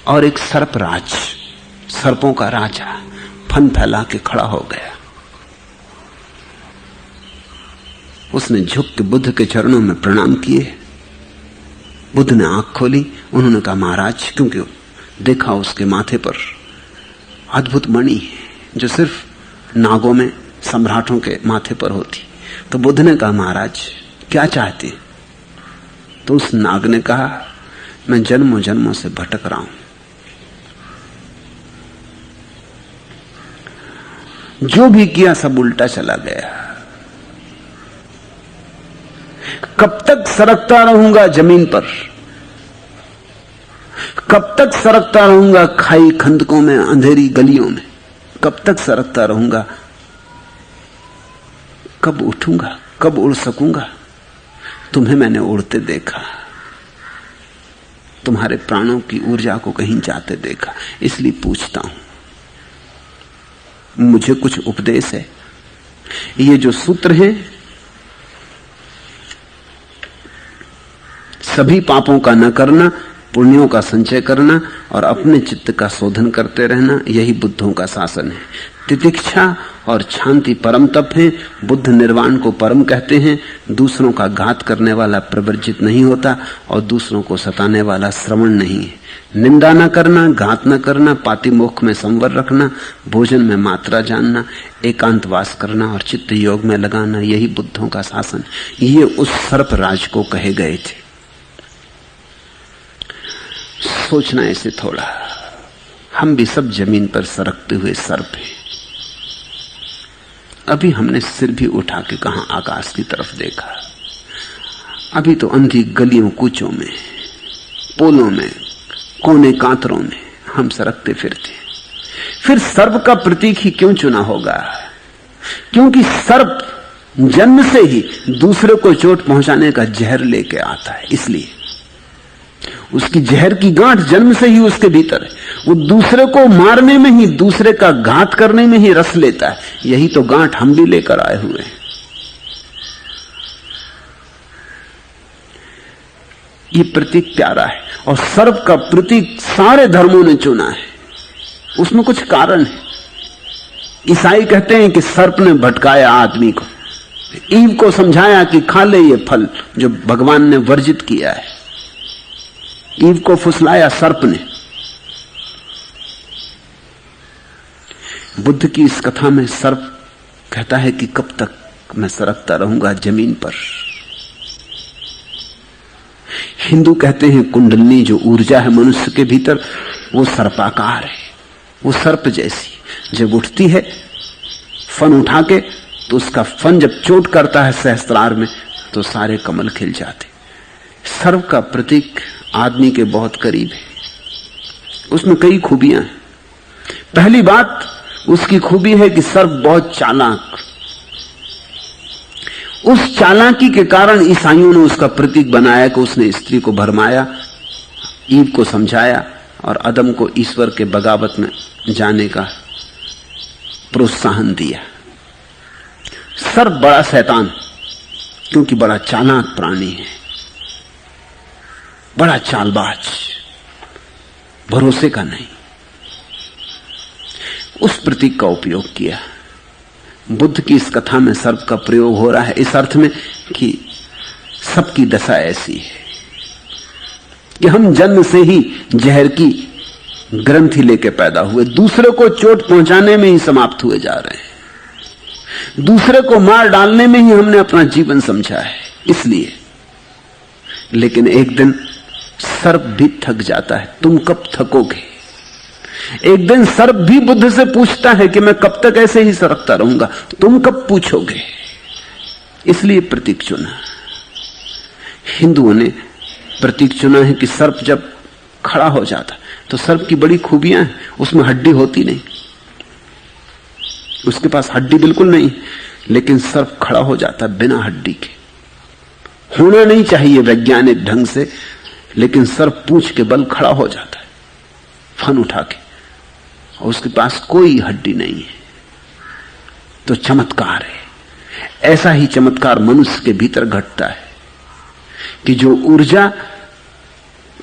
और एक सर्पराज, सर्पों का राजा फन फैला के खड़ा हो गया। उसने झुक के बुद्ध के चरणों में प्रणाम किए। बुद्ध ने आंख खोली। उन्होंने कहा, महाराज, क्योंकि देखा उसके माथे पर अद्भुत मणि है जो सिर्फ नागों में, सम्राटों के माथे पर होती। तो बुद्ध ने कहा, महाराज क्या चाहते? तो उस नाग ने कहा, मैं जन्मों जन्मों से भटक रहा हूं, जो भी किया सब उल्टा चला गया। कब तक सरकता रहूंगा जमीन पर? कब तक सरकता रहूंगा खाई खंदकों में, अंधेरी गलियों में? कब तक सरकता रहूंगा? कब उठूंगा? कब उड़ सकूंगा? तुम्हें मैंने उड़ते देखा, तुम्हारे प्राणों की ऊर्जा को कहीं जाते देखा, इसलिए पूछता हूं, मुझे कुछ उपदेश है? ये जो सूत्र है, सभी पापों का न करना, पुण्यों का संचय करना और अपने चित्त का शोधन करते रहना, यही बुद्धों का शासन है। तितिक्षा और शांति परम तप है। बुद्ध निर्वाण को परम कहते हैं। दूसरों का घात करने वाला प्रवर्जित नहीं होता और दूसरों को सताने वाला श्रवण नहीं है। निंदा न करना, घात न करना, पातिमोक्ष में संवर रखना, भोजन में मात्रा जानना, एकांतवास करना और चित्त योग में लगाना, यही बुद्धों का शासन। ये उस सर्पराज को कहे गए थे। सोचना ऐसे थोड़ा, हम भी सब जमीन पर सरकते हुए सर्प हैं। अभी हमने सिर भी उठा के कहां आकाश की तरफ देखा। अभी तो अंधी गलियों कूचों में, पोलों में, कोने कांतरों में हम सरकते फिरते। फिर सर्प का प्रतीक ही क्यों चुना होगा? क्योंकि सर्प जन्म से ही दूसरे को चोट पहुंचाने का जहर लेके आता है। इसलिए उसकी जहर की गांठ जन्म से ही उसके भीतर है। वो दूसरे को मारने में ही, दूसरे का घात करने में ही रस लेता है। यही तो गांठ हम भी लेकर आए हुए हैं। ये प्रतीक प्यारा है और सर्प का प्रतीक सारे धर्मों ने चुना है। उसमें कुछ कारण है। ईसाई कहते हैं कि सर्प ने भटकाया आदमी को, ईव को समझाया कि खा ले ये फल जो भगवान ने वर्जित किया है। ईव को फुसलाया सर्प ने। बुद्ध की इस कथा में सर्प कहता है कि कब तक मैं सरकता रहूंगा जमीन पर। हिंदू कहते हैं कुंडलनी जो ऊर्जा है मनुष्य के भीतर, वो सर्पाकार है। वो सर्प जैसी जब उठती है फन उठा के, तो उसका फन जब चोट करता है सहस्त्रार में, तो सारे कमल खिल जाते। सर्प का प्रतीक आदमी के बहुत करीब है। उसमें कई खूबियां हैं। पहली बात उसकी खूबी है कि सर्प बहुत चालाक। उस चालाकी के कारण ईसाइयों ने उसका प्रतीक बनाया कि उसने स्त्री को भरमाया, ईव को समझाया और अदम को ईश्वर के बगावत में जाने का प्रोत्साहन दिया। सर्प बड़ा शैतान, क्योंकि बड़ा चालाक प्राणी है, बड़ा चालबाज, भरोसे का नहीं। उस प्रतीक का उपयोग किया। बुद्ध की इस कथा में सर्प का प्रयोग हो रहा है इस अर्थ में कि सबकी दशा ऐसी है कि हम जन्म से ही जहर की ग्रंथि लेके पैदा हुए, दूसरे को चोट पहुंचाने में ही समाप्त हुए जा रहे हैं, दूसरे को मार डालने में ही हमने अपना जीवन समझा है। इसलिए लेकिन एक दिन सर्प भी थक जाता है, तुम कब थकोगे? एक दिन सर्प भी बुद्ध से पूछता है कि मैं कब तक ऐसे ही सरकता रहूंगा, तुम कब पूछोगे? इसलिए प्रतीक चुना। हिंदुओं ने प्रतीक चुना है कि सर्प जब खड़ा हो जाता तो सर्प की बड़ी खूबियां हैं, उसमें हड्डी होती नहीं, उसके पास हड्डी बिल्कुल नहीं, लेकिन सर्प खड़ा हो जाता बिना हड्डी के। होना नहीं चाहिए वैज्ञानिक ढंग से, लेकिन सर्प पूंछ के बल खड़ा हो जाता है फन उठा के, और उसके पास कोई हड्डी नहीं है। तो चमत्कार है। ऐसा ही चमत्कार मनुष्य के भीतर घटता है कि जो ऊर्जा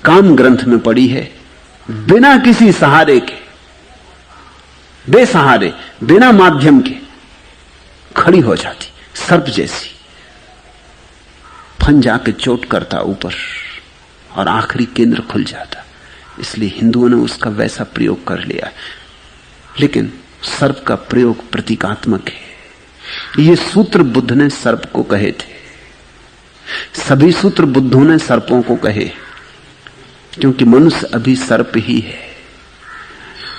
काम ग्रंथ में पड़ी है, बिना किसी सहारे के, बेसहारे, बिना माध्यम के खड़ी हो जाती, सर्प जैसी। फन जाके चोट करता ऊपर और आखिरी केंद्र खुल जाता। इसलिए हिंदुओं ने उसका वैसा प्रयोग कर लिया। लेकिन सर्प का प्रयोग प्रतीकात्मक है। ये सूत्र बुद्ध ने सर्प को कहे थे, सभी सूत्र बुद्धों ने सर्पों को कहे, क्योंकि मनुष्य अभी सर्प ही है।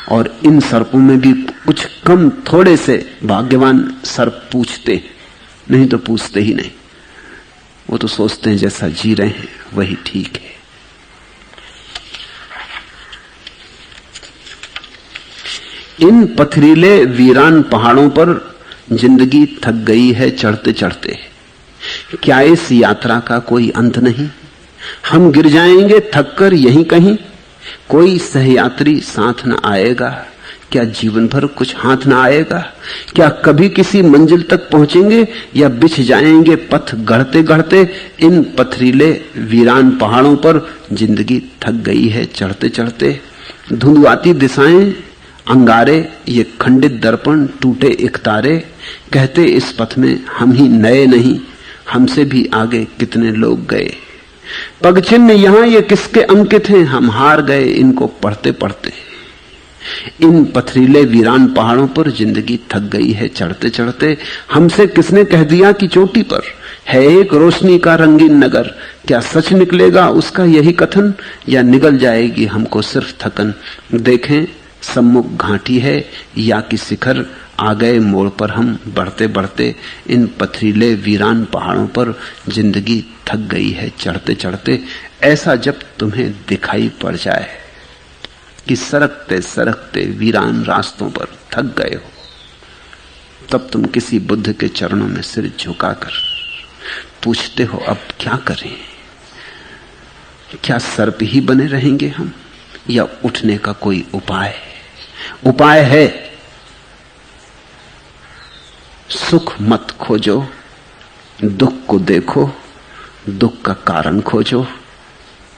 और इन सर्पों में भी कुछ कम थोड़े से भाग्यवान सर्प पूछते, नहीं तो पूछते ही नहीं। वो तो सोचते हैं जैसा जी रहे हैं वही ठीक है। इन पथरीले वीरान पहाड़ों पर जिंदगी थक गई है चढ़ते चढ़ते। क्या इस यात्रा का कोई अंत नहीं? हम गिर जाएंगे थक कर यहीं कहीं, कोई सहयात्री साथ न आएगा। क्या जीवन भर कुछ हाथ न आएगा? क्या कभी किसी मंजिल तक पहुंचेंगे या बिछ जाएंगे पथ गढ़ते गढ़ते? इन पथरीले वीरान पहाड़ों पर जिंदगी थक गई है चढ़ते चढ़ते। धुंधुआती दिशाएं, अंगारे, ये खंडित दर्पण, टूटे इकतारे, कहते इस पथ में हम ही नए नहीं, हमसे भी आगे कितने लोग गए। पगचिन्ह यहां ये किसके अंकित हैं, हम हार गए इनको पढ़ते पढ़ते। इन पथरीले वीरान पहाड़ों पर जिंदगी थक गई है चढ़ते चढ़ते। हमसे किसने कह दिया कि चोटी पर है एक रोशनी का रंगीन नगर? क्या सच निकलेगा उसका यही कथन, या निगल जाएगी हमको सिर्फ थकन? देखें सम्मुख घाटी है या कि शिखर, आ गए मोड़ पर हम बढ़ते बढ़ते। इन पथरीले वीरान पहाड़ों पर जिंदगी थक गई है चढ़ते चढ़ते। ऐसा जब तुम्हें दिखाई पड़ जाए कि सरकते सरकते वीरान रास्तों पर थक गए हो, तब तुम किसी बुद्ध के चरणों में सिर झुकाकर पूछते हो अब क्या करें? क्या सर्प ही बने रहेंगे हम, या उठने का कोई उपाय? उपाय है, सुख मत खोजो, दुख को देखो, दुख का कारण खोजो।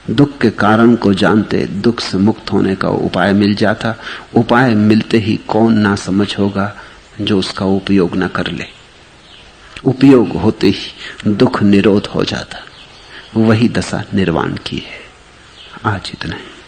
दुख के कारण को जानते दुख से मुक्त होने का उपाय मिल जाता। उपाय मिलते ही कौन ना समझ होगा जो उसका उपयोग ना कर ले। उपयोग होते ही दुख निरोध हो जाता। वही दशा निर्वाण की है। आज इतना ही।